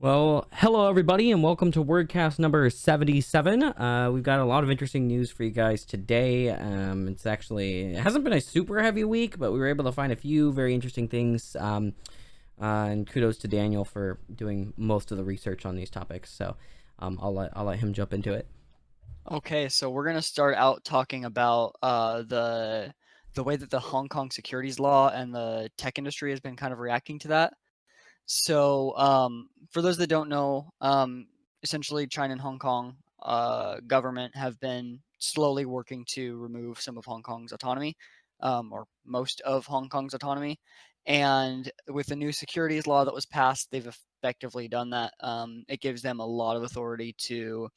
Well, hello everybody, and welcome to WordCast number 77. We've got a lot of interesting news for you guys today. It hasn't been a super heavy week, but we were able to find a few very interesting things. And kudos to Daniel for doing most of the research on these topics. So, I'll let him jump into it. Okay, so we're gonna start out talking about the way that the Hong Kong securities law and the tech industry has been kind of reacting to that. So, for those that don't know, essentially China and Hong Kong government have been slowly working to remove some of Hong Kong's autonomy, or most of Hong Kong's autonomy. And with the new securities law that was passed, they've effectively done that. It gives them a lot of authority to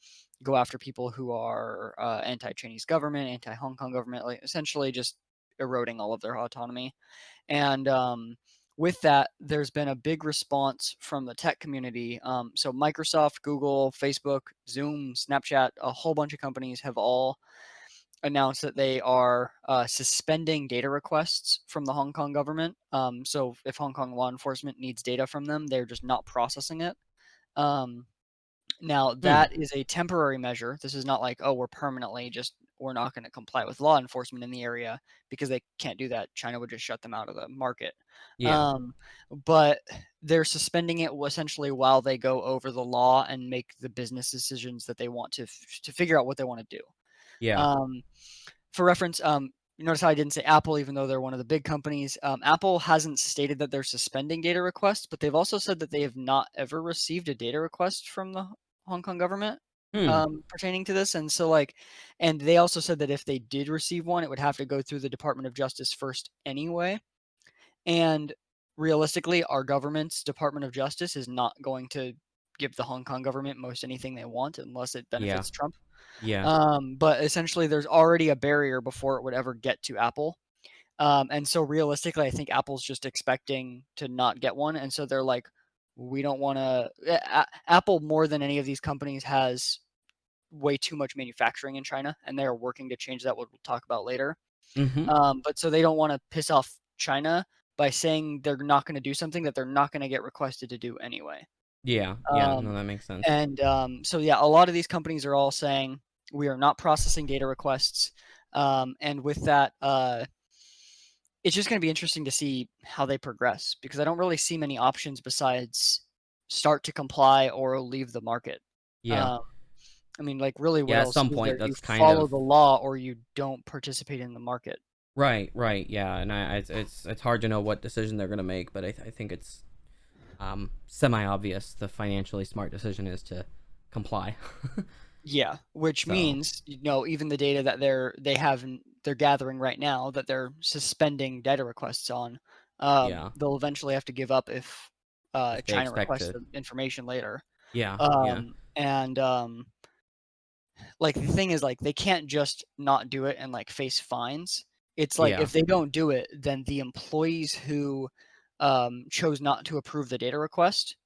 go after people who are anti-Chinese government, anti-Hong Kong government, like essentially just eroding all of their autonomy. And with that, there's been a big response from the tech community. So Microsoft, Google, Facebook, Zoom, Snapchat, a whole bunch of companies have all announced that they are suspending data requests from the Hong Kong government. So if Hong Kong law enforcement needs data from them, they're just not processing it. Um, Now, Hmm. that is a temporary measure. This is not like, oh, we're not going to comply with law enforcement in the area, because they can't do that. China would just shut them out of the market. Yeah. Um, but they're suspending it essentially while they go over the law and make the business decisions that they want to figure out what they want to do. Yeah. Um, for reference, you notice how I didn't say Apple, even though they're one of the big companies. Apple hasn't stated that they're suspending data requests, but they've also said that they have not ever received a data request from the Hong Kong government Hmm. pertaining to this. And so, and they also said that if they did receive one, it would have to go through the Department of Justice first anyway. And realistically, our government's Department of Justice is not going to give the Hong Kong government most anything they want unless it Yeah. benefits Trump. Yeah. But essentially, there's already a barrier before it would ever get to Apple. And so realistically, I think Apple's just expecting to not get one. And so they're like, we don't want to. Apple, more than any of these companies, has way too much manufacturing in China, and they are working to change that, what we'll talk about later. Mm-hmm. But so they don't want to piss off China by saying they're not going to do something that they're not going to get requested to do anyway. Yeah. Yeah. No, Um, that makes sense. so yeah, a lot of these companies are all saying we are not processing data requests. And with that, it's just going to be interesting to see how they progress, because I don't really see many options besides start to comply or leave the market. Yeah. Um, I mean, like, really, what Yeah. At else some is point, there? You that's kind follow of the law or you don't participate in the market. right. Right. Yeah. And it's hard to know what decision they're gonna make, but I think it's semi-obvious the financially smart decision is to comply. Yeah, which So means, even the data that they're gathering right now, that they're suspending data requests on, yeah, they'll eventually have to give up if if they China expect requests to, the information later. yeah, yeah, And like, the thing is, like, they can't just not do it and like face fines. It's like, yeah, if they don't do it, then the employees who chose not to approve the data request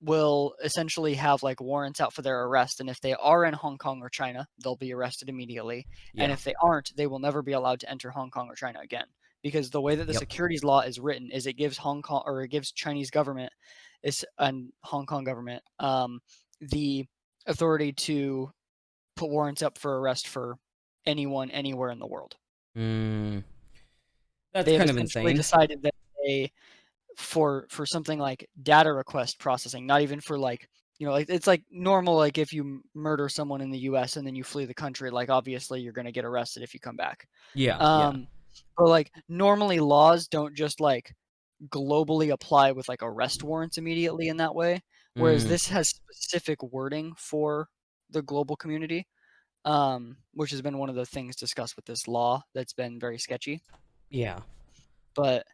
will essentially have like warrants out for their arrest. And if they are in Hong Kong or China, they'll be arrested immediately. And yeah, if they aren't, they will never be allowed to enter Hong Kong or China again. Because the way that the yep, securities law is written is it gives Hong Kong, or it gives Chinese government and Hong Kong government the authority to put warrants up for arrest for anyone anywhere in the world. mm, that's They have kind of essentially insane. decided that they for something like data request processing, not even for like, like, it's like normal, like if you murder someone in the US and then you flee the country, like obviously you're going to get arrested if you come back. Yeah, yeah, Um but like normally laws don't just like globally apply with like arrest warrants immediately in that way, whereas mm, this has specific wording for the global community, which has been one of the things discussed with this law that's been very sketchy. yeah, But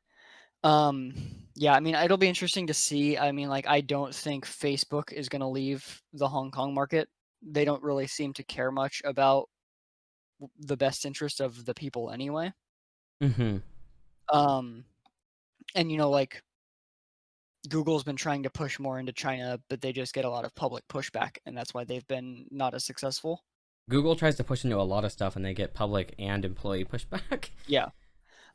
Um, yeah, I mean, it'll be interesting to see. I mean, like, I don't think Facebook is going to leave the Hong Kong market. They don't really seem to care much about the best interest of the people anyway. mm-hmm, Um, and like, Google's been trying to push more into China, but they just get a lot of public pushback, and that's why they've been not as successful. Google tries to push into a lot of stuff and they get public and employee pushback. Yeah.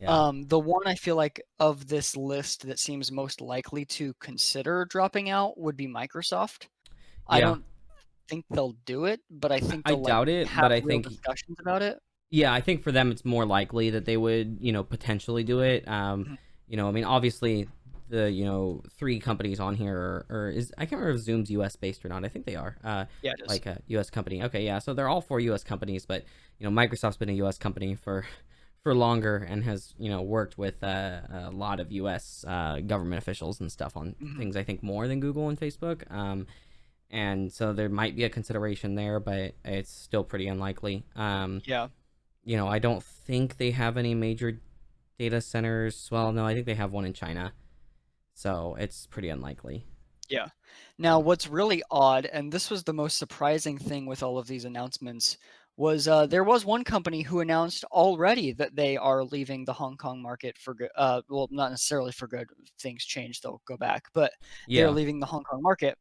Yeah. The one I feel like of this list that seems most likely to consider dropping out would be Microsoft. I Yeah. don't think they'll do it, but I think I they'll like doubt it, have but I real think discussions about it. yeah, I think for them it's more likely that they would, potentially do it. Mhm. I mean, obviously the, three companies on here or is I can't remember if Zoom's US based or not. I think they are. Yeah, it is. Like a US company. Okay, yeah. So they're all four US companies, but Microsoft's been a US company for longer and has, worked with a lot of US government officials and stuff on Mhm. things I think more than Google and Facebook. And so there might be a consideration there, but it's still pretty unlikely. Yeah. I don't think they have any major data centers. Well, no, I think they have one in China, so it's pretty unlikely. Yeah. Now, what's really odd, and this was the most surprising thing with all of these announcements, was there was one company who announced already that they are leaving the Hong Kong market for good. Well, not necessarily for good. If things change, they'll go back, but they're Yeah, leaving the Hong Kong market,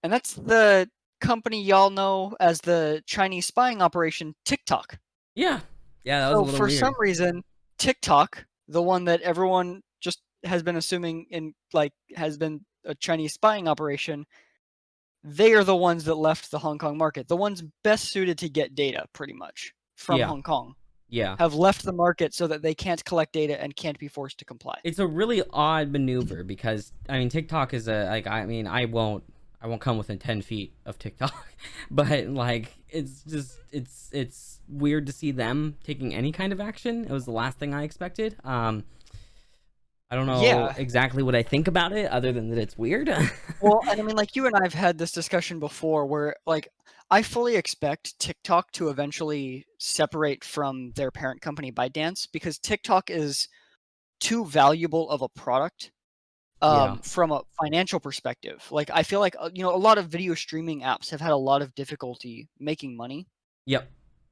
and that's the company y'all know as the Chinese spying operation TikTok. yeah, yeah. That was a So little for some weird. reason, TikTok, the one that everyone just has been assuming in like has been a Chinese spying operation, they are the ones that left the Hong Kong market. The ones best suited to get data pretty much from Yeah, Hong Kong yeah. have left the market so that they can't collect data and can't be forced to comply. It's a really odd maneuver because I mean TikTok is a like I mean I won't come within 10 feet of TikTok, but like it's weird to see them taking any kind of action. It was the last thing I expected. I don't know Yeah. exactly what I think about it other than that it's weird. Well, and I mean, like you and I have had this discussion before where like I fully expect TikTok to eventually separate from their parent company ByteDance because TikTok is too valuable of a product Yeah. from a financial perspective. Like I feel like a lot of video streaming apps have had a lot of difficulty making money. Yep.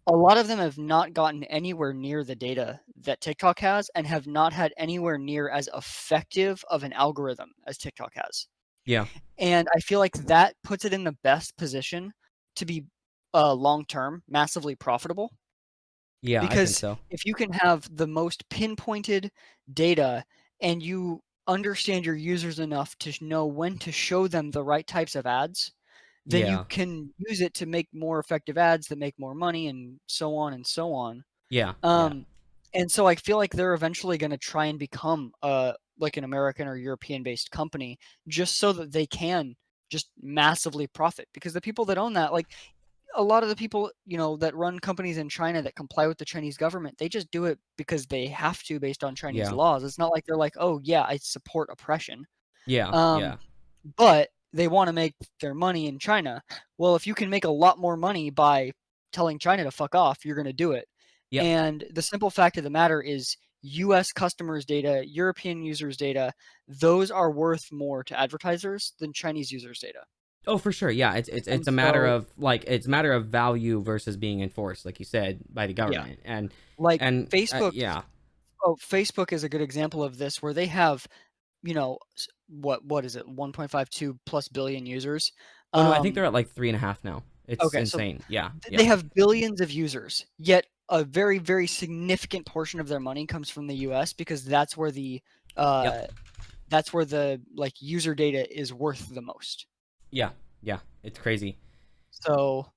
A lot of them have not gotten anywhere near the data that TikTok has and have not had anywhere near as effective of an algorithm as TikTok has. Yeah. And I feel like that puts it in the best position to be long term massively profitable Yeah, I think because so. if you can have the most pinpointed data and you understand your users enough to know when to show them the right types of ads, then you Yeah. can use it to make more effective ads that make more money and so on and so on. Yeah. Yeah. Um, and so I feel like they're eventually going to try and become like an American or European based company just so that they can just massively profit because the people that own that like a lot of the people, that run companies in China that comply with the Chinese government, they just do it because they have to based on Chinese Yeah. laws. It's not like they're like, "Oh, yeah, I support oppression." Yeah. Um, Yeah. but they wanna make their money in China. Well, if you can make a lot more money by telling China to fuck off, you're gonna do it. Yep. And the simple fact of the matter is US customers' data, European users' data, those are worth more to advertisers than Chinese users' data. Oh, for sure. Yeah, it's And a matter so of like it's a matter of value versus being enforced, like you said, by the yeah, government. And like and Facebook's yeah. Facebook is a good example of this where they have, what is it? 1.52 plus billion users. Oh no, I think Um, they're at like 3.5 now. It's okay, so insane. Yeah. they Yeah. have billions of users, yet a very, very significant portion of their money comes from the US because Yep. uh, that's where the like user data is worth the most. Yeah. Yeah. It's crazy. So,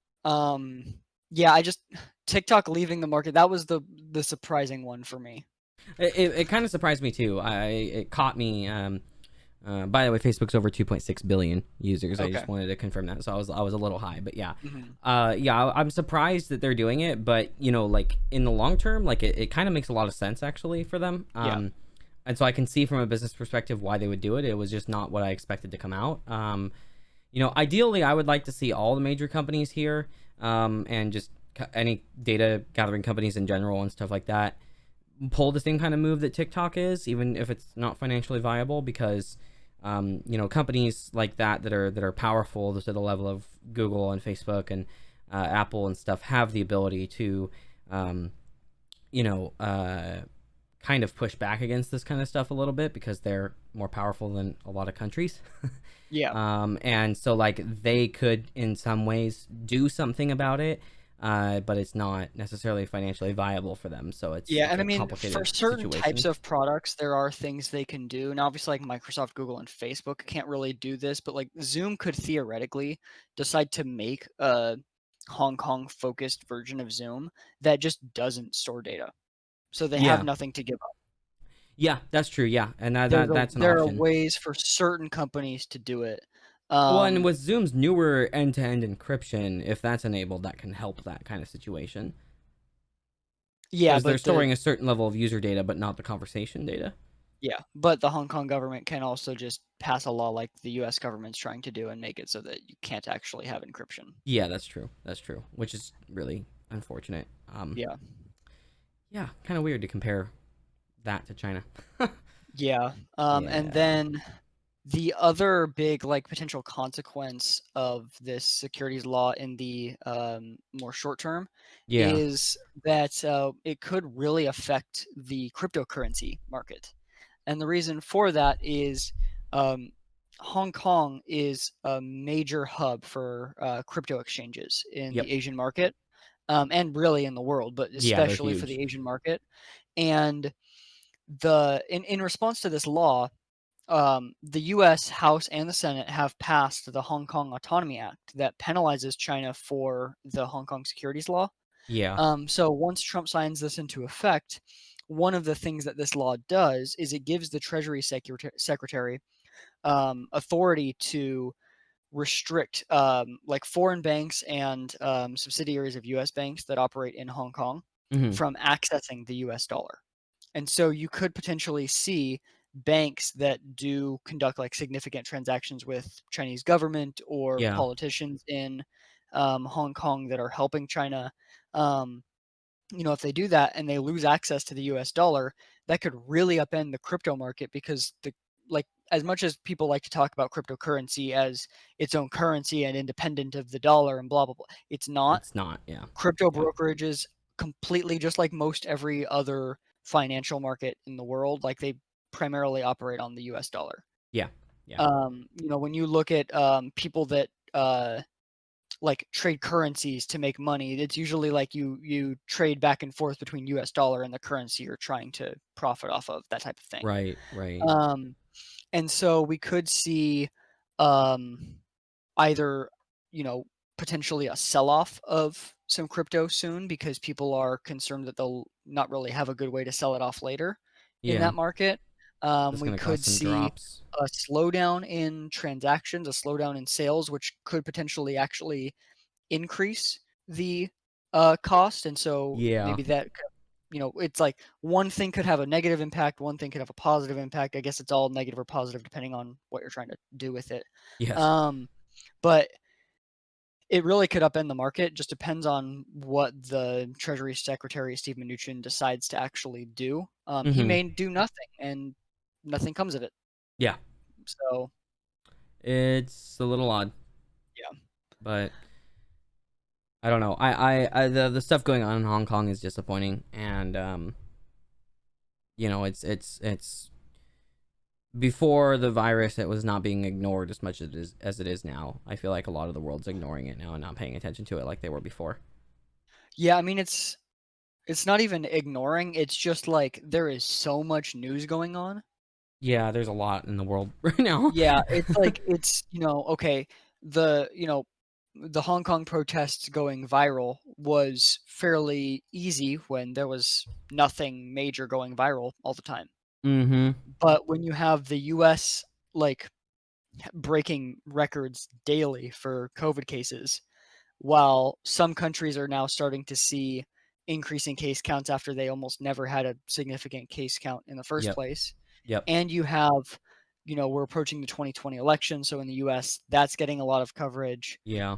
yeah, I just TikTok leaving the market, that was the surprising one for me. It kind of surprised me too. It caught me. By the way, Facebook's over 2.6 billion users. I Okay. just wanted to confirm that. So I was a little high, but yeah. Mhm. Yeah, I'm surprised that they're doing it, but like in the long term, like it kind of makes a lot of sense actually for them. Yeah. And so I can see from a business perspective why they would do it. It was just not what I expected to come out. Ideally, I would like to see all the major companies here, and just any data gathering companies in general and stuff like that pull the same kind of move that TikTok is, even if it's not financially viable, because companies like that are powerful to the level of Google and Facebook and Apple and stuff have the ability to um, you know uh, kind of push back against this kind of stuff a little bit because they're more powerful than a lot of countries. Yeah. And so like they could in some ways do something about it. but it's not necessarily financially viable for them. So Yeah, it's and a I mean, for complicated certain types situation. of products, there are things they can do. And obviously, like Microsoft, Google, and Facebook can't really do this, but like Zoom could theoretically decide to make a Hong Kong focused version of Zoom that just doesn't store data. So they have Yeah, nothing to give up. yeah, that's true. Yeah, and that's an There are option. ways for certain companies to do it. Well, and Um, with Zoom's newer end-to-end encryption, if that's enabled, that can help that kind of situation yeah, because they're but the storing a certain level of user data, but not the conversation data. yeah, but the Hong Kong government can also just pass a law like the US government's trying to do and make it so that you can't actually have encryption. Yeah, that's true. That's true. Which is really unfortunate. Yeah. Yeah, kind of weird to compare that to China. Yeah. And Yeah. then the other big like potential consequence of this securities law in the more short term Yeah. is that it could really affect the cryptocurrency market. And the reason for that is um, Hong Kong is a major hub for crypto exchanges in Yep. the Asian market, and really in the world, but Yeah, they're especially for huge. the Asian market. And in response to this law, the U.S. House and the Senate have passed the Hong Kong Autonomy Act that penalizes China for the Hong Kong securities law. Yeah. So once Trump signs this into effect, one of the things that this law does is it gives the Treasury Secretary authority to restrict like foreign banks and subsidiaries of U.S. banks that operate in Hong Kong Hmm. from accessing the U.S. dollar. And so you could potentially see banks that do conduct like significant transactions with Chinese government or Yeah. politicians in Hong Kong that are helping China. Um, if they do that and they lose access to the US dollar, that could really upend the crypto market because like as much as people like to talk about cryptocurrency as its own currency and independent of the dollar and blah blah blah, it's not. It's not. Yeah. Crypto Yeah. brokerages completely just like most every other financial market in the world, like they primarily operate on the US dollar. Yeah. Yeah. When you look at people that like trade currencies to make money, it's usually like you trade back and forth between US dollar and the currency you're trying to profit off of, that type of thing. Right. Right. Um, and so we could see um, either, you know, potentially a sell-off of some crypto soon because people are concerned that they'll not really have a good way to sell it off later in Yeah. that market. That's We gonna cause could some see drops. a slowdown in transactions, a slowdown in sales, which could potentially actually increase the cost. And so Yeah. maybe it's like one thing could have a negative impact, one thing could have a positive impact. I guess it's all negative or positive depending on what you're trying to do with it. Yes. Um, but it really could upend the market. Just depends on what the Treasury Secretary Steve Mnuchin decides to actually do. He Hmm. may do nothing, and nothing comes of it. Yeah. So It's a little odd, yeah, but I don't know. The stuff going on in Hong Kong is disappointing, and it's before the virus, it was not being ignored as much as it is now. I feel like a lot of the world's ignoring it now and not paying attention to it like they were before. yeah. I mean, it's not even ignoring. It's just like there is so much news going on. Yeah, there's a lot in the world right now. Yeah, it's like okay, the the Hong Kong protests going viral was fairly easy when there was nothing major going viral all the time. Mm-hmm. But when you have the US like breaking records daily for COVID cases, while some countries are now starting to see increasing case counts after they almost never had a significant case count in the first Yep. place, Yep. and you have we're approaching the 2020 election, so in the US that's getting a lot of coverage. Yeah.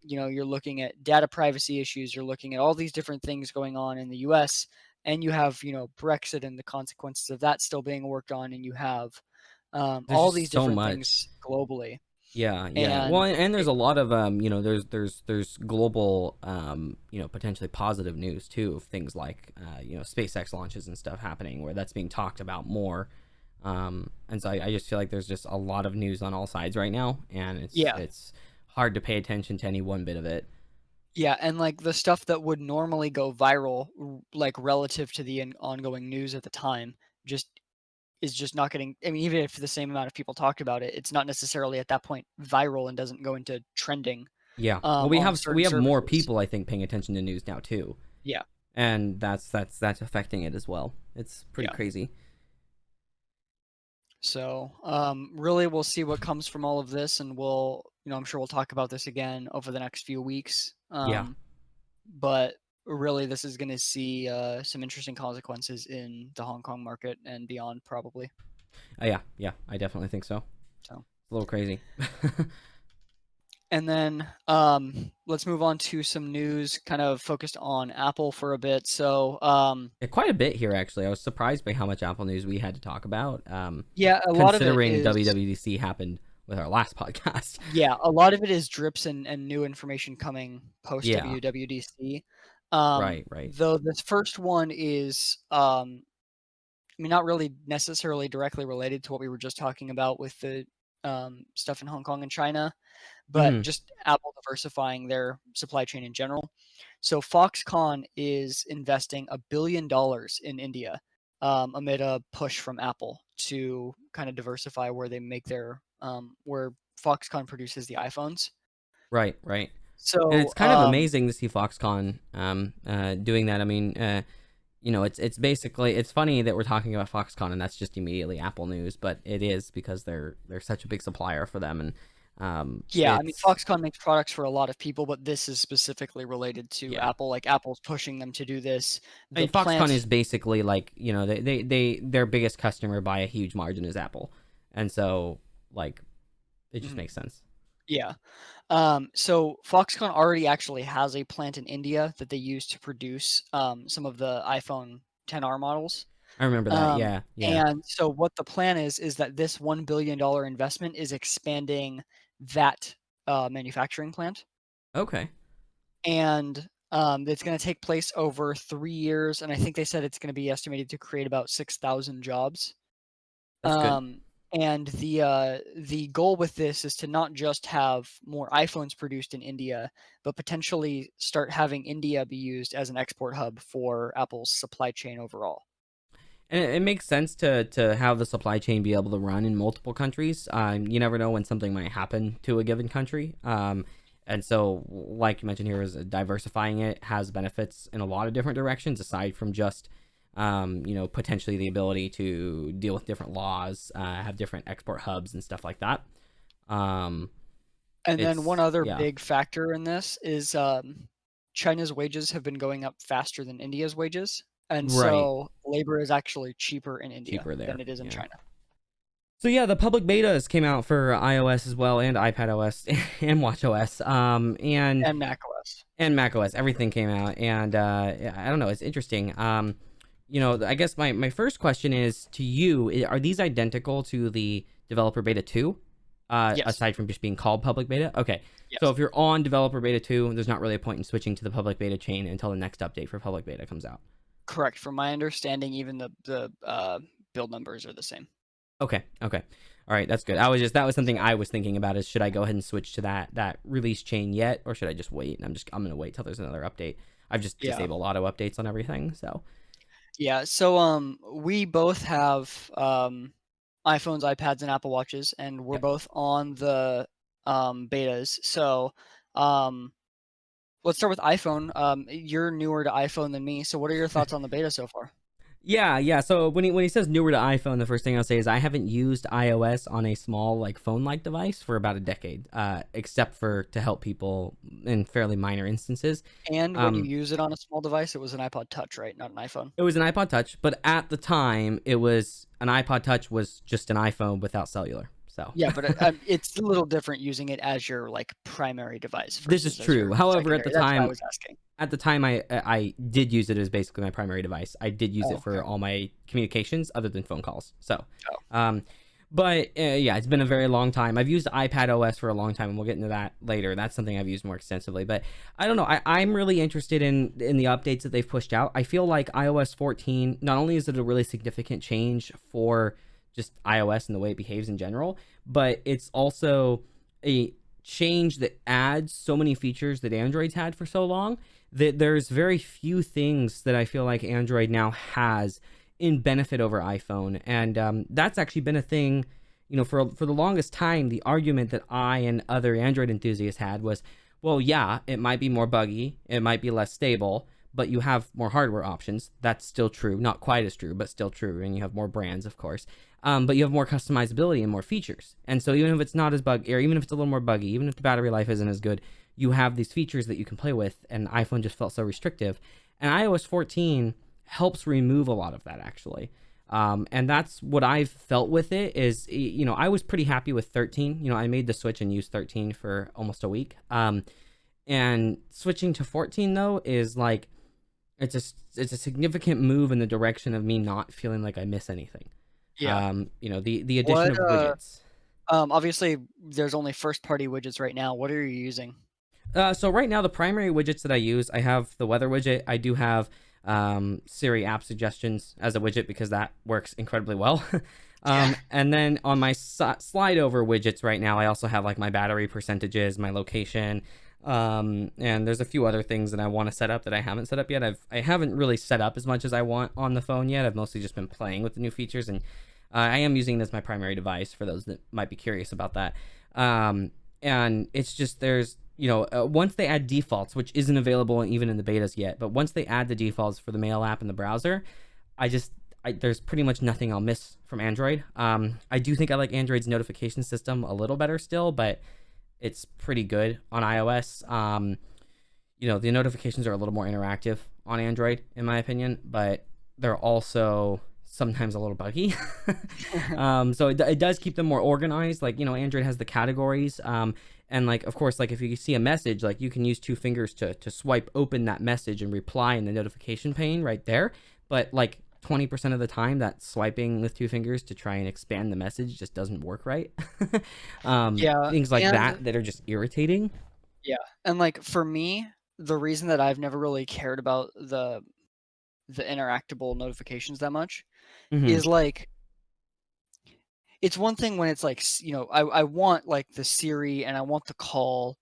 You're looking at data privacy issues, you're looking at all these different things going on in the US, and you have Brexit and the consequences of that still being worked on, and you have There's all these just so different much. things globally. Yeah, yeah. Well, And and there's it, a lot of there's global potentially positive news too of things like SpaceX launches and stuff happening where that's being talked about more. And so I just feel like there's just a lot of news on all sides right now, and it's yeah, it's hard to pay attention to any one bit of it. Yeah, and like the stuff that would normally go viral, like relative to the ongoing news at the time, just is just not getting. I mean, even if the same amount of people talked about it, it's not necessarily at that point viral and doesn't go into trending Yeah. Well, on we certain have more services. people, I think, paying attention to news now too, Yeah, and that's affecting it as well. It's pretty yeah. crazy. So, really, we'll see what comes from all of this, and I'm sure we'll talk about this again over the next few weeks. Yeah. But really, this is going to see some interesting consequences in the Hong Kong market and beyond, probably. Yeah. Yeah. I definitely think so. So, It's a little crazy. and then let's move on to some news, kind of focused on Apple for a bit. So, Yeah, quite a bit here, actually. I was surprised by how much Apple news we had to talk about. yeah, a lot of it Considering is WWDC happened with our last podcast. yeah, a lot of it is drips and new information coming post Yeah. WWDC. Right. Right. Though this first one is, I mean, not really necessarily directly related to what we were just talking about with the stuff in Hong Kong and China, but Hmm. just Apple diversifying their supply chain in general. So Foxconn is investing $1 billion in India amid a push from Apple to kind of diversify where they make where Foxconn produces the iPhones. Right. Right. And So it's kind of amazing to see Foxconn doing that. I mean, it's basically it's funny that we're talking about Foxconn and that's just immediately Apple news, but it is because they're such a big supplier for them, and yeah, I mean, it's Foxconn makes products for a lot of people, but this is specifically related to yeah. Apple. Like Apple's pushing them to do this. I The mean, Foxconn is plant, basically like their biggest customer by a huge margin is Apple, and so like it just mhm, makes sense. yeah. So Foxconn already actually has a plant in India that they use to produce some of the iPhone 10R models. I remember that. Um, Yeah. Yeah. and so what the plan is that this $1 billion investment is expanding that manufacturing plant. Okay. And it's going to take place over 3 years, and I think they said it's going to be estimated to create about 6,000 jobs. That's good. Um, and the goal with this is to not just have more iPhones produced in India, but potentially start having India be used as an export hub for Apple's supply chain overall. And it makes sense to have the supply chain be able to run in multiple countries. You never know when something might happen to a given country. And so, like you mentioned here, is diversifying it has benefits in a lot of different directions, aside from just, potentially the ability to deal with different laws, have different export hubs and stuff like that. Um, And then one it's other yeah, big factor in this is China's wages have been going up faster than India's wages, and right, so labor is actually cheaper in India cheaper than there. it is in Yeah. China. So yeah, the public betas came out for iOS as well, and iPad OS and watchOS. And macOS. And macOS, everything came out, and yeah, I don't know, it's interesting. I guess my first question is to you: Are these identical to the developer beta 2? Yes. Aside from just being called public beta, okay. So Yes. if you're on developer beta 2, there's not really a point in switching to the public beta chain until the next update for public beta comes out. Correct. From my understanding, even the build numbers are the same. Okay, okay. All right, that's good. That was something I was thinking about, is should I go ahead and switch to that release chain yet, or should I just wait? And I'm gonna wait till there's another update. I've just Yeah. disabled auto updates on everything, so Yeah. So we both have iPhones, iPads, and Apple Watches, and we're yep. both on the betas. So um let's start with iPhone. You're newer to iPhone than me, so what are your thoughts on the beta so far? Yeah, yeah. So when he says newer to iPhone, the first thing I'll say is I haven't used iOS on a small like phone-like device for about a decade, except for to help people in fairly minor instances. And when you Um, use it on a small device, it was an iPod Touch, right? Not an iPhone. it was an iPod Touch, but at the time, it was an iPod Touch was just an iPhone without cellular. So Yeah, but it's a little different using it as your like primary device this is versus as true. your However, secondary. That's why I was asking. I did use it as basically my primary device. I did use Oh, it for okay. all my communications other than phone calls. So, Oh, um, but yeah, it's been a very long time. I've used iPad OS for a long time, and we'll get into that later. That's something I've used more extensively. But I don't know. I'm really interested in the updates that they've pushed out. I feel like iOS 14, not only is it a really significant change for just iOS and the way it behaves in general, but it's also a change that adds so many features that Android's had for so long that there's very few things that I feel like Android now has in benefit over iPhone. And that's actually been a thing, for the longest time. The argument that I and other Android enthusiasts had was, well, yeah, it might be more buggy, it might be less stable, but you have more hardware options. That's still true. Not quite as true, but still true. And you have more brands, of course. But you have more customizability and more features. And so even if it's not as buggy, or even if it's a little more buggy, even if the battery life isn't as good, you have these features that you can play with. And iPhone just felt so restrictive. And iOS 14 helps remove a lot of that, actually. And that's what I've felt with it is, I was pretty happy with 13. I made the switch and used 13 for almost a week. And switching to 14, though, is like, it's a significant move in the direction of me not feeling like I miss anything. Yeah. The addition What of widgets. obviously there's only first party widgets right now. What are you using? So right now, the primary widgets that I use, I have the weather widget. I do have Siri app suggestions as a widget because that works incredibly well. Yeah. And then on my slide over widgets right now, I also have like my battery percentages, my location, and there's a few other things that I want to set up that I haven't set up yet. I haven't really set up as much as I want on the phone yet. I've mostly just been playing with the new features, and I am using it as my primary device for those that might be curious about that. And it's just there's once they add defaults, which isn't available even in the betas yet, but once they add the defaults for the mail app in the browser, there's pretty much nothing I'll miss from Android. I do think I like Android's notification system a little better still, but it's pretty good on iOS. The notifications are a little more interactive on Android, in my opinion, but they're also sometimes a little buggy. So it does keep them more organized. Like, Android has the categories. And like, of course, like if you see a message, like you can use two fingers to swipe open that message and reply in the notification pane right there. But like 20% of the time, that swiping with two fingers to try and expand the message just doesn't work right. Yeah, Things like and that are just irritating. yeah, and like for me, the reason that I've never really cared about the interactable notifications that much Hmm. is like it's one thing when it's like I want like the Siri and I want the call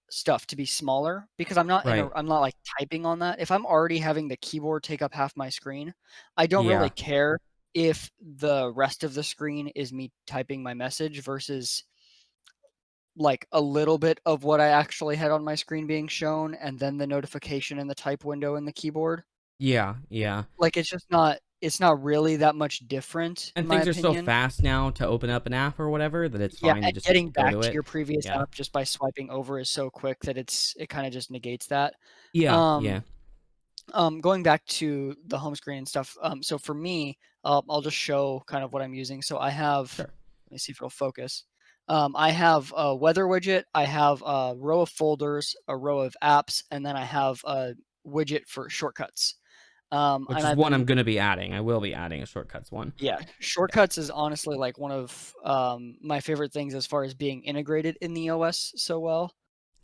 stuff to be smaller because Right. I'm not like typing on that. If I'm already having the keyboard take up half my screen, I don't really Yeah. care if the rest of the screen is me typing my message versus like a little bit of what I actually had on my screen being shown and then the notification in the type window in the keyboard. Yeah. Yeah. Like it's not really that much different in And my things are so opinion. fast now to open up an app or whatever that it's Yeah, fine to and just getting go back to to it. your previous Yeah. app just by swiping over is so quick that it kinda just negates that. Yeah. Um, Yeah. going back to the home screen and stuff, so for me, I'll just show kind of what I'm using. So I have Sure. let me see if it'll focus. I have a weather widget, I have a row of folders, a row of apps, and then I have a widget for shortcuts. Which And is I've one I'm been gonna be adding. I will be adding a shortcuts one. Yeah, Yeah. shortcuts is honestly like one of my favorite things as far as being integrated in the OS so well.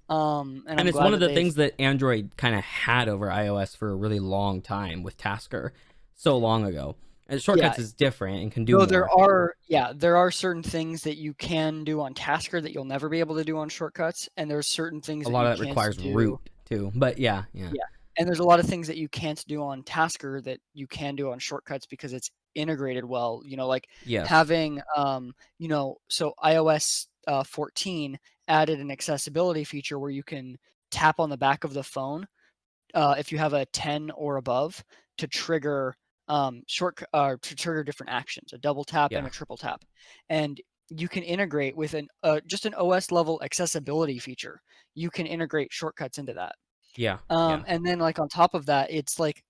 And And I'm it's glad one of that the they've things that Android kind of had over iOS for a really long time with Tasker so long ago. And yeah, shortcuts is different and can do though more. there are certain things that you can do on Tasker that you'll never be able to do on shortcuts, and there's certain things A that lot you of that can't requires do. root too. But yeah, yeah. Yeah, and there's a lot of things that you can't do on Tasker that you can do on shortcuts because it's integrated well, like Yes. having, so iOS 14 added an accessibility feature where you can tap on the back of the phone if you have a 10 or above to trigger to trigger different actions, a double tap and Yeah. a triple tap, and you can integrate with an just an OS level accessibility feature. You can integrate shortcuts into that. Yeah. Yeah. And then like on top of that, it's like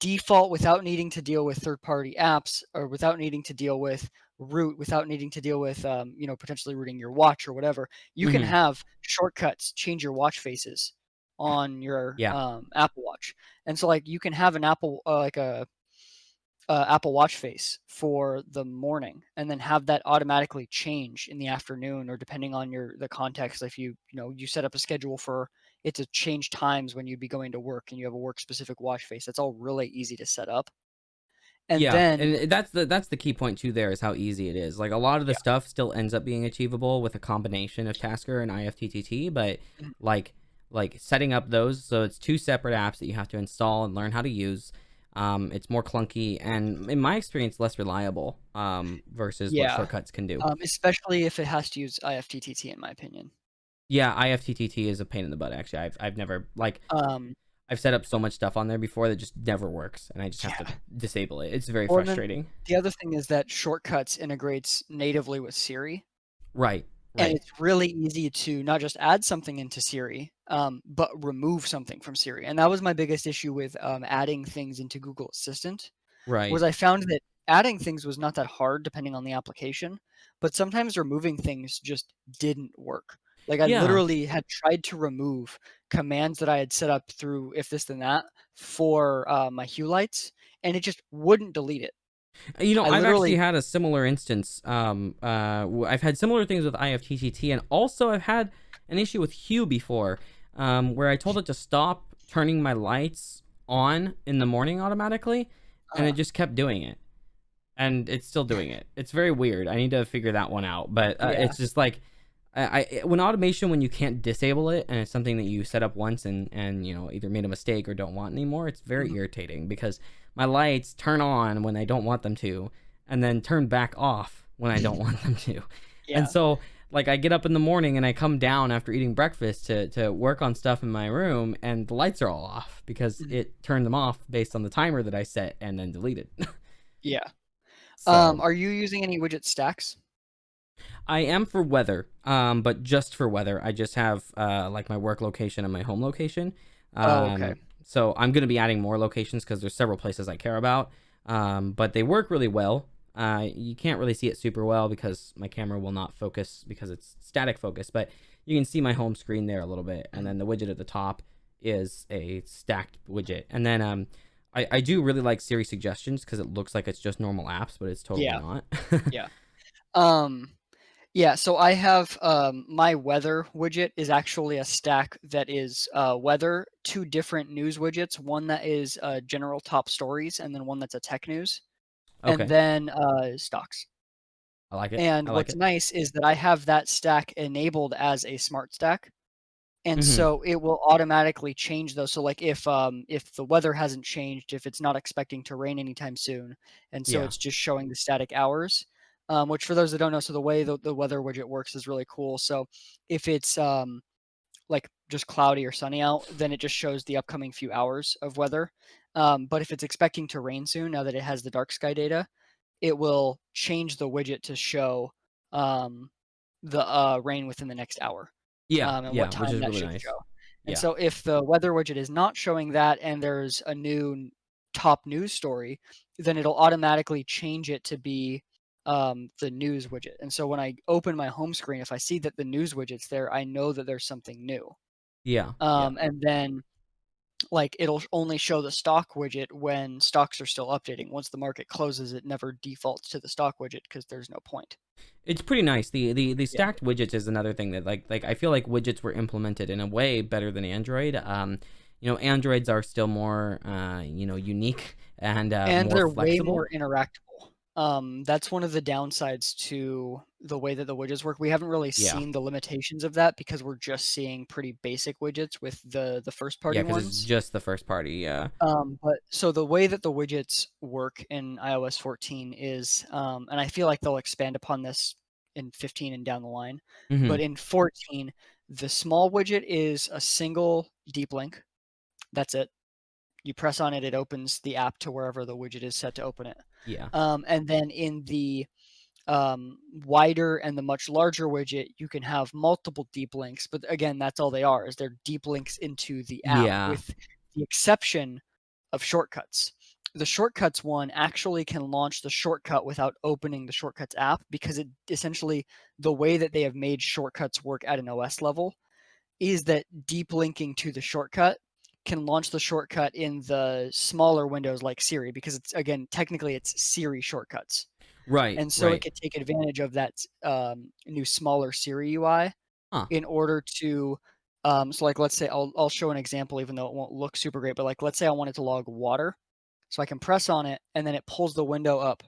default without needing to deal with third party apps or without needing to deal with root, without needing to deal with potentially rooting your watch or whatever. You can Hmm. have shortcuts change your watch faces on your Yeah. Apple Watch, and so like you can have an Apple like a Apple Watch face for the morning, and then have that automatically change in the afternoon, or depending on the context. If you set up a schedule for it to change times when you'd be going to work, and you have a work specific watch face, that's all really easy to set up. And Yeah, then and that's the key point too. There is how easy it is. Like a lot of the yeah. stuff still ends up being achievable with a combination of Tasker and IFTTT, but Mhm. like like setting up those, so it's two separate apps that you have to install and learn how to use. It's more clunky and in my experience less reliable versus what Yeah. shortcuts can do. Especially if it has to use IFTTT, in my opinion. Yeah, IFTTT is a pain in the butt. Actually, I've never like Um, I've set up so much stuff on there before that just never works, and I just have to yeah. disable it. It's very Well, and then frustrating. the other thing is that Shortcuts integrates natively with Siri, Right, and right. it's really easy to not just add something into Siri, but remove something from Siri. And that was my biggest issue with adding things into Google Assistant, was Right. I found that adding things was not that hard depending on the application, but sometimes removing things just didn't work. Like I Yeah. literally had tried to remove commands that I had set up through if this then that for my hue lights, and it just wouldn't delete it. I I've actually literally had a similar instance. I've had similar things with IFTTT, and also I've had an issue with Hue before, where I told it to stop turning my lights on in the morning automatically, and it uh, just kept doing it, and it's still doing it. It's very weird. I need to figure that one out, but yeah. it's just like when automation, when you can't disable it and it's something that you set up once and either made a mistake or don't want anymore, it's very Mhm. irritating because my lights turn on when I don't want them to and then turn back off when I don't want them to. And Yeah. so like I get up in the morning and I come down after eating breakfast to work on stuff in my room and the lights are all off because Mhm. it turned them off based on the timer that I set and then deleted. Yeah. So Are you using any widget stacks? I am for weather, but just for weather. I just have like my work location and my home location. Oh, okay. So I'm gonna be adding more locations because there's several places I care about. But they work really well. You can't really see it super well because my camera will not focus because it's static focus. But you can see my home screen there a little bit, and Mhm. then the widget at the top is a stacked widget. And then I do really like Siri suggestions because it looks like it's just normal apps, but it's totally Yeah, not. yeah. Um, yeah, so I have, my weather widget is actually a stack that is, weather, 2 different news widgets, one that is, general top stories, and then one that's a tech news, and Okay, then, stocks. I like it. And I like what's it. nice is that I have that stack enabled as a smart stack. And Hmm. so it will automatically change those. So like if the weather hasn't changed, if it's not expecting to rain anytime soon, and so Yeah. it's just showing the static hours, which for those that don't know, so the way the weather widget works is really cool. So if it's like just cloudy or sunny out, then it just shows the upcoming few hours of weather. But if it's expecting to rain soon, now that it has the dark sky data, it will change the widget to show um, the rain within the next hour, Yeah, and what yeah, which time is that really should nice. show. And Yeah. so if the weather widget is not showing that and there's a new top news story, then it'll automatically change it to be the news widget. And so when I open my home screen, if I see that the news widget's there, I know that there's something new. Yeah, yeah. And then like it'll only show the stock widget when stocks are still updating. Once the market closes, it never defaults to the stock widget because there's no point. It's pretty nice. The Yeah. stacked widgets is another thing that like I feel like widgets were implemented in a way better than Android. Androids are still more unique and And more they're way flexible. more interactable. That's one of the downsides to the way that the widgets work. We haven't really Yeah. seen the limitations of that because we're just seeing pretty basic widgets with the first Yeah, party because it's ones. just the first party. Yeah. But so the way that the widgets work in iOS 14 is, and I feel like they'll expand upon this in 15 and down the line, Hmm. but in 14, the small widget is a single deep link. That's it. You press on it, it opens the app to wherever the widget is set to open it. Yeah. And then in the wider and the much larger widget, you can have multiple deep links. But again, that's all they are, is they're deep links into the app Yeah. with the exception of shortcuts. The shortcuts one actually can launch the shortcut without opening the shortcuts app because it essentially the way that they have made shortcuts work at an OS level is that deep linking to the shortcut can launch the shortcut in the smaller windows like Siri because it's again technically it's Siri shortcuts, Right. and so it Right. could take advantage of that new smaller Siri UI Huh. in order to so like let's say I'll show an example even though it won't look super great, but like let's say I wanted to log water. So I can press on it, and then it pulls the window up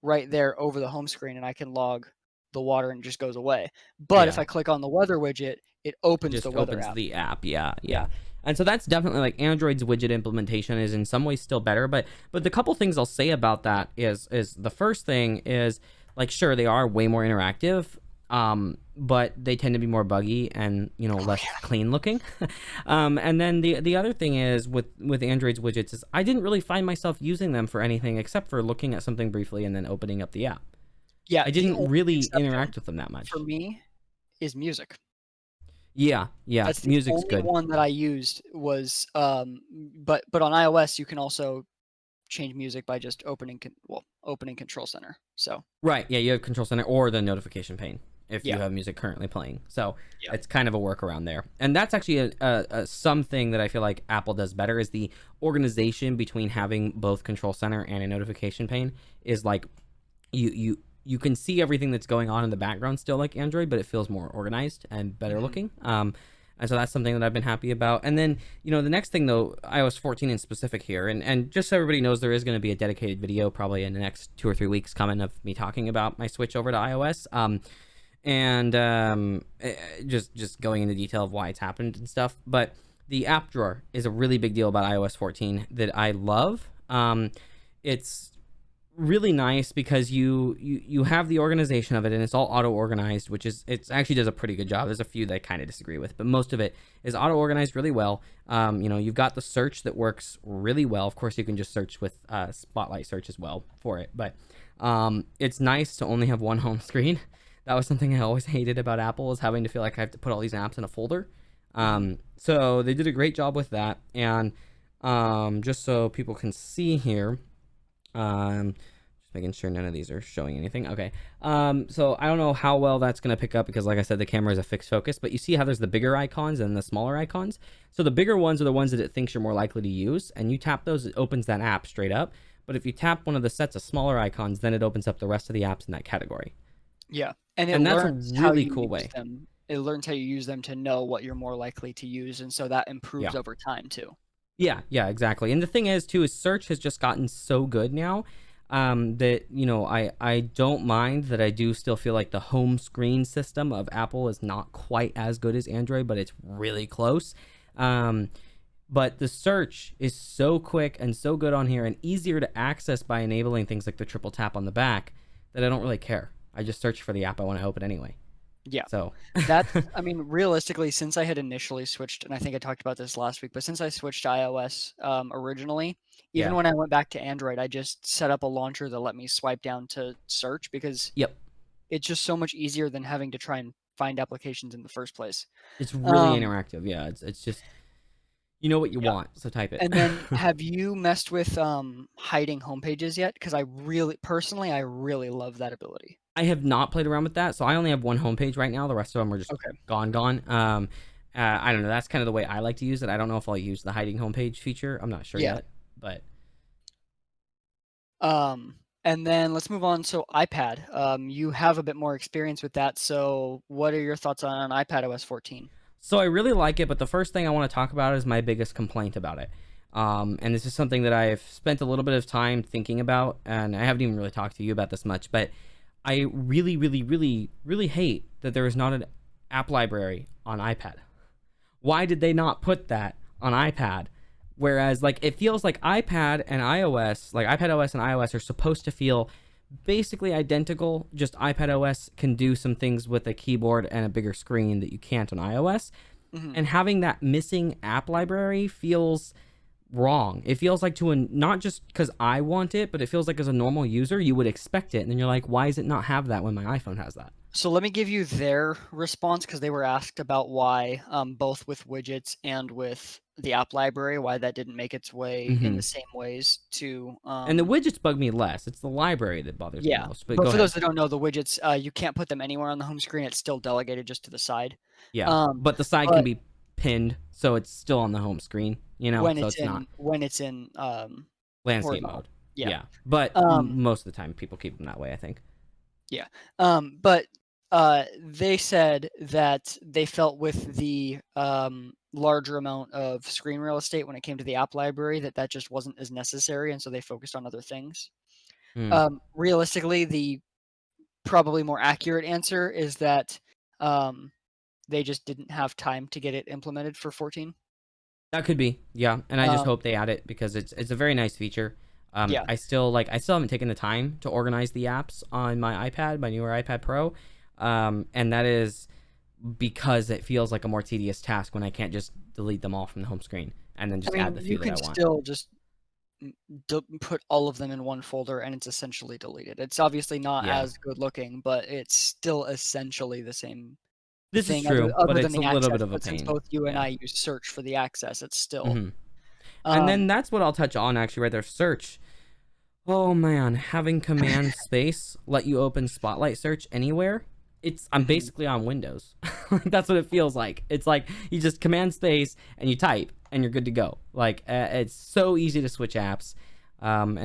right there over the home screen, and I can log the water and it just goes away. But if Yeah. I click on the weather widget, it It opens the just weather opens app. the app. Yeah, Yeah. yeah. And so that's definitely like Android's widget implementation is in some ways still better, but the couple things I'll say about that is the first thing is like sure they are way more interactive, but they tend to be more buggy and less clean looking. And then the other thing is with Android's widgets is I didn't really find myself using them for anything except for looking at something briefly and then opening up the app. Yeah, I the didn't only really exception interact with them that much. for me is music. Yeah, yeah, That's the music's only good. one that I used was, but on iOS, you can also change music by just opening Control Center. So Right. Yeah, you have Control Center or the notification pane if you yeah, have music currently playing. So yeah, it's kind of a workaround there. And that's actually a something that I feel like Apple does better is the organization between having both Control Center and a notification pane is like you can see everything that's going on in the background still like Android, but it feels more organized and better mhm, looking. And so that's something that I've been happy about. And then, the next thing though, iOS 14 in specific here, and just so everybody knows, there is going to be a dedicated video probably in the next 2 or 3 weeks coming of me talking about my switch over to iOS. Just going into detail of why it's happened and stuff. But the app drawer is a really big deal about iOS 14 that I love. It's really nice because you have the organization of it and it's all auto organized, which is it actually does a pretty good job. There's a few that I kind of disagree with, but most of it is auto organized really well. You've got the search that works really well. Of course, you can just search with Spotlight search as well for it, but it's nice to only have one home screen. That was something I always hated about Apple, is having to feel like I have to put all these apps in a folder. mhm. So they did a great job with that. And just so people can see here, just making sure none of these are showing anything. Okay. So I don't know how well that's going to pick up because, like I said, the camera is a fixed focus, but you see how there's the bigger icons and the smaller icons. So the bigger ones are the ones that it thinks you're more likely to use, and you tap those, it opens that app straight up. But if you tap one of the sets of smaller icons, then it opens up the rest of the apps in that category. Yeah, and it And that's a learns how really you cool use way. them. It learns how you use them to know what you're more likely to use, and so that Yeah. improves over time too. Yeah, yeah, exactly. And the thing is, too, is search has just gotten so good now that I don't mind that I do still feel like the home screen system of Apple is not quite as good as Android, but it's really close. But the search is so quick and so good on here and easier to access by enabling things like the triple tap on the back that I don't really care. I just search for the app I want to open anyway. Yeah. So I mean, realistically, since I had initially switched, and I think I talked about this last week, but since I switched to iOS originally, even yeah. when I went back to Android, I just set up a launcher that let me swipe down to search because Yep. it's just so much easier than having to try and find applications in the first place. It's really Um, interactive. Yeah, it's just you know what you yeah. want, so type it. And then have you messed with hiding homepages yet? Because I really love that ability. I have not played around with that, so I only have one homepage right now. The rest of them are just Okay. gone. I don't know. That's kind of the way I like to use it. I don't know if I'll use the hiding homepage feature. I'm not sure Yeah. yet, but And then let's move on. So iPad, you have a bit more experience with that. So what are your thoughts on iPad OS 14? so I really like it. But the first thing I want to talk about is my biggest complaint about it. And this is something that I've spent a little bit of time thinking about, and I haven't even really talked to you about this much, but I really, really, really, really hate that there is not an app library on iPad. Why did they not put that on iPad? Whereas, like, it feels like iPad and iOS, like iPad OS and iOS, are supposed to feel basically identical. Just iPad OS can do some things with a keyboard and a bigger screen that you can't on iOS. Hmm. And having that missing app library feels wrong. It feels like not just because I want it, but it feels like as a normal user, you would expect it. And then you're like, why does it not have that when my iPhone has that? So let me give you their response because they were asked about why, both with widgets and with the app library, why that didn't make its way in Hmm. the same ways to And the widgets bug me less. It's the library that bothers me yeah. most. But But go for ahead. those that don't know, the widgets, you can't put them anywhere on the home screen. It's still delegated just to the side. Yeah, Um, but the side can but be pinned, so it's still on the home screen, so it's not when it's in landscape horizontal. mode. Yeah. Yeah, but Um, most of the time people keep them that way, I think. yeah. But they said that they felt with larger amount of screen real estate when it came to the app library, that just wasn't as necessary, and so they focused on other things. Hmm. Realistically, the probably more accurate answer is that they just didn't have time to get it implemented for 14. That could be, yeah. And I just Um, hope they add it because it's a very nice feature. yeah, I still haven't taken the time to organize the apps on my iPad, my newer iPad Pro, and that is because it feels like a more tedious task when I can't just delete them all from the home screen and then I just add mean, the you few that can I want. still just put all of them in one folder, and it's essentially deleted. It's obviously not Yeah, as good looking, but it's still essentially the same this is thing, other true, but other than it's a the little access. bit of a But since pain. both you and Yeah. I use search for the access, it's still. Hmm. And then Um, that's what I'll touch on actually right there. Search. Oh man, having command space let you open Spotlight search anywhere. I'm mhm. basically on Windows. That's what it feels like. It's like you just command space and you type and you're good to go. Like it's so easy to switch apps. And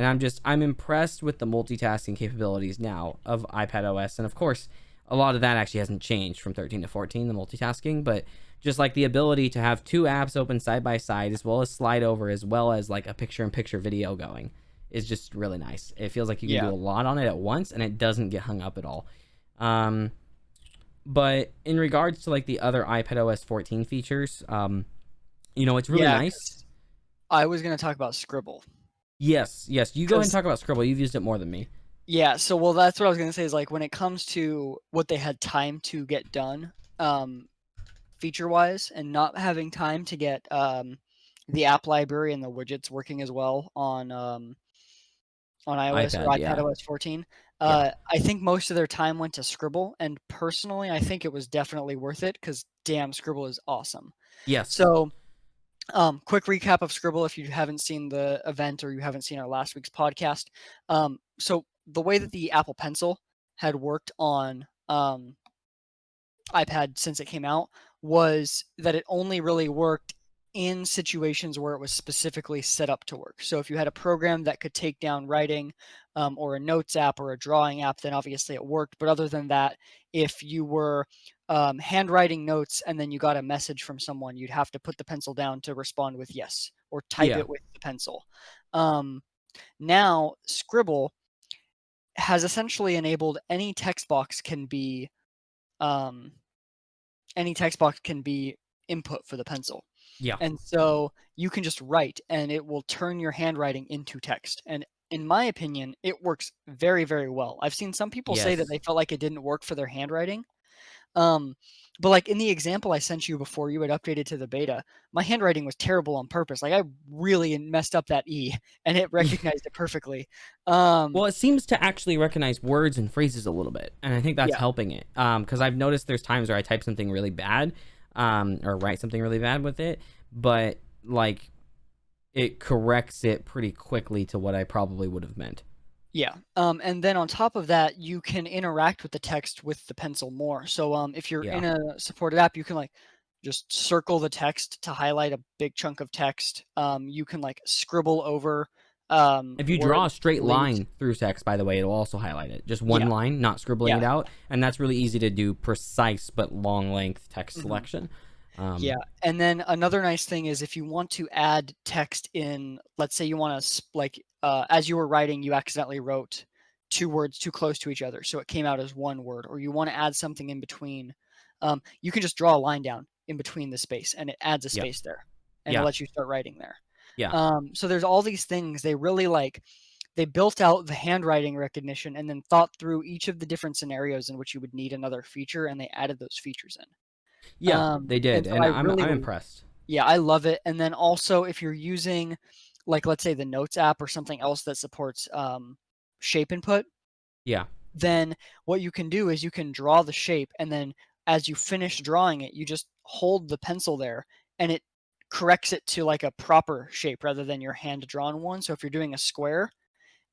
I'm impressed with the multitasking capabilities now of iPad OS. And of course, a lot of that actually hasn't changed from 13 to 14, the multitasking, but just like the ability to have two apps open side by side as well as slide over as well as like a picture in picture video going is just really nice. It feels like you can do Yeah, a lot on it at once and it doesn't get hung up at all. Um, but in regards to like the other iPad OS 14 features, it's really yeah. nice. 'Cause I was gonna talk about Scribble. Yes, yes. You go ahead and Because talk about Scribble. You've used it more than me. yeah, so well, that's what I was gonna say is like when it comes to what they had time to get done, feature wise, and not having time to get the app library and the widgets working as well on iOS or iPad, yeah, iPadOS 14. yeah, I think most of their time went to Scribble, and personally, I think it was definitely worth it because damn, Scribble is awesome. yes, So, quick recap of Scribble if you haven't seen the event or you haven't seen our last week's podcast. So the way that the Apple Pencil had worked on iPad since it came out was that it only really worked in situations where it was specifically set up to work. So if you had a program that could take down writing or a notes app or a drawing app, then obviously it worked. But other than that, if you were handwriting notes and then you got a message from someone, you'd have to put the pencil down to respond with yes or type yeah, it with the pencil. Now, Scribble has essentially enabled um, any text box can be input for the pencil. yeah, And so you can just write and it will turn your handwriting into text. And in my opinion, it works very, very well. I've seen some people say that yes. they felt like it didn't work for their handwriting. Um, but like in the example I sent you before you had updated to the beta, my handwriting was terrible on purpose. Like I really messed up that E and it recognized it perfectly. Um, Well, it seems to actually recognize words and phrases a little bit, and I think that's yeah. helping it. Because I've noticed there's times where I type something really bad, or write something really bad with it, but like it corrects it pretty quickly to what I probably would have meant. Yeah. And then on top of that, you can interact with the text with the pencil more. So if you're Yeah. in a supported app, you can like just circle the text to highlight a big chunk of text. You can like scribble over If you draw words, a straight delete. line through text, by the way, it'll also highlight it. Just one Yeah. line, not scribbling it Yeah. out, and that's really easy to do. Precise but long length text Mhm. selection. Yeah, and then another nice thing is if you want to add text in, let's say you want to like as you were writing, you accidentally wrote two words too close to each other, so it came out as one word, or you want to add something in between. You can just draw a line down in between the space, and it adds a Yeah. space there, and it Yeah. lets you start writing there. Yeah. So there's all these things they really like. They built out the handwriting recognition and then thought through each of the different scenarios in which you would need another feature, and they added those features in. Yeah. They And did, so and I I'm really I'm impressed. yeah, I love it. And then also if you're using like let's say the Notes app or something else that supports shape input, Yeah. then what you can do is you can draw the shape and then as you finish drawing it, you just hold the pencil there and it corrects it to like a proper shape rather than your hand drawn one. So if you're doing a square,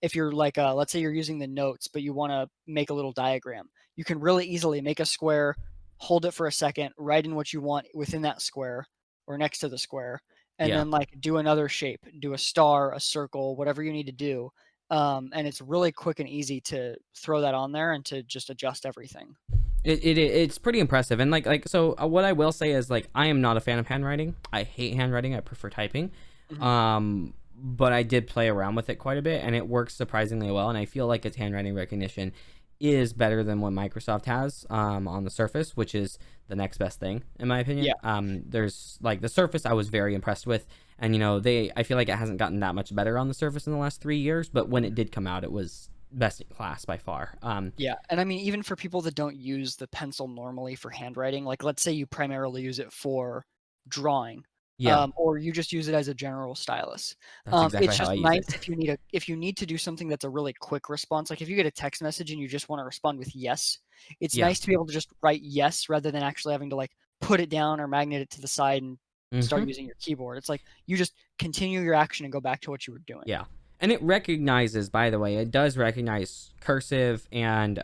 if you're like let's say you're using the notes but you want to make a little diagram, you can really easily make a square, hold it for a second, write in what you want within that square or next to the square, and Yeah. then like do another shape, do a star, a circle, whatever you need to do. And it's really quick and easy to throw that on there and to just adjust everything. It's pretty impressive. And so what I will say is, like, I am not a fan of handwriting. I hate handwriting. I prefer typing. Mhm. But I did play around with it quite a bit, and it works surprisingly well. And I feel like its handwriting recognition is better than what Microsoft has on the Surface, which is the next best thing in my opinion. Yeah. There's like the Surface I was very impressed with, and I feel like it hasn't gotten that much better on the Surface in the last 3 years, but when it did come out, it was best in class by far. Yeah, and I mean, even for people that don't use the pencil normally for handwriting, like let's say you primarily use it for drawing, Yeah, or you just use it as a general stylus. that's exactly It's how I just use it. nice if you need to do something that's a really quick response. Like if you get a text message and you just want to respond with yes, it's Yeah. nice to be able to just write yes rather than actually having to like put it down or magnet it to the side and start Hmm. using your keyboard. It's like you just continue your action and go back to what you were doing. Yeah. And it recognizes, by the way, it does recognize cursive and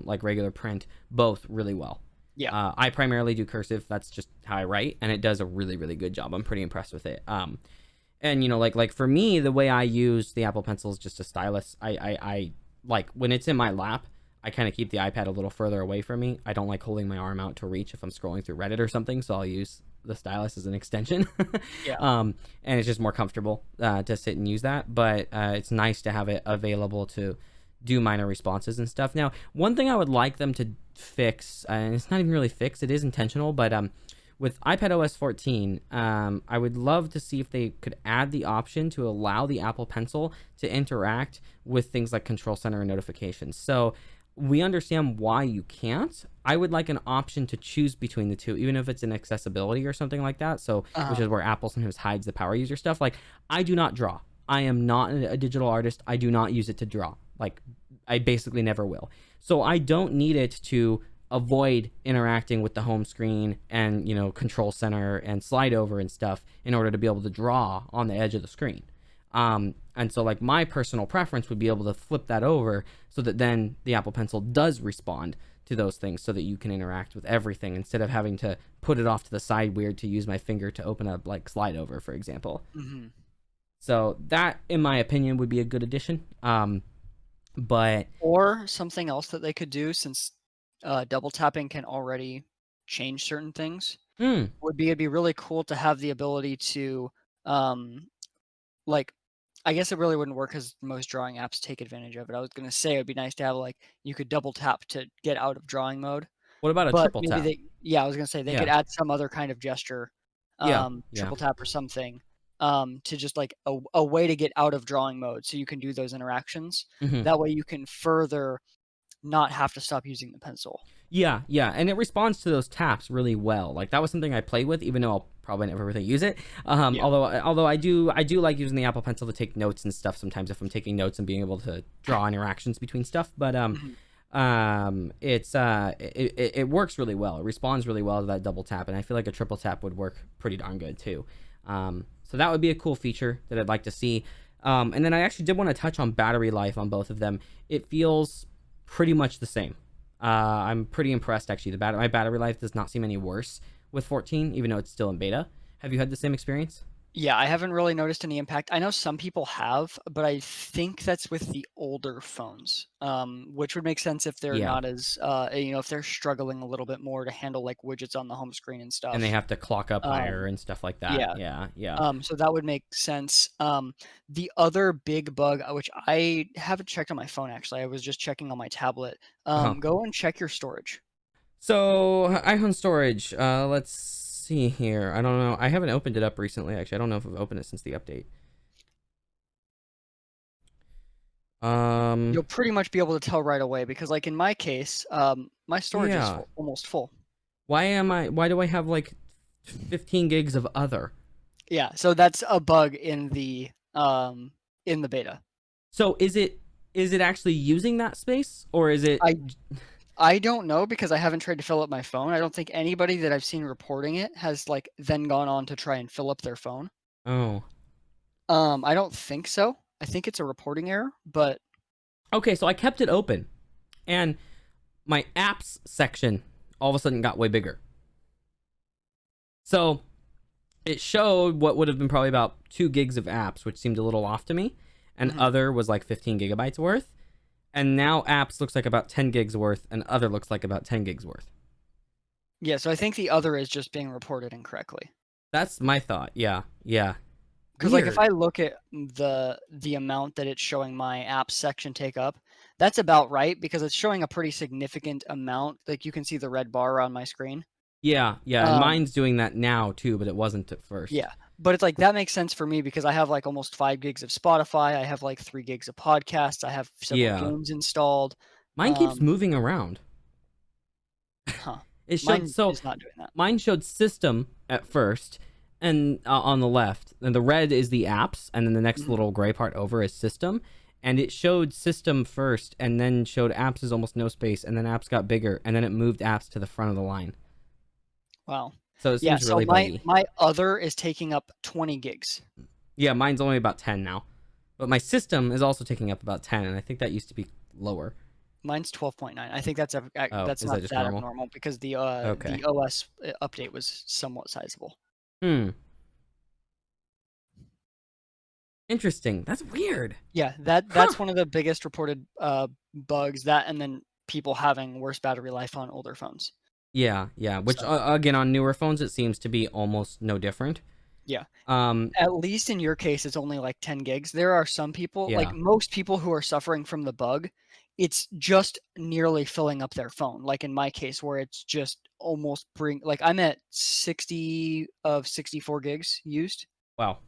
like regular print both really well. Yeah. I primarily do cursive. That's just how I write, and it does a really, really good job. I'm pretty impressed with it. And like for me, the way I use the Apple Pencil is just a stylus. I like when it's in my lap, I kind of keep the iPad a little further away from me. I don't like holding my arm out to reach if I'm scrolling through Reddit or something, so I'll use the stylus as an extension. Yeah. And it's just more comfortable to sit and use that. But it's nice to have it available to do minor responses and stuff. Now, one thing I would like them to fix, and it's not even really fixed, it is intentional, but with iPadOS 14, I would love to see if they could add the option to allow the Apple Pencil to interact with things like Control Center and notifications. So we understand why you can't. I would like an option to choose between the two, even if it's in accessibility or something like that. So, which is where Apple sometimes hides the power user stuff. Like, I do not draw. I am not a digital artist. I do not use it to draw. Like, I basically never will. So I don't need it to avoid interacting with the home screen and control center and slide over and stuff in order to be able to draw on the edge of the screen. And so like my personal preference would be able to flip that over so that then the Apple Pencil does respond to those things so that you can interact with everything instead of having to put it off to the side weird to use my finger to open up like slide over, for example. Mhm. So that, in my opinion, would be a good addition. But Or something else that they could do, since double tapping can already change certain things, hmm, it'd be really cool to have the ability to, um, like, I guess it really wouldn't work because most drawing apps take advantage of it. I was gonna say it'd be nice to have like you could double tap to get out of drawing mode, what about a but triple maybe tap? yeah, I was gonna say they could Yeah, add some other kind of gesture, yeah, yeah. triple tap or something, to just like a way to get out of drawing mode so you can do those interactions. Hmm. That way you can further not have to stop using the pencil. Yeah, yeah, and it responds to those taps really well. Like that was something I played with, even though I'll probably never really use it. Yeah. Although I do like using the Apple Pencil to take notes and stuff sometimes if I'm taking notes and being able to draw interactions between stuff. But Mhm. it works really well. It responds really well to that double tap, and I feel like a triple tap would work pretty darn good too. So that would be a cool feature that I'd like to see. And then I actually did want to touch on battery life on both of them. It feels pretty much the same. I'm pretty impressed actually. My battery life does not seem any worse with 14, even though it's still in beta. Have you had the same experience? Yeah, I haven't really noticed any impact. I know some people have, but I think that's with the older phones, which would make sense if they're Yeah, not as, if they're struggling a little bit more to handle like widgets on the home screen and and they stuff. have to clock up higher Um, and stuff like that. yeah, Yeah, yeah. so that would make sense. The other big bug, which I haven't checked on my phone actually, I was just checking on my tablet. Uh-huh. Go and check your storage. So iPhone storage. Let's see here. I don't know. I haven't opened it up recently. Actually, I don't know if I've opened it since the update. Um. You'll pretty much be able to tell right away because, like in my case, my storage is Yeah. almost full. Why do I have like 15 gigs of other? Yeah, so that's a bug in the beta. So is it actually using that space, or is it? I I don't know because I haven't tried to fill up my phone. I don't think anybody that I've seen reporting it has like then gone on to try and fill up their phone. Oh. I don't think so. I think it's a reporting error, but Okay, so I kept it open, and my apps section all of a sudden got way bigger. So it showed what would have been probably about 2 gigs of apps, which seemed a little off to me, and mhm. other was like 15 gigabytes worth. And now apps looks like about 10 gigs worth, and other looks like about 10 gigs worth. Yeah, so I think the other is just being reported incorrectly. That's my thought. Yeah, yeah. Because like if Weird. I look at the amount that it's showing my apps section take up, that's about right because it's showing a pretty significant amount. Like you can see the red bar on my screen. Yeah, yeah, and Um, mine's doing that now too, but it wasn't at first. yeah, but it's like that makes sense for me because I have like almost 5 gigs of Spotify. I have like 3 gigs of podcasts. I have several Yeah. games installed. Mine keeps Um, moving around. huh. It showed Mine so is not doing that. mine showed system at first, and on the left, and the red is the apps, and then the next Mhm. little gray part over is system, and it showed system first, and then showed apps as almost no space, and then apps got bigger, and then it moved apps to the front of the line. Wow. So it Yeah, seems so really my buggy. my other is taking up 20 gigs. Yeah, mine's only about 10 now, but my system is also taking up about 10, and I think that used to be lower. Mine's 12.9. I think Oh, that's is that not just that normal? abnormal because Okay. the OS update was somewhat sizable. Hmm. Interesting. That's weird. Yeah, Huh. that's one of the biggest reported bugs. That and then people having worse battery life on older phones. Yeah, yeah. Which So again, on newer phones, it seems to be almost no different. yeah, Um, at least in your case, it's only like 10 gigs. There are some people, like yeah. most people who are suffering from the bug, it's just nearly filling up their phone. Like in my case, where it's just almost like I'm at 60 of 64 gigs used. Wow.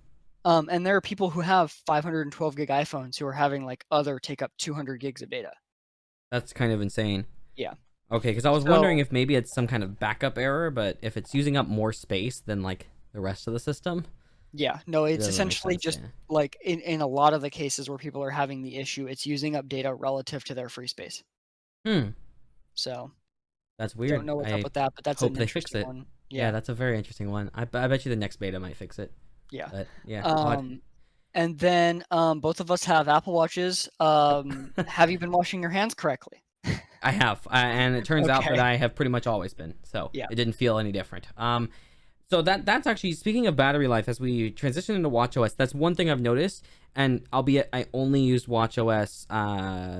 And there are people who have 512 gig iPhones who are having like other take up 200 gigs of data. That's kind of insane. Yeah. Okay, because I was wondering So if maybe it's some kind of backup error, but if it's using up more space than like the rest of the system, yeah, no, it it's doesn't make essentially sense. just Yeah. like in a lot of the cases where people are having the issue, it's using up data relative to their free space. Hmm. So That's don't weird. know what's up I with that, but that's hope an they fix interesting it. one. Yeah, Yeah. that's a very interesting one. I bet you the next beta might fix it. Yeah. But yeah, odd. Um, and then both of us have Apple Watches. Have you been washing your hands correctly? I have, and it turns out that Okay. I have pretty much always been. So Yeah. it didn't feel any different. So that's actually, speaking of battery life, as we transition into WatchOS, that's one thing I've noticed. And albeit I only used WatchOS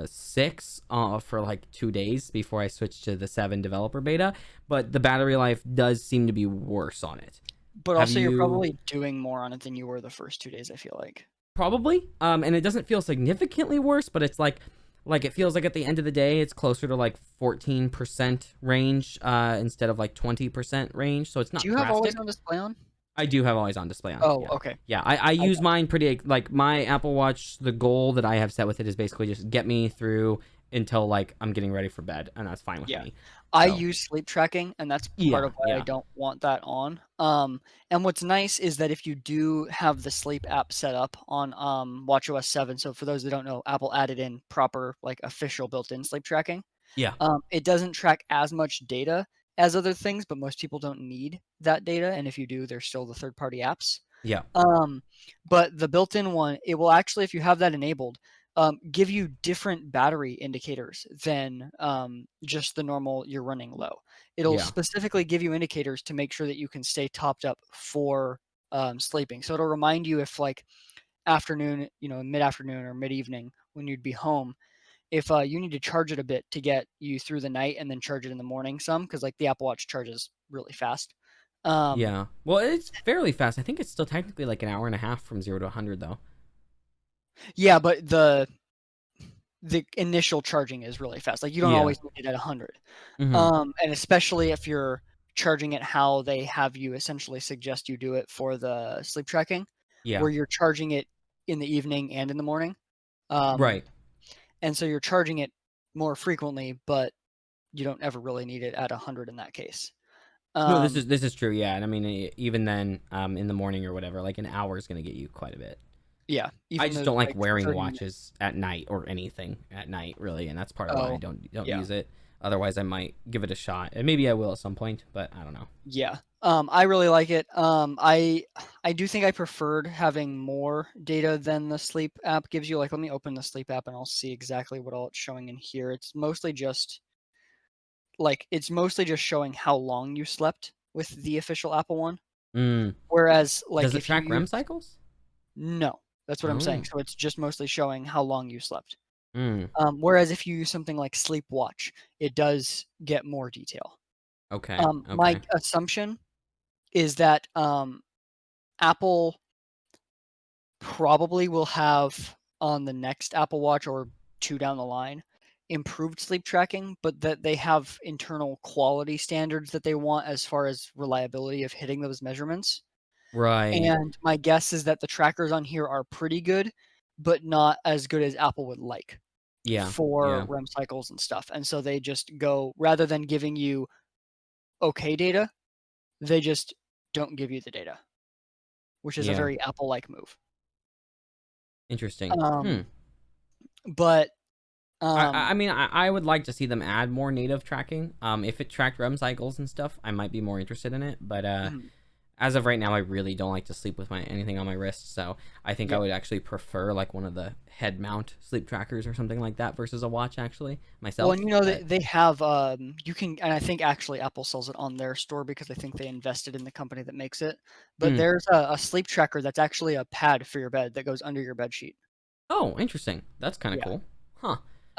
6 for like 2 days before I switched to the 7 developer beta, but the battery life does seem to be worse on it. But Have also you're you? probably doing more on it than you were the first 2 days, I feel like. Probably. And it doesn't feel significantly worse, but it's like it feels like at the end of the day it's closer to like 14% range instead of like 20% range, so it's Do not you have always drastic. on display on? I do have always on display on. Oh, Yeah. okay. Yeah, I I use got mine pretty, like my Apple Watch, the goal that I have set with it is basically just get me through until like I'm getting ready for bed, and that's fine with Yeah. me. I So, use sleep tracking, and that's part yeah, of why I yeah. don't want that on. And what's nice is that if you do have the sleep app set up on WatchOS 7, so for those that don't know, Apple added in proper, like official built-in sleep tracking. Yeah. It doesn't track as much data as other things, but most people don't need that data. And if you do, there's still the third-party apps. Yeah. Um, but the built-in one, it will actually, if you have that enabled, give you different battery indicators than just the normal you're running low. It'll Yeah. specifically give you indicators to make sure that you can stay topped up for sleeping. So it'll remind you if like afternoon, mid-afternoon or mid-evening when you'd be home, if you need to charge it a bit to get you through the night and then charge it in the morning some, because like the Apple Watch charges really fast. Um, Yeah. Well, it's fairly fast. I think it's still technically like an hour and a half from 0 to 100 though. yeah, but the initial charging is really fast. Like you don't Yeah. always need it at 100. Mhm. And especially if you're charging it how they have you essentially suggest you do it for the sleep tracking, Yeah. where you're charging it in the evening and in the morning. Um, Right. and so you're charging it more frequently, but you don't ever really need it at 100 in that case. No, Um, this is true. Yeah, and I mean, even then, in the morning or whatever, like an hour is gonna get you quite a bit. yeah, I even just those don't like like wearing 30 minutes. watches at night or anything at night, really, and that's part of why I Oh, don't yeah. use it. Otherwise, I might give it a shot, and maybe I will at some point, but I don't know. Yeah. I really like it. I do think I preferred having more data than the sleep app gives you. Like, let me open the sleep app and I'll see exactly what all it's showing in here. It's mostly just showing how long you slept with the official Apple one. Mm. Whereas Does like it if you track REM use cycles? no, that's what I'm saying. Oh, So it's just mostly showing how long you slept. Mm. Whereas if you use something like Sleep Watch, it does get more detail. Okay. My Okay. assumption is that Apple probably will have on the next Apple Watch or 2 down the line, improved sleep tracking, but that they have internal quality standards that they want as far as reliability of hitting those measurements. Right. And my guess is that the trackers on here are pretty good, but not as good as Apple would like Yeah. for Yeah. REM cycles and stuff. And so they just go rather than giving you okay data, they just don't give you the data, which is a Yeah. very Apple-like move. Interesting. Hmm. Um, but I um, mean, I would like to see them add more native tracking. If it tracked REM cycles and stuff, I might be more interested in it. But mhm, as of right now, I really don't like to sleep with my anything on my wrist. So I think I yeah. would actually prefer like one of the head mount sleep trackers or something like that versus a watch actually Well, and myself. you know But they have you can, and I think actually Apple sells it on their store because I think they invested in the company that makes it. But mm, there's a sleep tracker that's actually a pad for your bed that goes under your bed sheet. oh, interesting. That's kind of Yeah. cool, huh?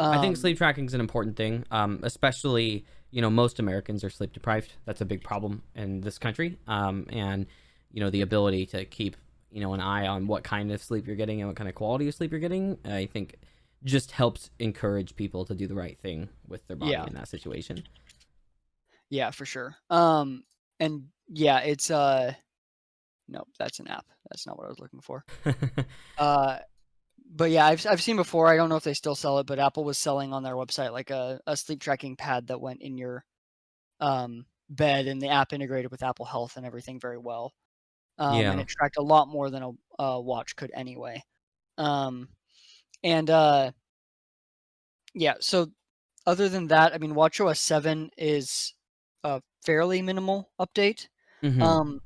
I think Um, sleep tracking is an important thing, especially most Americans are sleep deprived. That's a big problem in this country, and the ability to keep an eye on what kind of sleep you're getting and what kind of quality of sleep you're getting. I think just helps encourage people to do the right thing with their body yeah. in that situation. Yeah, for sure. And yeah, it's nope, that's an app. That's not what I was looking for. Uh, but yeah, I've seen before. I don't know if they still sell it, but Apple was selling on their website like a sleep tracking pad that went in your bed, and the app integrated with Apple Health and everything very well. And Yeah. it tracked a lot more than a watch could anyway. Um, and yeah, so other than that, I mean, WatchOS 7 is a fairly minimal update. Hmm. Um,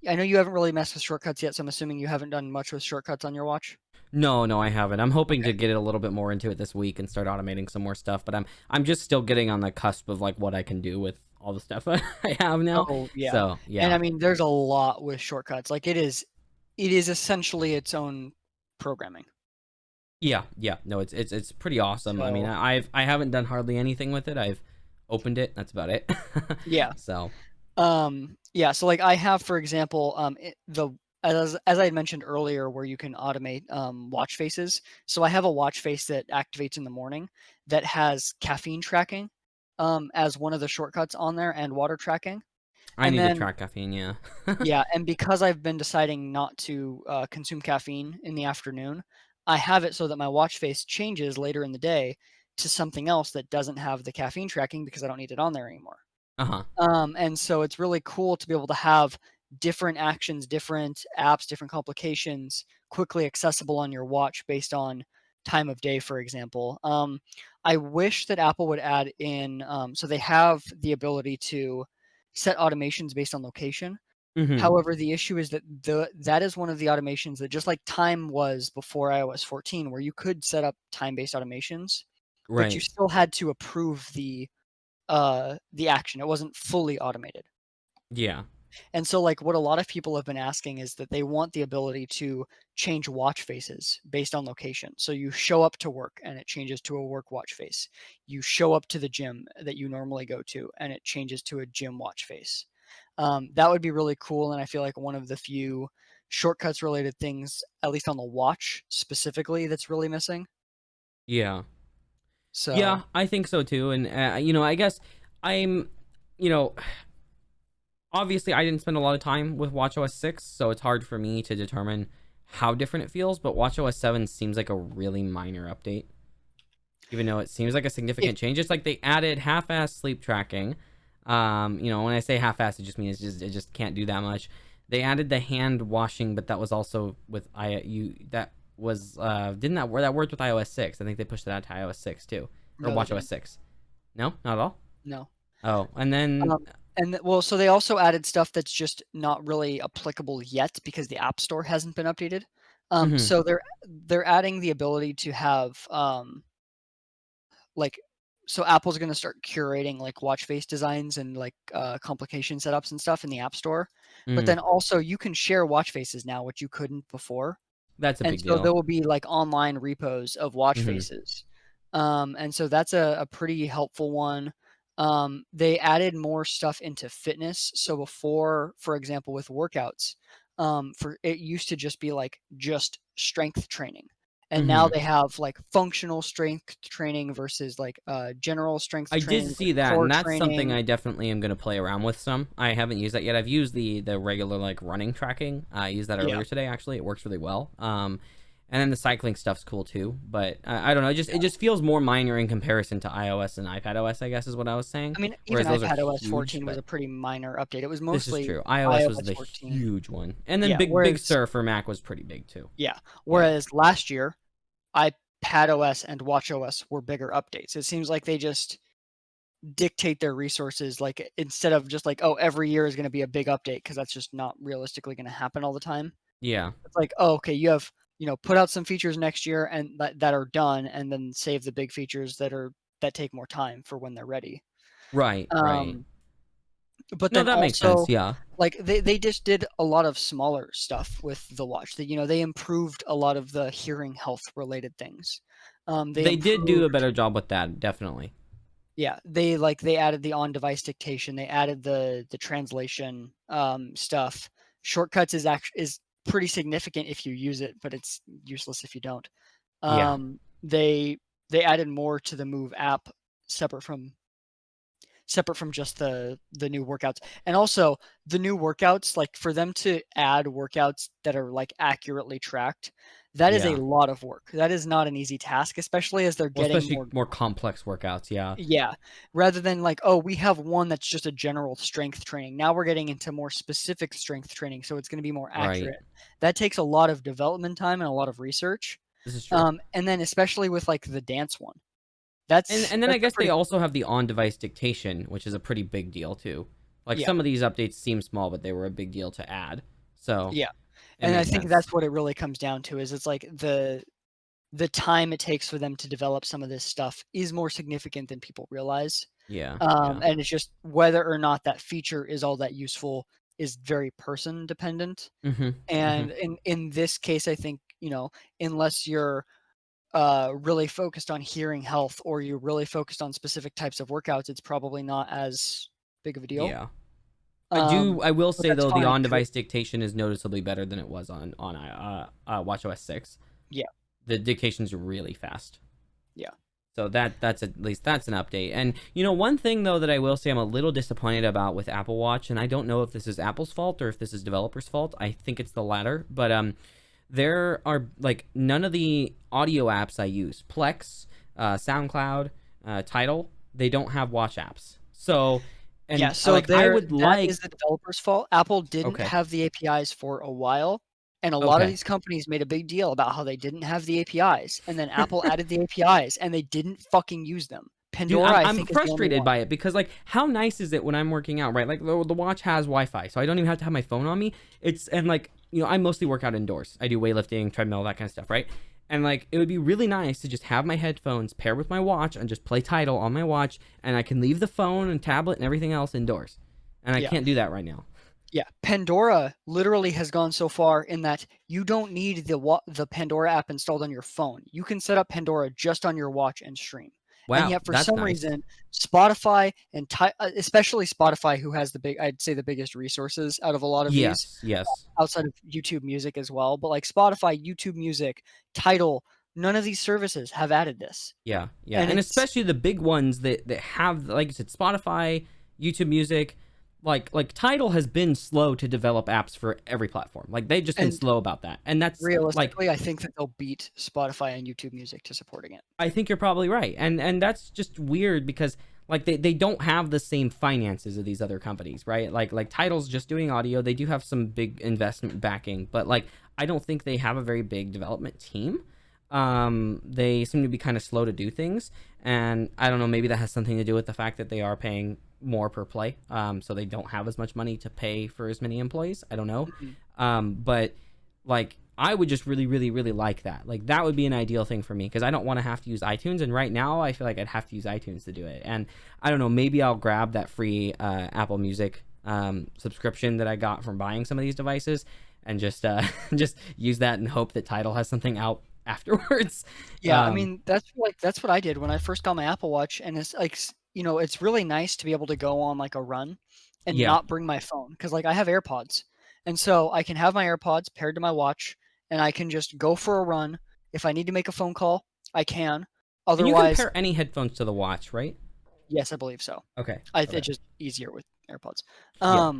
I know you haven't really messed with shortcuts yet, so I'm assuming you haven't done much with shortcuts on your watch. No, no, I haven't. I'm hoping Okay. to get a little bit more into it this week and start automating some more stuff, but I'm just still getting on the cusp of like what I can do with all the stuff I have now. Oh, yeah. So, And yeah. I mean, there's a lot with shortcuts. Like it is essentially its own programming. Yeah, yeah. No, it's pretty awesome. I mean, So, I haven't done hardly anything with it. I've opened it. That's about it. yeah. So, Yeah, so like I have, for example, as I had mentioned earlier, where you can automate watch faces. So I have a watch face that activates in the morning that has caffeine tracking as one of the shortcuts on there and water tracking. I And need to then track caffeine, yeah. yeah, and because I've been deciding not to consume caffeine in the afternoon, I have it so that my watch face changes later in the day to something else that doesn't have the caffeine tracking because I don't need it on there anymore. Uh-huh. And so it's really cool to be able to have different actions, different apps, different complications quickly accessible on your watch based on time of day, for example. I wish that Apple would add in, so they have the ability to set automations based on location. Mhm. However, the issue is that that is one of the automations that just like time was before iOS 14, where you could set up time-based automations, but you Right. still had to approve the action. It wasn't fully automated. Yeah. And so like what a lot of people have been asking is that they want the ability to change watch faces based on location. So you show up to work and it changes to a work watch face. You show up to the gym that you normally go to and it changes to a gym watch face. That would be really cool, and I feel like one of the few shortcuts related things, at least on the watch specifically, that's really missing. Yeah. So Yeah, I think so too. And I guess I'm you know, obviously I didn't spend a lot of time with WatchOS 6, so it's hard for me to determine how different it feels, but WatchOS 7 seems like a really minor update. Even though it seems like a if significant change. It's like they added half-ass sleep tracking. When I say half-ass, it just means it just can't do that much. They added the hand washing, but that was also with that was didn't that worked with iOS 6. I think they pushed it out to iOS 6 too, or no, they WatchOS didn't. 6. No, not at all. No. Oh, and then Well, so they also added stuff that's just not really applicable yet because the App Store hasn't been updated. mhm, So they're adding the ability to have like so Apple's going to start curating like watch face designs and like complication setups and stuff in the App Store. But mhm. then also you can share watch faces now, which you couldn't before. That's a And big so deal. there will be like online repos of watch Mhm. faces. And so that's a pretty helpful one. They added more stuff into fitness. So before, for example, with workouts, for it used to just be like just strength training. And now Hmm. they have like functional strength training versus like general strength I did training, see that, core and that's something training. I definitely am going to play around with some. I haven't used that yet. I've used the regular like running tracking. I used that Yeah. earlier today. Actually, it works really well. And then the cycling stuff's cool too. But I don't know. It just feels more minor in comparison to iOS and iPadOS, I guess is what I was saying. I mean, even Whereas those are iPadOS huge. 14 was But a pretty minor update. It was this is mostly true. iOS was iOS the 14. huge one, and then Yeah. Big Whereas, Sur for Mac was pretty big too. yeah. Yeah. Whereas last year, iPadOS and watchOS were bigger updates. It seems like they just dictate their resources, like instead of just like, oh, every year is going to be a big update, because that's just not realistically going to happen all the time. Yeah. It's like, oh, okay, you have, put out some features next year and that are done, and then save the big features that take more time for when they're ready. Right. Right. Um, but No, then that makes sense. also, Yeah. like they just did a lot of smaller stuff with the watch. That they improved a lot of the hearing health related things. They They did do a improved, better job with that, definitely. yeah. They added the on device dictation. They added the translation stuff. Shortcuts is pretty significant if you use it, but it's useless if you don't. Yeah. They added more to the Move app, separate from just the new workouts. And also the new workouts, like for them to add workouts that are like accurately tracked, that is a Yeah. lot of work. That is not an easy task, especially as they're Well, getting especially more. more complex workouts. Yeah. Yeah, rather than like, oh, we have one that's just a general strength training. Now we're getting into more specific strength training, so it's going to be more Right. accurate. That takes a lot of development time and a lot of research. This is true. And then especially with like the dance one, And then I that's a guess they pretty, also have the on-device dictation, which is a pretty big deal too. Like yeah, some of these updates seem small, but they were a big deal to add. So yeah. it And I makes think sense. that's what it really comes down to, is it's like the time it takes for them to develop some of this stuff is more significant than people realize. Yeah. Yeah. And it's just whether or not that feature is all that useful is very person dependent. Mm-hmm. Mm-hmm. And in this case, I think, unless you're really focused on hearing health, or you're really focused on specific types of workouts, it's probably not as big of a deal. Yeah. Um, I will but say that's though, the fine, 'cause on-device dictation is noticeably better than it was on WatchOS 6. yeah, The dictation's really fast. yeah, So that's at least that's an update. And one thing though that I will say I'm a little disappointed about with Apple Watch, and I don't know if this is Apple's fault or if this is developers' fault. I think it's the latter. But there are like none of the audio apps I use, Plex, SoundCloud, Tidal, they don't have watch apps. So yeah. and So like I there, would that like is the developer's fault. Apple didn't okay. have the APIs for a while, and a lot of Okay. these companies made a big deal about how they didn't have the APIs, and then Apple added the APIs, and they didn't fucking use them. Dude, Pandora, I'm I I'm think, is the only frustrated one. by it because like how nice is it when I'm working out, right? Like the watch has Wi-Fi, so I don't even have to have my phone on me. It's and like I mostly work out indoors. I do weightlifting, treadmill, that kind of stuff, right? And like it would be really nice to just have my headphones pair with my watch and just play Tidal on my watch, and I can leave the phone and tablet and everything else indoors. And I Yeah. can't do that right now. Yeah, Pandora literally has gone so far in that you don't need the Pandora app installed on your phone. You can set up Pandora just on your watch and stream. And Wow, yet, for that's some nice. reason, Spotify and especially Spotify, who has I'd say the biggest resources out of a lot of these, Yes, yes. outside of YouTube Music as well. But like Spotify, YouTube Music, Tidal, none of these services have added this, Yeah, yeah, and and it's especially the big ones that have, like I said, Spotify, YouTube Music, like Tidal has been slow to develop apps for every platform. Like they've just been and slow about that, and that's like realistically, I think that they'll beat Spotify and YouTube Music to supporting it. I think you're probably right, and that's just weird because like they don't have the same finances of these other companies, right? Like Tidal's just doing audio. They do have some big investment backing, but like I don't think they have a very big development team. They seem to be kind of slow to do things, and I don't know, maybe that has something to do with the fact that they are paying more per play, so they don't have as much money to pay for as many employees. I don't know. Mhm. But like I would just really really really like that. Like that would be an ideal thing for me because I don't want to have to use iTunes, and right now I feel like I'd have to use iTunes to do it. And I don't know, maybe I'll grab that free Apple Music subscription that I got from buying some of these devices and just just use that and hope that Tidal has something out afterwards. Yeah, I mean, that's what I did when I first got my Apple Watch, and it's like, it's really nice to be able to go on like a run and Yeah. not bring my phone because like I have AirPods, and so I can have my AirPods paired to my watch, and I can just go for a run. If I need to make a phone call, I can. And you can Otherwise, pair any headphones to the watch, right? yes, I believe so. Okay. Okay. It's just easier with AirPods. Yeah.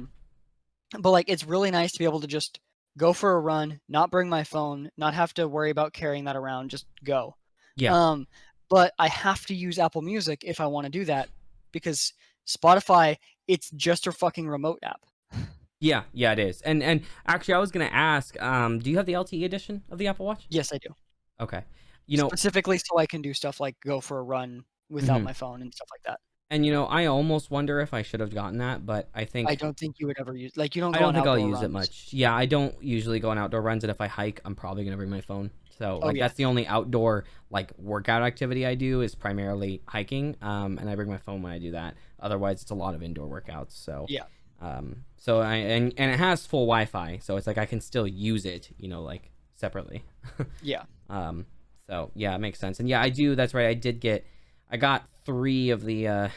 But like it's really nice to be able to just go for a run, not bring my phone, not have to worry about carrying that around, just go. Yeah. Um, but I have to use Apple Music if I want to do that because Spotify, it's just a fucking remote app. Yeah. Yeah. It is. And actually, I was gonna ask, do you have the LTE edition of the Apple Watch? Yes, I do. Okay. You know. Specifically so I can do stuff like go for a run without Mhm. my phone and stuff like that. And I almost wonder if I should have gotten that, but I I think don't think you would ever use like you don't I go don't on think I'll outdoor use it runs. much. Yeah, I don't usually go on outdoor runs, and if I hike, I'm probably gonna bring my phone. So Oh like yeah. that's the only outdoor like workout activity I do is primarily hiking. And I bring my phone when I do that. Otherwise, it's a lot of indoor workouts. So Yeah. so I and it has full Wi-Fi, so it's like I can still use it, like separately. Yeah. um, so yeah, it makes sense. And yeah, I do. That's right. I got three of the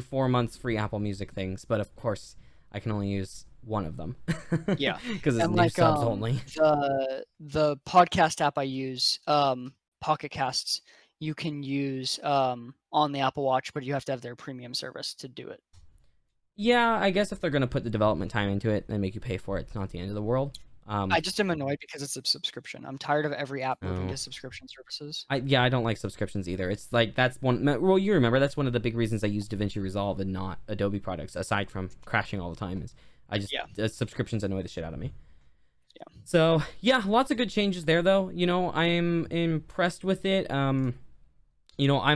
4 months free Apple Music things, but of course I can only use one of them Yeah. because it's And new like subs only. the podcast app I use, Pocket Casts, you can use on the Apple Watch, but you have to have their premium service to do it. Yeah, I guess if they're gonna put the development time into it and make you pay for it, it's not the end of the world. I just am annoyed because it's a subscription. I'm tired of every app moving Oh, to subscription services. I don't like subscriptions either. It's like that's one. Well, you remember that's one of the big reasons I use DaVinci Resolve and not Adobe products. Aside from crashing all the time, is I just Yeah. subscriptions annoy the shit out of me. Yeah. So yeah, lots of good changes there though. I'm impressed with it. I'm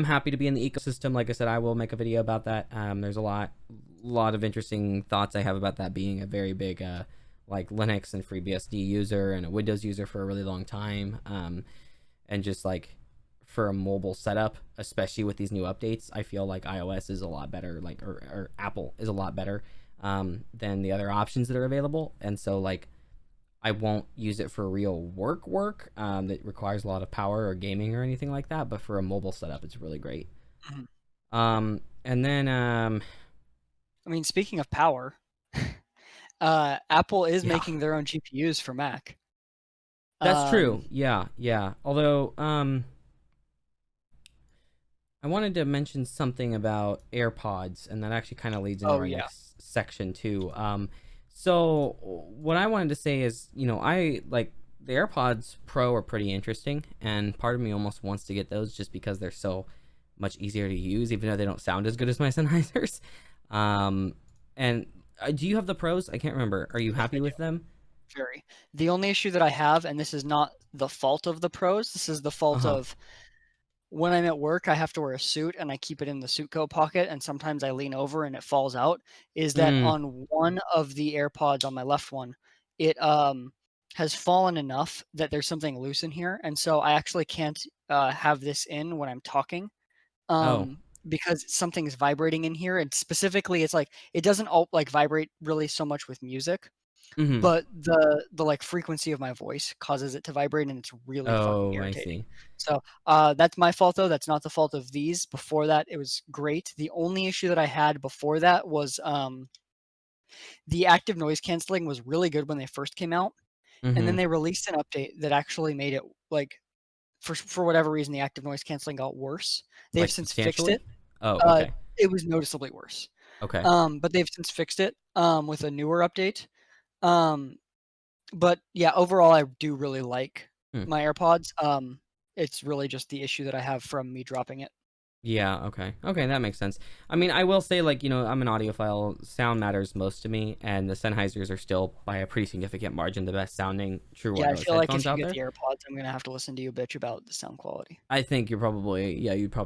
happy to be in the ecosystem. Like I said, I will make a video about that. There's a lot of interesting thoughts I have about that being a very big like Linux and FreeBSD user and a Windows user for a really long time. And just like for a mobile setup, especially with these new updates, I feel like iOS is a lot better, like or Apple is a lot better than the other options that are available. And so like I won't use it for real work that requires a lot of power or gaming or anything like that. But for a mobile setup, it's really great. Mhm. And then I mean, speaking of power, Apple is yeah, making their own GPUs for Mac. that's true. Um, Yeah, yeah. Although I wanted to mention something about AirPods, and that actually kind of leads into oh our yeah. next section too. So what I wanted to say is, I like the AirPods Pro are pretty interesting, and part of me almost wants to get those just because they're so much easier to use, even though they don't sound as good as my Sennheisers. And do you have the Pros? I can't remember. Are you Yes, I happy do. with them? Very. The only issue that I have, and this is not the fault of the pros, this is the Uh fault huh. of when I'm at work, I have to wear a suit and I keep it in the suit coat pocket, and sometimes I lean over and it falls out. Is that Mm. on one of the AirPods on my left one, it has fallen enough that there's something loose in here, and so I actually can't have this in when I'm talking Oh. because something's vibrating in here, and specifically, it's like it doesn't all like vibrate really so much with music, Mm-hmm. but the like frequency of my voice causes it to vibrate, and it's really fucking Oh, I irritating. see. So that's my fault though. That's not the fault of these. Before that, it was great. The only issue that I had before that was the active noise canceling was really good when they first came out, and then Mm-hmm. they released an update that actually made it like for whatever reason the active noise canceling got worse. They've Like since fixed it. substantially? Oh, Uh, okay. it was noticeably worse. Okay. But they've since fixed it with a newer update. Um, But yeah, overall, I do really like Hmm. my AirPods. It's really just the issue that I have from me dropping it. Yeah, okay. Okay, that makes sense. I mean, I will say, like, I'm an audiophile. Sound matters most to me, and the Sennheisers are still, by a pretty significant margin, the best sounding true Yeah, I wireless feel like headphones if you out get there. the AirPods, I'm gonna have to listen to you bitch about the sound quality. I think you'd probably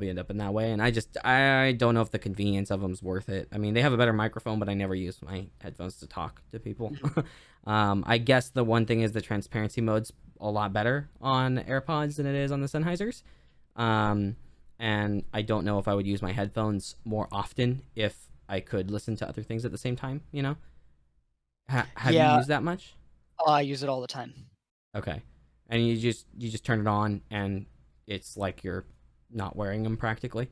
end up in that way. And I don't know if the convenience of them's worth it. I mean, they have a better microphone, but I never use my headphones to talk to people. Mhm. I guess the one thing is the transparency mode's a lot better on AirPods than it is on the Sennheisers. Um, and I don't know if I would use my headphones more often if I could listen to other things at the same time. Have you Yeah, used that much? I use it all the time. Okay. and you just turn it on, and it's like you're not wearing them practically.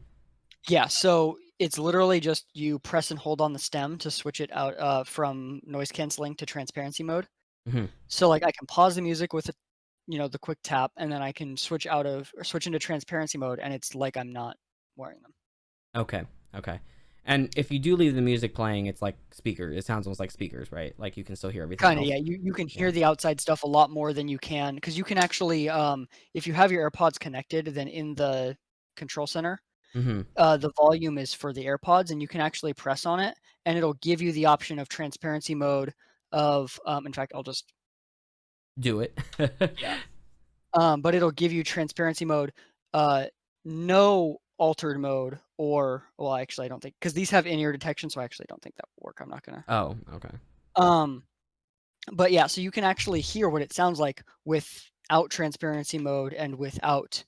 Yeah, so it's literally just you press and hold on the stem to switch it out from noise canceling to transparency mode. Hmm. So like I can pause the music with the quick tap, and then I can switch into transparency mode, and it's like I'm not wearing them. Okay, okay. And if you do leave the music playing, it's like speaker. It sounds almost like speakers, right? Like you can still hear everything Kinda, else. yeah. You can Yeah. hear the outside stuff a lot more than you can because you can actually, if you have your AirPods connected, then in the control center, Hmm. the volume is for the AirPods, and you can actually press on it, and it'll give you the option of transparency mode of, in fact, I'll just Do it. yeah. But it'll give you transparency mode, uh, no altered mode, or well, actually, I don't think because these have in-ear detection, so I actually don't think that will work. I'm not gonna. Oh, okay. Um, but yeah, so you can actually hear what it sounds like without transparency mode and without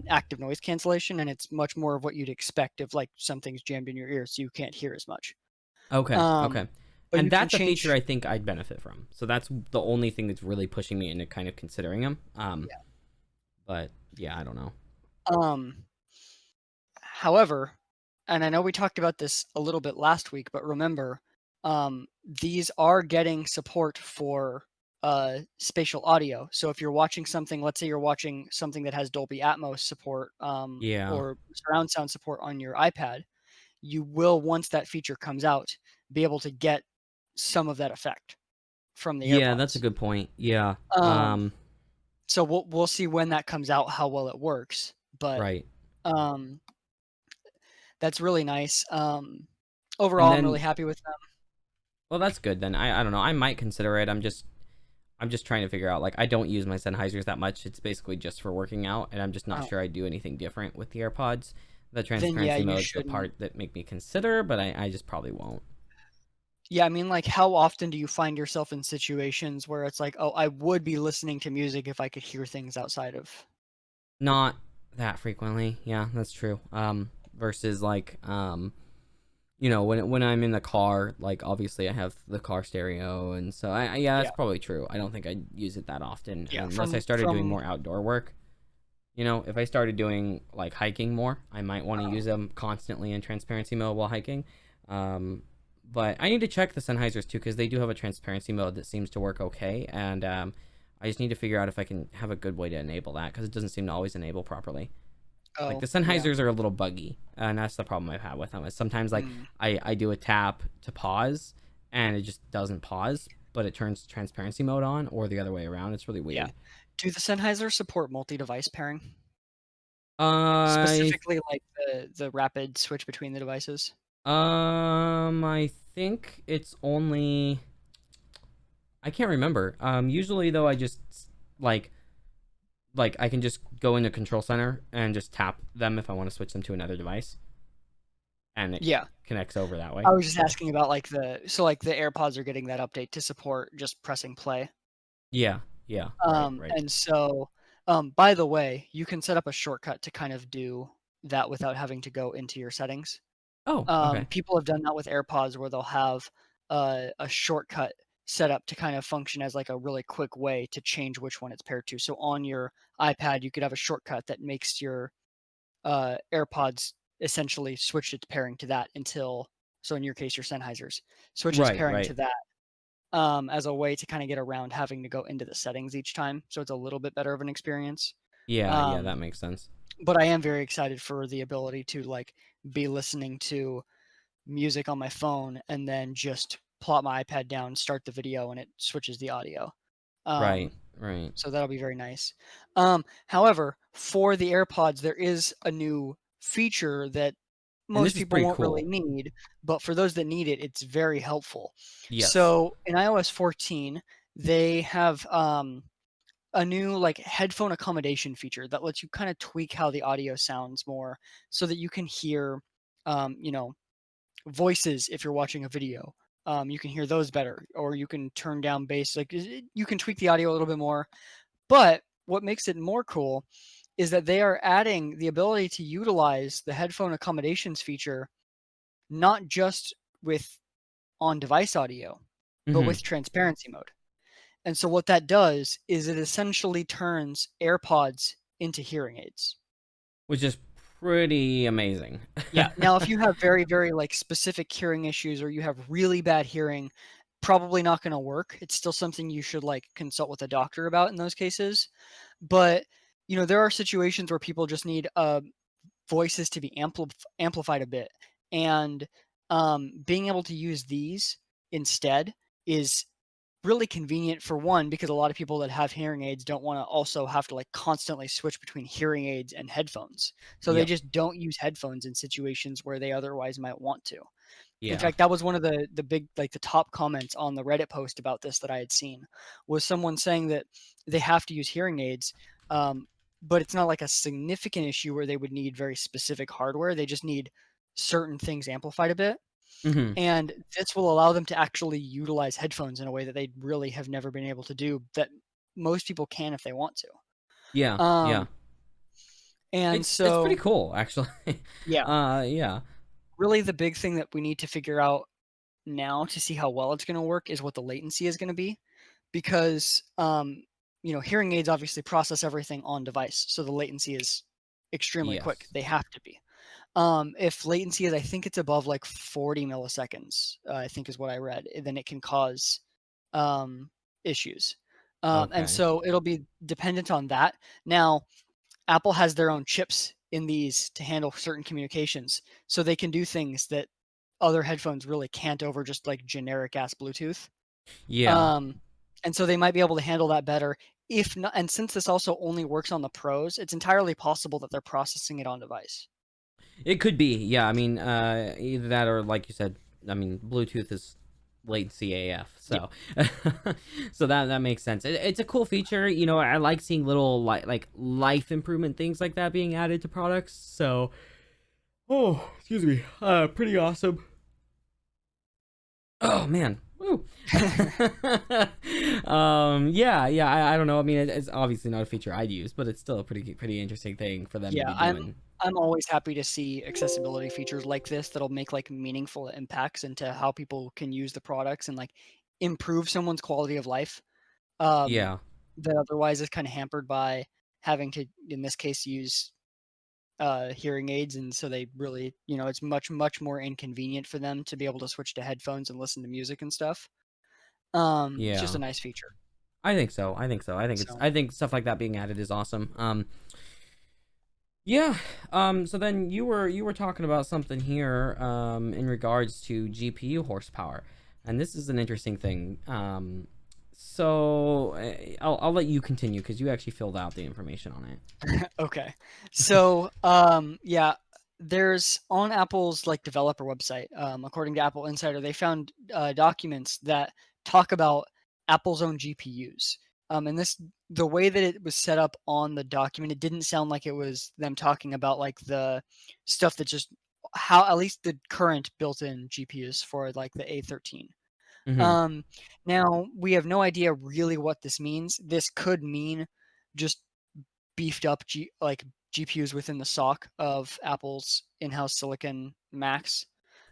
active noise cancellation, and it's much more of what you'd expect if like something's jammed in your ear, so you can't hear as much. Okay, Um, okay. but And you can that's a feature change. I think I'd benefit from. So that's the only thing that's really pushing me into kind of considering them. But yeah, I don't know. Um, However, and I know we talked about this a little bit last week, but remember, these are getting support for spatial audio. So if you're watching something, let's say you're watching something that has Dolby Atmos support Yeah. or surround sound support on your iPad, you will, once that feature comes out, be able to get some of that effect from the Yeah, that's a AirPods. good point. Yeah. Um, so we'll see when that comes out how well it works, but Right. um, that's really nice. And Overall, I'm really then, happy with them. well, that's good then. I don't know. I might consider it. I'm just trying to figure out, like, I don't use my Sennheisers that much. It's basically just for working out, and I'm just not Oh, sure I do anything different with the AirPods. The then yeah, transparency you mode's the shouldn't. part that make me consider, but I just probably won't. Yeah, I mean, like, how often do you find yourself in situations where it's like, oh, I would be listening to music if I could hear things outside of. Not that frequently. Yeah, that's true. Versus like, when I'm in the car, like obviously I have the car stereo, and so yeah, Yeah, that's probably true. I don't think I use it that often yeah. unless I From started doing from more outdoor work. If I started doing like hiking more, I might want to use them constantly in transparency mode while hiking. Um, but I need to check the Sennheisers too because they do have a transparency mode that seems to work okay, and I just need to figure out if I can have a good way to enable that because it doesn't seem to always enable properly. Like oh the yeah. Sennheisers are a little buggy, and that's the problem I've had with them. Is sometimes like Mm, I do a tap to pause, and it just doesn't pause, but it turns transparency mode on, or the other way around. It's really yeah. weird. Do the Sennheiser support multi-device pairing? I Specifically, like the rapid switch between the devices? I think it's only I can't remember. Usually though, I just like I can just go into Control Center and just tap them if I want to switch them to another device, and it Yeah. connects over that way. I was just So asking about like the AirPods are getting that update to support just pressing play. yeah, yeah, right, Um, right. and so, by the way, you can set up a shortcut to kind of do that without having to go into your settings. Oh, okay. People have done that with AirPods where they'll have a shortcut set up to kind of function as like a really quick way to change which one it's paired to. So on your iPad, you could have a shortcut that makes your AirPods essentially switch its pairing to that until, so in your case, your Sennheisers switches Right, pairing to right. that as a way to kind of get around having to go into the settings each time. So it's a little bit better of an experience. Yeah, yeah, that Um, makes sense. but I am very excited for the ability to like be listening to music on my phone and then just plop my iPad down, start the video, and it switches the audio. Right, Um, right. so that'll be very nice. However, for the AirPods, there is a new feature that And this most is people pretty won't really cool. need, but for those that need it, it's very helpful. Yes. So in iOS 14, they have a new like headphone accommodation feature that lets you kind of tweak how the audio sounds more so that you can hear, um, you know, voices if you're watching a video. You can hear those better, or you can turn down bass. Like you can tweak the audio a little bit more. But what makes it more cool is that they are adding the ability to utilize the headphone accommodations feature not just with on device audio, but Mhm. with transparency mode. And so what that does is it essentially turns AirPods into hearing aids. Which is pretty amazing. Yeah. Now, if you have very, very like specific hearing issues or you have really bad hearing, probably not going to work. It's still something you should like consult with a doctor about in those cases. But there are situations where people just need voices to be amplified a bit, and being able to use these instead is really convenient for one, because a lot of people that have hearing aids don't want to also have to like constantly switch between hearing aids and headphones. So they Yep. just don't use headphones in situations where they otherwise might want to. In Yeah. fact, that was one of the big like the top comments on the Reddit post about this that I had seen, was someone saying that they have to use hearing aids, but it's not like a significant issue where they would need very specific hardware. They just need certain things amplified a bit. Hmm. And this will allow them to actually utilize headphones in a way that they really have never been able to do, that most people can if they want Yeah. to. Yeah. And It's pretty so, cool, actually. yeah, Yeah. really the big thing that we need to figure out now to see how well it's going to work is what the latency is going to be, because hearing aids obviously process everything on device, so the latency is extremely quick. Yes. They have to be. If latency is, I think it's above like 40 milliseconds, I think is what I read, then it can cause issues. And Okay. so it'll be dependent on that. Now, Apple has their own chips in these to handle certain communications, so they can do things that other headphones really can't over just like generic ass Bluetooth. Yeah. Um, and so they might be able to handle that better. If not, and since this also only works on the pros, it's entirely possible that they're processing it on device. It could be. Yeah. I mean, either that or, like you said, I mean, Bluetooth is latency AF. Yeah. So, so that makes sense. It's a cool feature. I like seeing little like life improvement things like that being added to products. So, oh, excuse me. Pretty awesome. Oh man. Woo. Yeah. I don't know. I mean, it's obviously not a feature I'd use, but it's still a pretty interesting thing for them to Yeah, be I'm doing. I'm always happy to see accessibility features like this that'll make like meaningful impacts into how people can use the products and like improve someone's quality of life. Um, Yeah. that otherwise is kind of hampered by having to, in this case, use hearing aids, and so they really, it's much much more inconvenient for them to be able to switch to headphones and listen to music and stuff. It's just Yeah. a nice feature. I think so. I think so. So I think stuff like that being added is awesome. Yeah. So then you were talking about something here in regards to GPU horsepower. And this is an interesting thing. So I'll let you continue because you actually filled out the information on it. okay. So, yeah, there's on Apple's like developer website, according to Apple Insider, they found documents that talk about Apple's own GPUs. And the way that it was set up on the document, it didn't sound like it was them talking about like the stuff that just how at least the current built-in GPUs for like the A13. Mm-hmm. Um, Now we have no idea really what this means. This could mean just beefed up GPUs within the SoC of Apple's in-house silicon Macs.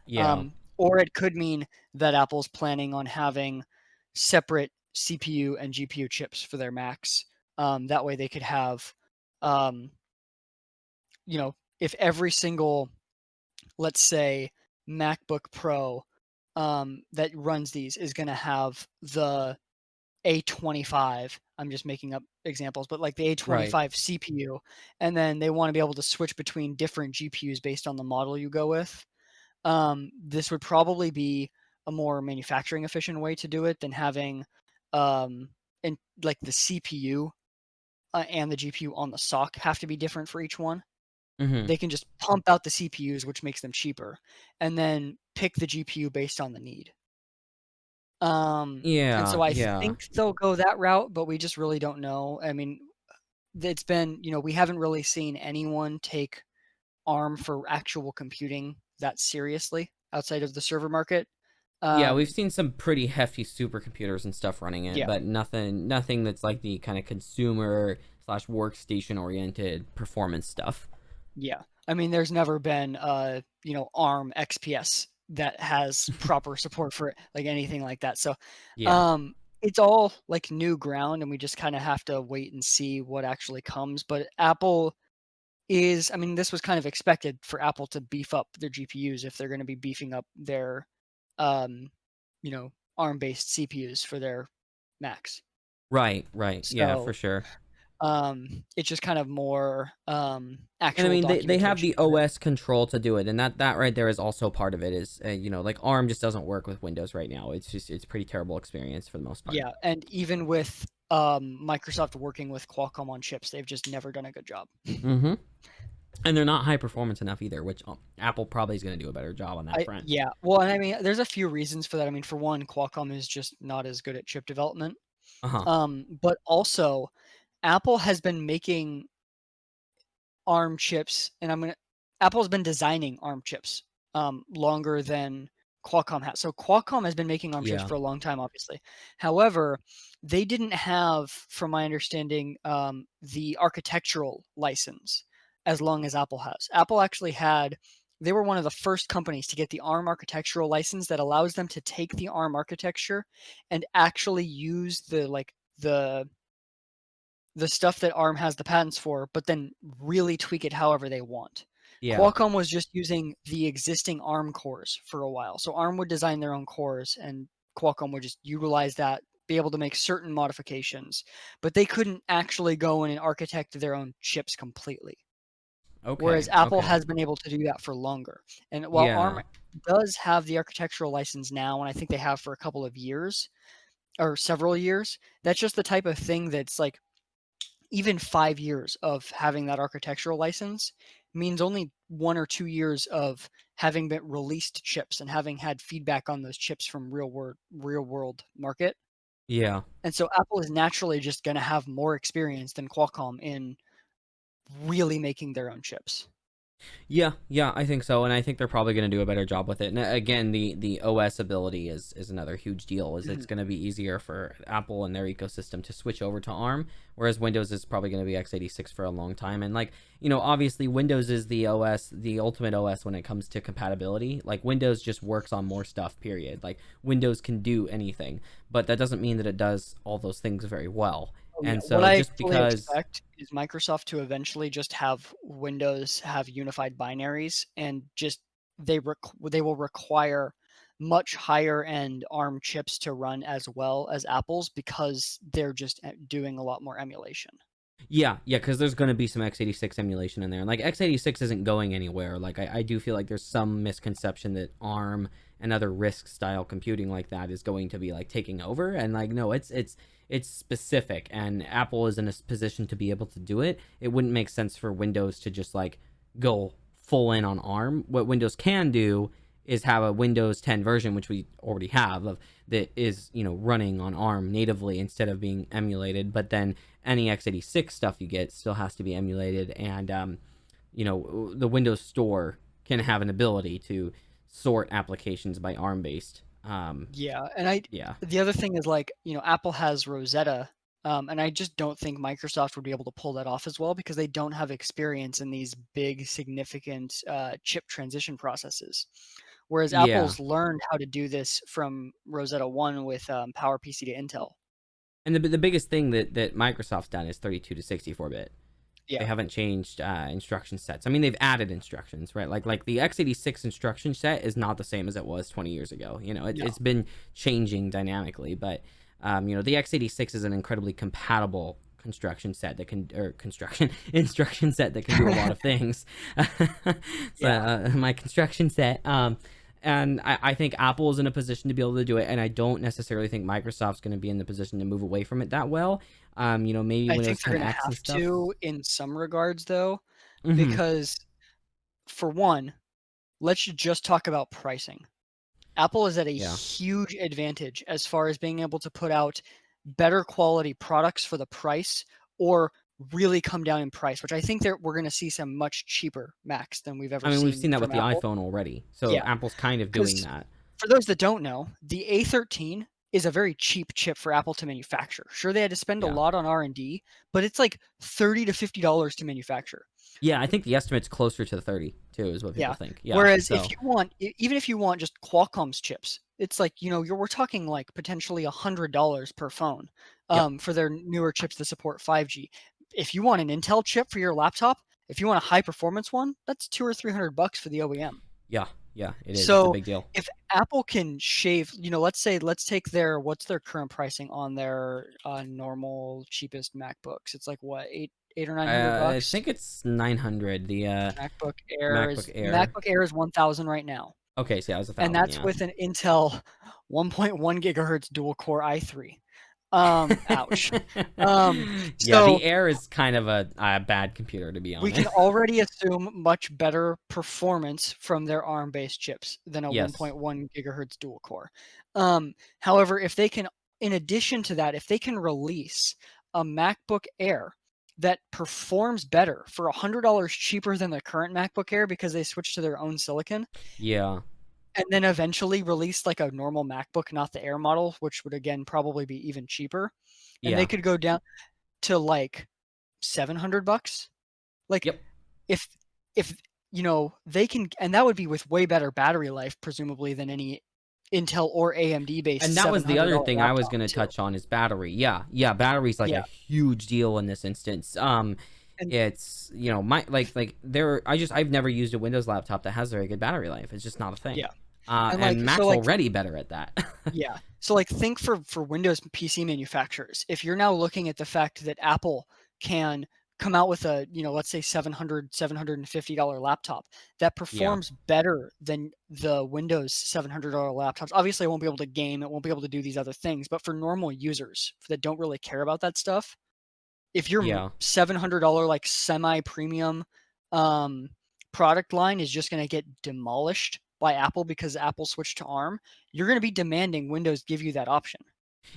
Yeah. Or it could mean that Apple's planning on having separate CPU and GPU chips for their Macs. That way they could have, um, if every single, let's say, MacBook Pro that runs these is going to have the A25. I'm just making up examples, but like the Right. A25 CPU, and then they want to be able to switch between different GPUs based on the model you go with. This would probably be a more manufacturing efficient way to do it than having, um, and like the CPU and the GPU on the SoC have to be different for each one. Mm-hmm. They can just pump out the CPUs, which makes them cheaper, and then pick the GPU based on the need. And Yeah. so I Yeah. think they'll go that route, but we just really don't know. I mean, it's been, we haven't really seen anyone take ARM for actual computing that seriously outside of the server market. Yeah, we've Um, seen some pretty hefty supercomputers and stuff running it, yeah, but nothing that's like the kind of consumer slash workstation oriented performance stuff. yeah. I mean, there's never been, ARM XPS that has proper support for it, like anything like that. So, Yeah. um, it's all like new ground, and we just kind of have to wait and see what actually comes. But Apple is, I mean, this was kind of expected for Apple to beef up their GPUs if they're going to be beefing up their, um, ARM-based CPUs for their Macs. Right. Yeah, for So sure. it's just kind of more And I actual mean, they have documentation the on it. OS control to do it, and that right there is also part of it. Is like ARM just doesn't work with Windows right now. It's pretty terrible experience for the most part. Yeah, and even with Microsoft working with Qualcomm on chips, they've just never done a good job. Mm-hmm. And they're not high performance enough either, which Apple probably is going to do a better job on that front. Yeah, well, and I mean, there's a few reasons for that. I mean, for one, Qualcomm is just not as good at chip development. Uh huh. But also, Apple has been making ARM chips, and Apple's been designing ARM chips longer than Qualcomm has. So Qualcomm has been making ARM chips Yeah. for a long time, obviously. However, they didn't have, from my understanding, the architectural license as long as Apple has. Apple actually had. They were one of the first companies to get the ARM architectural license that allows them to take the ARM architecture and actually use the stuff that ARM has the patents for, but then really tweak it however they want. Yeah. Qualcomm was just using the existing ARM cores for a while. So ARM would design their own cores and Qualcomm would just utilize that, be able to make certain modifications, but they couldn't actually go in and architect their own chips completely. Whereas Okay. Apple Okay. has been able to do that for longer. And while ARM Yeah. does have the architectural license now, and I think they have for a couple of years or several years, that's just the type of thing that's like even 5 years of having that architectural license means only 1 or 2 years of having been released chips and having had feedback on those chips from real world market. Yeah. And so Apple is naturally just gonna have more experience than Qualcomm in really making their own chips. Yeah, I think so, and I think they're probably going to do a better job with it. And again, the OS ability is another huge deal. Is it's Mhm. going to be easier for Apple and their ecosystem to switch over to ARM, whereas Windows is probably going to be x86 for a long time. And like obviously Windows is the OS, the ultimate OS when it comes to compatibility. Like Windows just works on more stuff. Period. Like Windows can do anything, but that doesn't mean that it does all those things very well. Oh, yeah. And What so I just fully because, expect is Microsoft to eventually just have Windows have unified binaries and just they will require much higher end ARM chips to run as well as Apple's because they're just doing a lot more emulation. yeah, because there's going to be some x86 emulation in there. And like x86 isn't going anywhere. Like I do feel like there's some misconception that ARM and other RISC style computing like that is going to be like taking over. And like no, it's specific, and Apple is in a position to be able to do it. It wouldn't make sense for Windows to just like go full in on ARM. What Windows can do is have a Windows 10 version, which we already have, of that is running on ARM natively instead of being emulated. But then any x86 stuff you get still has to be emulated, and the Windows Store can have an ability to sort applications by ARM based. Yeah, and I Yeah, the other thing is like, Apple has Rosetta, and I just don't think Microsoft would be able to pull that off as well because they don't have experience in these big, significant chip transition processes. Whereas yeah. Apple's learned how to do this from Rosetta 1 with PowerPC to Intel. And the biggest thing that Microsoft's done is 32 to 64-bit. They Yeah, haven't changed instruction sets. I mean, they've added instructions, right? Like the x86 instruction set is not the same as it was 20 years ago. no. It's been changing dynamically, but the x86 is an incredibly compatible construction set that can or construction instruction set that can do a lot of things. So Yeah, my construction set. And I think Apple is in a position to be able to do it, and I don't necessarily think Microsoft's going to be in the position to move away from it that well. Maybe I think Windows they're gonna 10X and have stuff. to in some regards though, Hmm. because for one, let's just talk about pricing. Apple is at a Yeah. huge advantage as far as being able to put out better quality products for the price or really come down in price, which I think we're going to see some much cheaper Macs than we've ever I mean, we've seen seen that with from the Apple. iPhone already. So Yeah, Apple's kind of doing because that. for those that don't know, the A13 is a very cheap chip for Apple to manufacture. Sure, they had to spend a Yeah. lot on R&D, but it's like $30 to $50 to manufacture. Yeah, I think the estimate's closer to 30 too, is what people Yeah. think. Yeah. Whereas if So you want, even if you want just Qualcomm's chips, it's like, we're talking like potentially $100 per phone Yep. for their newer chips that support 5G. If you want an Intel chip for your laptop, if you want a high performance one, that's 200 or $300 for the OEM. Yeah. Yeah. It is. It's a So big deal. if Apple can shave, let's take what's their current pricing on their normal cheapest MacBooks? It's like what, eight or 900 I bucks. think it's 900. The MacBook Air. MacBook Air is 1,000 right now, Okay, so yeah, it was a and thousand. that's Yeah. with an Intel 1.1 gigahertz dual core i3. Ouch. Yeah, So the Air is kind of a bad computer, to be we can honest. already assume much better performance from their ARM-based chips than a Yes. 1.1 gigahertz dual core. However, if they can, in addition to that, if they can release a MacBook Air that performs better for $100 cheaper than the current MacBook Air because they switched to their own silicon, Yeah. and then eventually release like a normal MacBook, not the Air model, which would again probably be even cheaper, and they Yeah. could go down to like $700. Like Yep. if if they can, and that would be with way better battery life presumably than any Intel or AMD based And that was the other $700 thing I was laptop going to too. touch on is battery. Yeah. Yeah, battery's like Yeah, a huge deal in this instance. and It's, my I've never used a Windows laptop that has very good battery life. It's just not a thing. yeah, and And like so Mac's like already better at that. yeah, so like think for Windows PC manufacturers, if you're now looking at the fact that Apple can come out with a, let's say $750 laptop that Yeah. performs better than the Windows $700 laptops. Obviously, it won't be able to game, it won't be able to do these other things, but for normal users that don't really care about that stuff, if your Yeah. $700 like semi-premium um, product line is just going to get demolished by Apple because Apple switched to ARM, you're going to be demanding Windows give you that option.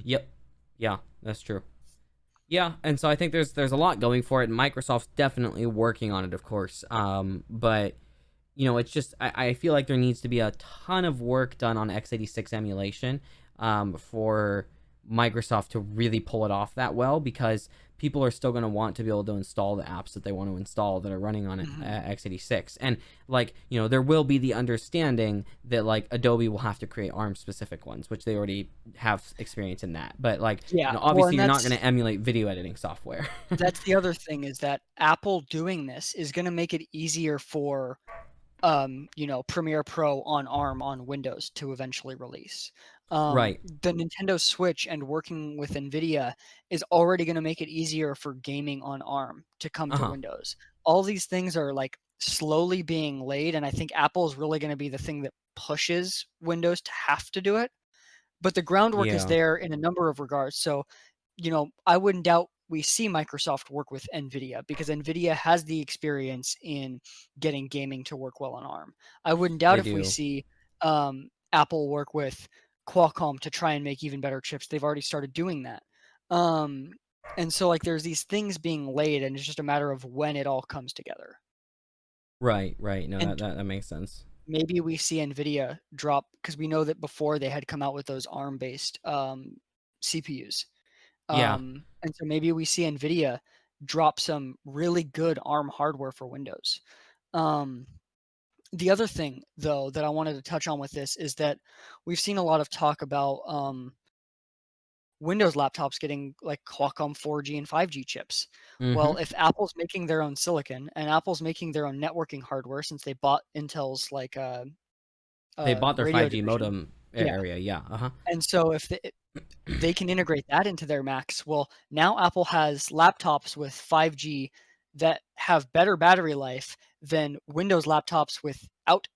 Yep. Yeah, that's true. Yeah, and so I think there's a lot going for it, and Microsoft's definitely working on it, of course. But it's just I feel like there needs to be a ton of work done on x86 emulation, for Microsoft to really pull it off that well, because people are still going to want to be able to install the apps that they want to install that are running on Mhm. x86. And there will be the understanding that like Adobe will have to create ARM specific ones, which they already have experience in that. But Yeah, well, obviously and you're not going to emulate video editing software. that's the other thing is that Apple doing this is going to make it easier for Premiere Pro on ARM on Windows to eventually release. Right. The Nintendo Switch and working with NVIDIA is already going to make it easier for gaming on ARM to come to Uh-huh. Windows. All these things are like slowly being laid, and I think Apple is really going to be the thing that pushes Windows to have to do it. But the groundwork is Yeah. there in a number of regards. So I wouldn't doubt we see Microsoft work with NVIDIA because NVIDIA has the experience in getting gaming to work well on ARM. I wouldn't doubt They if we do. see Apple work with Qualcomm to try and make even better chips. They've already started doing that. Um, and so like there's these things being laid, and it's just a matter of when it all comes together. Right, right. No, And that makes sense. maybe we see NVIDIA drop because we know that before they had come out with those ARM-based CPUs. Yeah. And so maybe we see NVIDIA drop some really good ARM hardware for Windows. Um, the other thing, though, that I wanted to touch on with this is that we've seen a lot of talk about Windows laptops getting like Qualcomm 4G and 5G chips. Well, Mhm. if Apple's making their own silicon and Apple's making their own networking hardware since they bought Intel's like They bought their radio 5G division, modem yeah. area. Yeah. Uh-huh. And so if they can integrate that into their Macs. Well, now Apple has laptops with 5G that have better battery life than Windows laptops without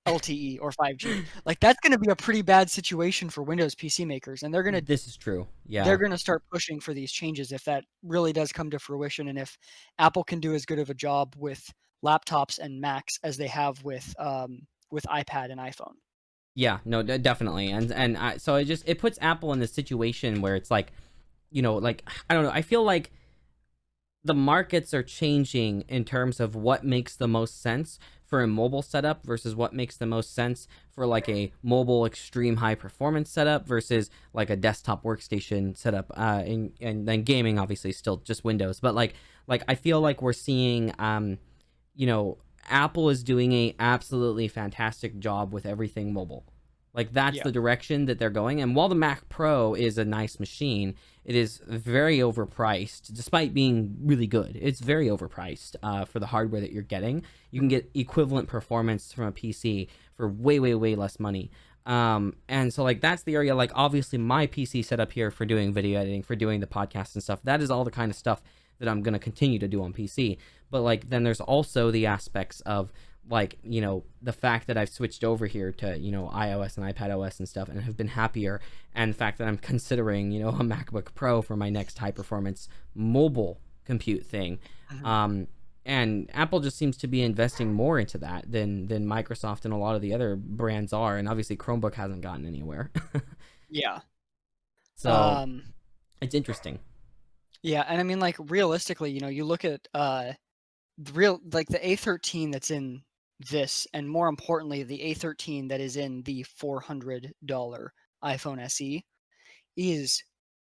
LTE or 5G. Like that's going to be a pretty bad situation for Windows PC makers, and This is true. they're Yeah. going to start pushing for these changes if that really does come to fruition, and if Apple can do as good of a job with laptops and Macs as they have with iPad and iPhone. Yeah, no, definitely. And so it puts Apple in this situation where it's like, I don't know. I feel like the markets are changing in terms of what makes the most sense for a mobile setup versus what makes the most sense for like a mobile extreme high performance setup versus like a desktop workstation setup. And then gaming obviously still just Windows, but like I feel like we're seeing you know Apple is doing a absolutely fantastic job with everything mobile. Like that's Yeah. the direction that they're going. And while the Mac Pro is a nice machine, it is very overpriced, despite being really good. It's very overpriced for the hardware that you're getting. You can get equivalent performance from a PC for way, way, way less money. And so like that's the area, like obviously my PC setup here for doing video editing, for doing the podcast and stuff, that is all the kind of stuff that I'm going to continue to do on PC. But like then there's also the aspects of like, you know, the fact that I've switched over here to, you know, iOS and iPadOS and stuff and have been happier, and the fact that I'm considering, you know, a MacBook Pro for my next high performance mobile compute thing. And Apple just seems to be investing more into that than Microsoft and a lot of the other brands are, and obviously Chromebook hasn't gotten anywhere. Yeah. So Um, it's interesting. yeah, and I mean, like realistically, you know, you look at the real like the A13 that's in this, and more importantly, the A13 that is in the $400 iPhone SE is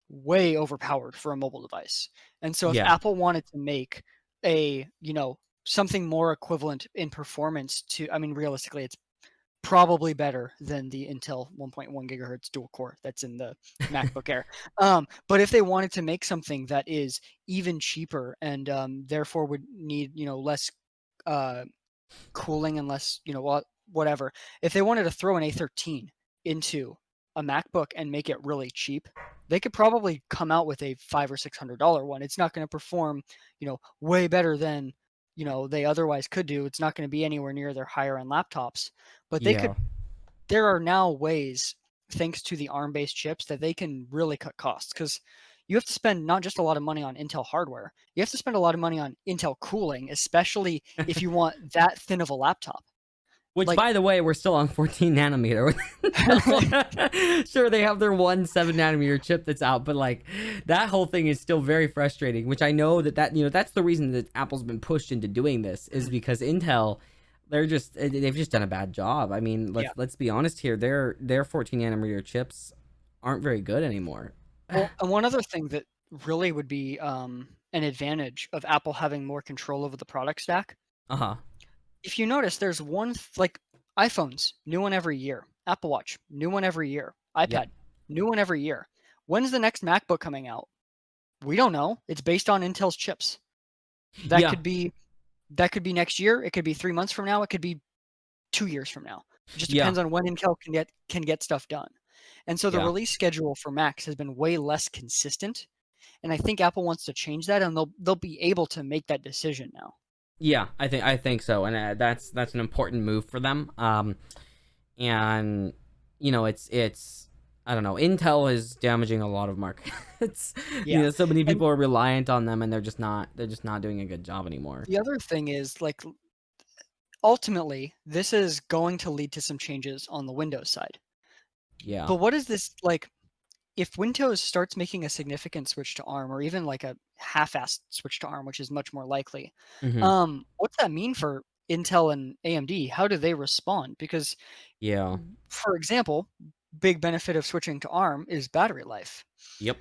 way overpowered for a mobile device. And so if Yeah. Apple wanted to make a, you know, something more equivalent in performance to, I mean, realistically, it's probably better than the Intel 1.1 gigahertz dual core that's in the MacBook Air. But if they wanted to make something that is even cheaper and therefore would need, you know, less uh, cooling and less, you know, whatever, if they wanted to throw an A13 into a MacBook and make it really cheap, they could probably come out with a $500 or $600 one. It's not going to perform, you know, way better than, you know, they otherwise could do. It's not going to be anywhere near their higher end laptops, but they could. Yeah. There are now ways, thanks to the ARM-based chips, that they can really cut costs, because you have to spend not just a lot of money on Intel hardware, you have to spend a lot of money on Intel cooling, especially if you want that thin of a laptop. Which, Like, by the way, we're still on 14 nanometer. Sure, they have their 7 nanometer chip that's out, but like that whole thing is still very frustrating. Which I know that you know that's the reason that Apple's been pushed into doing this, is because Intel, they've just done a bad job. I mean, yeah. let's be honest here. Their 14 nanometer chips aren't very good anymore. Well, and one other thing that really would be an advantage of Apple having more control over the product stack. Uh-huh. If you notice, there's one like iPhones, new one every year. Apple Watch, new one every year. Yep. iPad, new one every year. When's the next MacBook coming out? We don't know. It's based on Intel's chips. That Yeah. could be next year. It could be 3 months from now. It could be 2 years from now. It just Yeah. depends on when Intel can get stuff done. And so the Yeah. release schedule for Macs has been way less consistent. And I think Apple wants to change that, and they'll be able to make that decision now. Yeah, I think so, and that's an important move for them. And you know, it's I don't know. Intel is damaging a lot of markets. Yeah. You know, so many And people are reliant on them, and they're just not doing a good job anymore. the other thing is, like, ultimately, this is going to lead to some changes on the Windows side. Yeah. But what is this like? If Windows starts making a significant switch to ARM, or even like a half-assed switch to ARM, which is much more likely, Hmm. what's that mean for Intel and AMD? How do they respond? Because, Yeah. for example, big benefit of switching to ARM is battery life. Yep.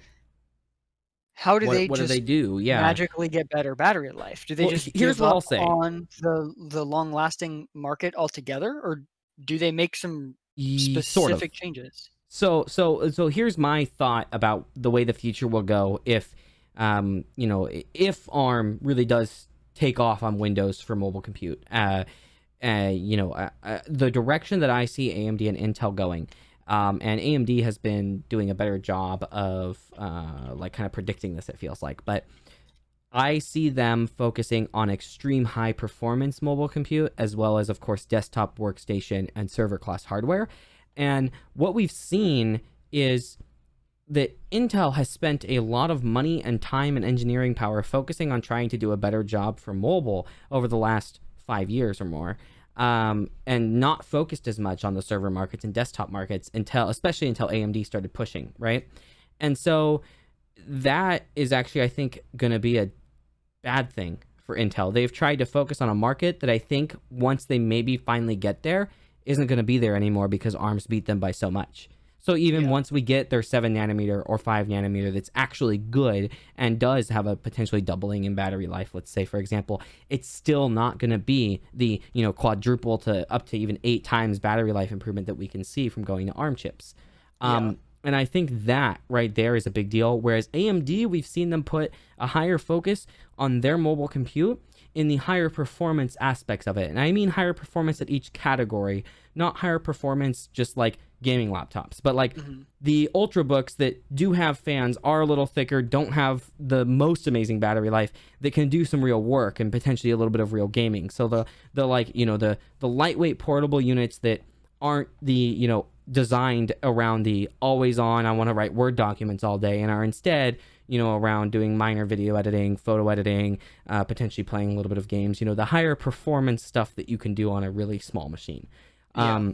How do they What do they just do? Yeah. magically get better battery life? Do they Well, just here's give what up I'll say. on the long-lasting market altogether, or do they make some Sort of. specific changes? So here's my thought about the way the future will go if you know, if ARM really does take off on Windows for mobile compute. You know, the direction that I see AMD and Intel going, and AMD has been doing a better job of like kind of predicting this, it feels like, but I see them focusing on extreme high performance mobile compute, as well as, of course, desktop workstation and server class hardware. And what we've seen is that Intel has spent a lot of money and time and engineering power focusing on trying to do a better job for mobile over the last 5 years or more, and not focused as much on the server markets and desktop markets especially until AMD started pushing, right? And so that is actually, I think, going to be a bad thing for Intel. They've tried to focus on a market that I think once they maybe finally get there isn't going to be there anymore because ARM's beat them by so much. So even Yeah. once we get their 7 nanometer or 5 nanometer that's actually good and does have a potentially doubling in battery life, let's say, for example, it's still not going to be the, quadruple to up to even 8 times battery life improvement that we can see from going to ARM chips. Yeah. And I think that right there is a big deal. Whereas AMD, we've seen them put a higher focus on their mobile compute in the higher performance aspects of it. And I mean higher performance at each category, not higher performance just like gaming laptops, but like Hmm. the ultrabooks that do have fans, are a little thicker, don't have the most amazing battery life, that can do some real work and potentially a little bit of real gaming. So the like, the lightweight portable units that aren't the, designed around the always on, I want to write Word documents all day, and are instead, around doing minor video editing, photo editing, potentially playing a little bit of games, the higher performance stuff that you can do on a really small machine. Yeah.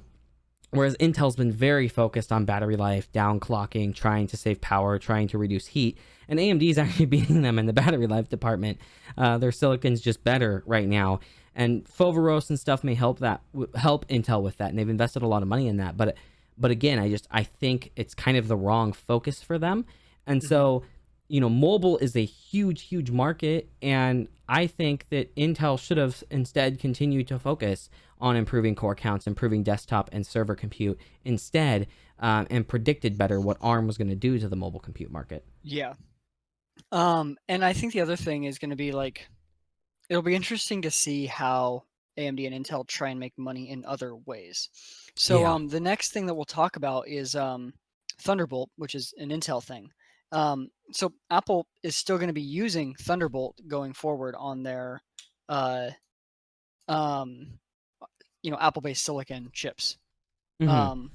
Whereas Intel's been very focused on battery life, downclocking, trying to save power, trying to reduce heat, and AMD is actually beating them in the battery life department. Their silicon's just better right now, and Foveros and stuff may help Intel with that, and they've invested a lot of money in that. But again, I think it's kind of the wrong focus for them, and Hmm. so mobile is a huge market, and I think that Intel should have instead continued to focus on improving core counts, improving desktop and server compute instead, and predicted better what ARM was going to do to the mobile compute market. Yeah. And I think the other thing is going to be like, it'll be interesting to see how AMD and Intel try and make money in other ways. So Yeah. the next thing that we'll talk about is Thunderbolt, which is an Intel thing. So Apple is still going to be using Thunderbolt going forward on their uh, um, Apple-based silicon chips. Mm-hmm. Um,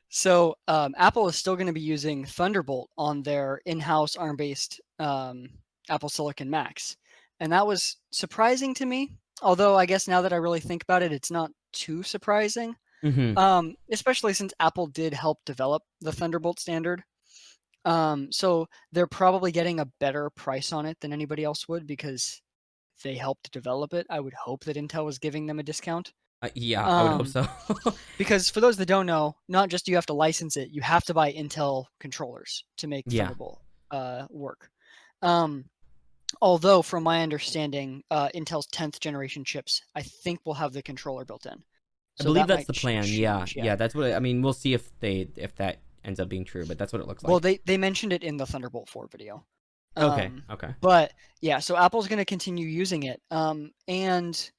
so Apple is still going to be using Thunderbolt on their in-house ARM-based Apple Silicon Macs, and that was surprising to me. Although I guess now that I really think about it, it's not too surprising. Mm-hmm. Especially since Apple did help develop the Thunderbolt standard. So they're probably getting a better price on it than anybody else would because they helped develop it. I would hope that Intel was giving them a discount. Yeah, I would hope Um, so. because for those that don't know, not just do you have to license it, you have to buy Intel controllers to make Yeah. Thunderbolt work. Um, although, from my understanding, Intel's 10th generation chips, I think, will have the controller built in. I So believe that that's might the plan. Yeah. change. Yeah. Yeah, that's what I mean, we'll see if that ends up being true, but that's what it looks Well, like. they mentioned it in the Thunderbolt 4 video. Okay. Okay. But yeah, so Apple's going to continue using it. And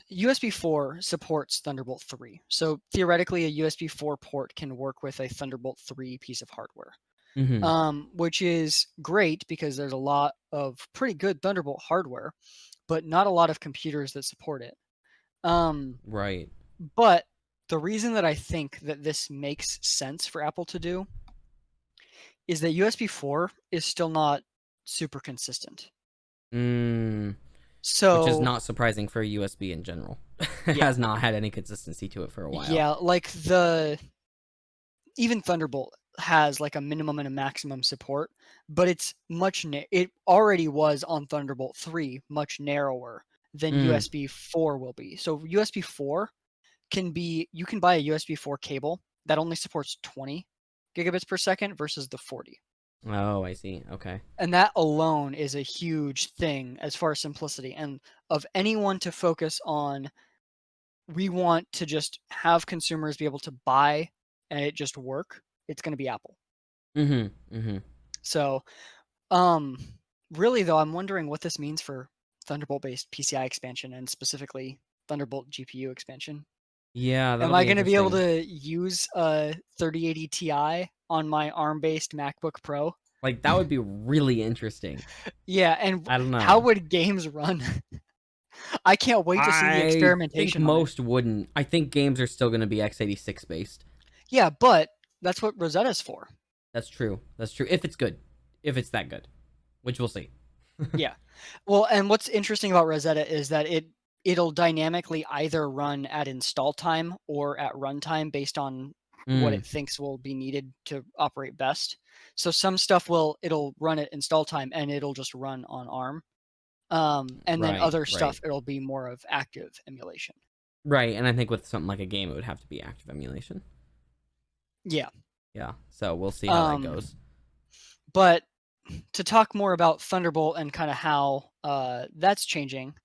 USB 4 supports Thunderbolt 3. So theoretically, a USB 4 port can work with a Thunderbolt 3 piece of hardware, Mm-hmm. which is great because there's a lot of pretty good Thunderbolt hardware, but not a lot of computers that support it. Right. But the reason that I think that this makes sense for Apple to do is that USB 4 is still not super consistent. Mm. Which is So not surprising for USB in general. It yeah, has not had any consistency to it for a while. yeah, like even Thunderbolt has like a minimum and a maximum support, but it's it already was on Thunderbolt 3 much narrower than Mm, USB 4 will be. So USB 4 you can buy a USB 4 cable that only supports 20 gigabits per second versus the 40. oh, I see. Okay. And that alone is a huge thing as far as simplicity and of anyone to focus on. We want to just have consumers be able to buy and it just work. It's going to be Apple. Mm-hmm. Mm-hmm. So, um, really though, I'm wondering what this means for Thunderbolt-based PCI expansion and specifically Thunderbolt GPU expansion. Yeah, Am that'll I be going to be able interesting. to use a 3080 Ti on my ARM-based MacBook Pro? Like that would be really interesting. Yeah, and I don't how know. would games run? I can't wait to see the I think experimentation on it. most wouldn't. I think games are still going to be x86 based. Yeah, but that's what Rosetta's for. That's true. That's true. If it's good. If it's that good, which we'll see. Yeah. Well, and what's interesting about Rosetta is that it'll dynamically either run at install time or at runtime based on what Mm, it thinks will be needed to operate best. So some stuff it'll run at install time and it'll just run on ARM. And then right, other right. stuff it'll be more of active emulation. Right, and I think with something like a game it would have to be active emulation. Yeah. Yeah, so we'll see how that Um, goes. but to talk more about Thunderbolt and kind of how that's changing,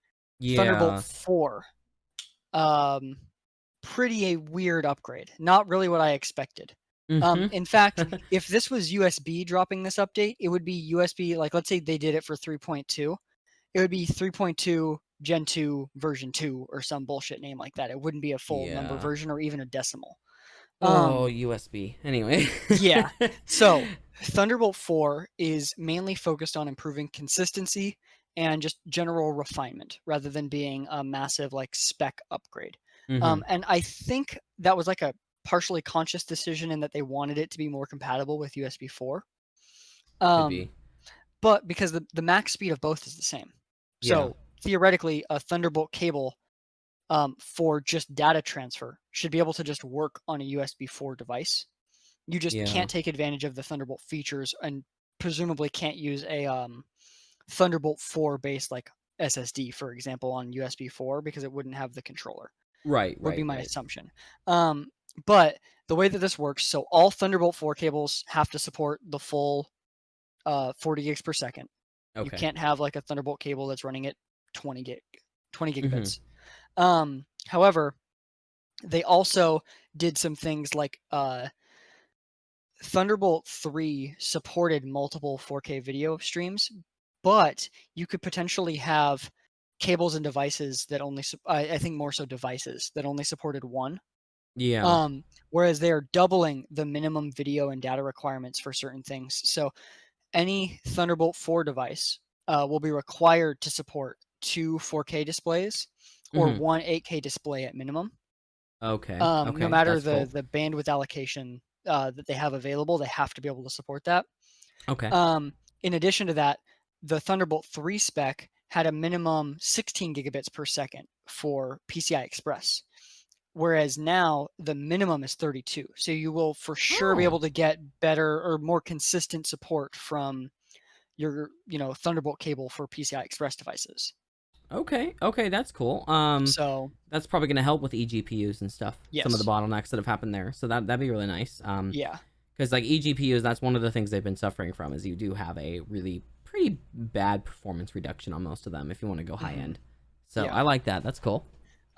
Thunderbolt Yeah. 4, um, pretty a weird upgrade. Not really what I expected. Mhm. In fact, if this was USB dropping this update, it would be USB, like let's say they did it for 3.2, it would be 3.2 Gen 2 version 2 or some bullshit name like that. It wouldn't be a full number Yeah. version or even a decimal. Oh, Um, USB. Anyway. yeah. So Thunderbolt 4 is mainly focused on improving consistency and just general refinement rather than being a massive like spec upgrade. Mhm. And I think that was like a partially conscious decision in that they wanted it to be more compatible with USB 4. Could Um, be. but because the max speed of both is the same. Yeah. So theoretically, a Thunderbolt cable for just data transfer should be able to just work on a USB 4 device. You just Yeah. can't take advantage of the Thunderbolt features and presumably can't use a Thunderbolt 4 based like SSD, for example, on USB 4 because it wouldn't have the controller, Right, would be right, my right. assumption. But the way that this works, so all Thunderbolt 4 cables have to support the full 40 gigs per second. You Okay. can't have like a Thunderbolt cable that's running at 20 Mhm. gigabits. However, they also did some things like Thunderbolt 3 supported multiple 4K video streams, but you could potentially have cables and devices that only, I think more so devices that only supported one. Yeah. Whereas they're doubling the minimum video and data requirements for certain things. So any Thunderbolt 4 device will be required to support two 4K displays or Mhm. one 8K display at minimum. Okay. No Okay. matter That's cool. the bandwidth allocation that they have available, they have to be able to support that. Okay. In addition to that, the Thunderbolt 3 spec had a minimum 16 gigabits per second for PCI Express, whereas now the minimum is 32. So you will for sure be Oh. able to get better or more consistent support from your, Thunderbolt cable for PCI Express devices. Okay. Okay, that's cool. So, That's probably gonna help with eGPUs and stuff. Some of the yes. bottlenecks that have happened there. So that'd be really nice. Yeah. Because like eGPUs, that's one of the things they've been suffering from is you do have a really pretty bad performance reduction on most of them if you want to go high Mhm. end. So Yeah. I like that. That's cool.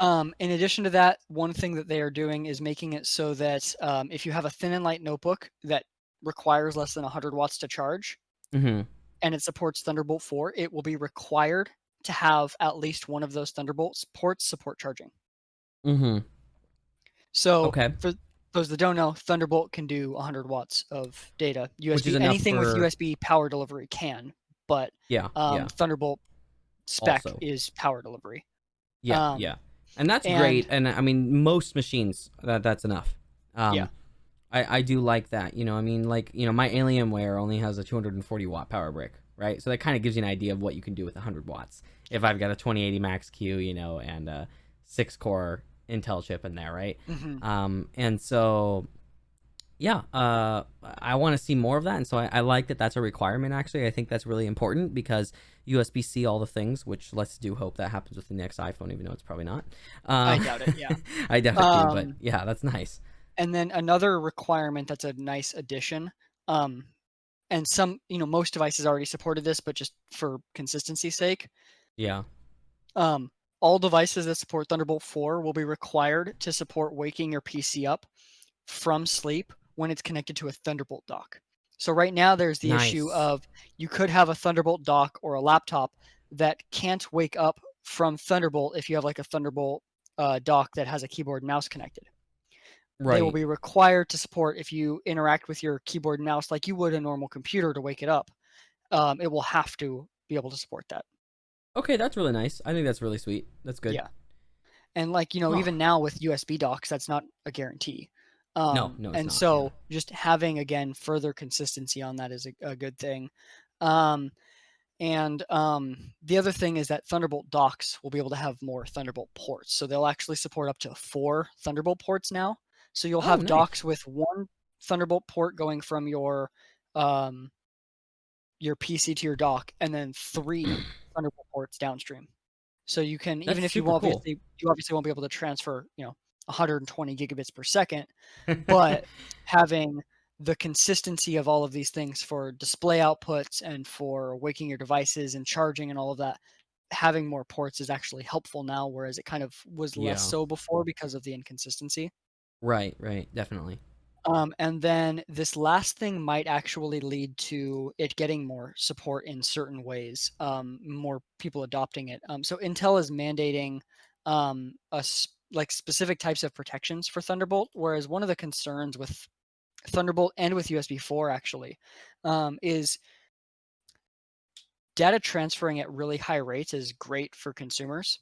In addition to that, one thing that they are doing is making it so that if you have a thin and light notebook that requires less than 100 watts to charge Mm-hmm. and it supports Thunderbolt 4, it will be required to have at least one of those Thunderbolt ports support charging. Mm-hmm. So, Okay. for those that don't know, Thunderbolt can do 100 watts of data. Which is USB, enough anything with for USB power delivery can, but yeah, yeah. Thunderbolt spec Also. is power delivery. Yeah, Um, yeah. And that's and great. And I mean most machines that's enough. yeah, I do like that. I mean, like, my Alienware only has a 240 watt power brick, right? So that kind of gives you an idea of what you can do with 100 watts. If I've got a 2080 Max Q, and a 6-core Intel chip in there, right? hmm And so, yeah, I want to see more of that. And so I like that that's a requirement, actually. I think that's really important because USB-C all the things, which let's do hope that happens with the next iPhone, even though it's probably not. I Um, doubt it. Yeah. I doubt it too, but Um, yeah, that's nice. and then another requirement that's a nice addition, um, and most devices already supported this, but just for consistency's sake, Yeah. um, all devices that support Thunderbolt 4 will be required to support waking your PC up from sleep when it's connected to a Thunderbolt dock. So right now there's the issue Nice. of you could have a Thunderbolt dock or a laptop that can't wake up from Thunderbolt if you have like a Thunderbolt dock that has a keyboard and mouse connected. They will Right. be required to support if you interact with your keyboard and mouse like you would a normal computer to wake it up. It will have to be able to support that. Okay, that's really nice. I think that's really sweet. That's good. Yeah. And like, Huh. even now with USB docks, that's not a guarantee. No, no, it's And not. Yeah. so just having again further consistency on that is a good thing. Um, the other thing is that Thunderbolt docks will be able to have more Thunderbolt ports. So they'll actually support up to 4 Thunderbolt ports now. So you'll Oh, have nice. docks with one Thunderbolt port going from um, your PC to your dock, and then 3 Thunderbolt ports downstream. So you can, even That's if super cool. you obviously won't be able to transfer, 120 gigabits per second, but having the consistency of all of these things for display outputs and for waking your devices and charging and all of that, having more ports is actually helpful now, whereas it kind of was less Yeah. so before because of the inconsistency. Right, definitely. And then this last thing might actually lead to it getting more support in certain ways, more people adopting it. So Intel is mandating like specific types of protections for Thunderbolt, whereas one of the concerns with Thunderbolt and with USB 4 actually is data transferring at really high rates is great for consumers.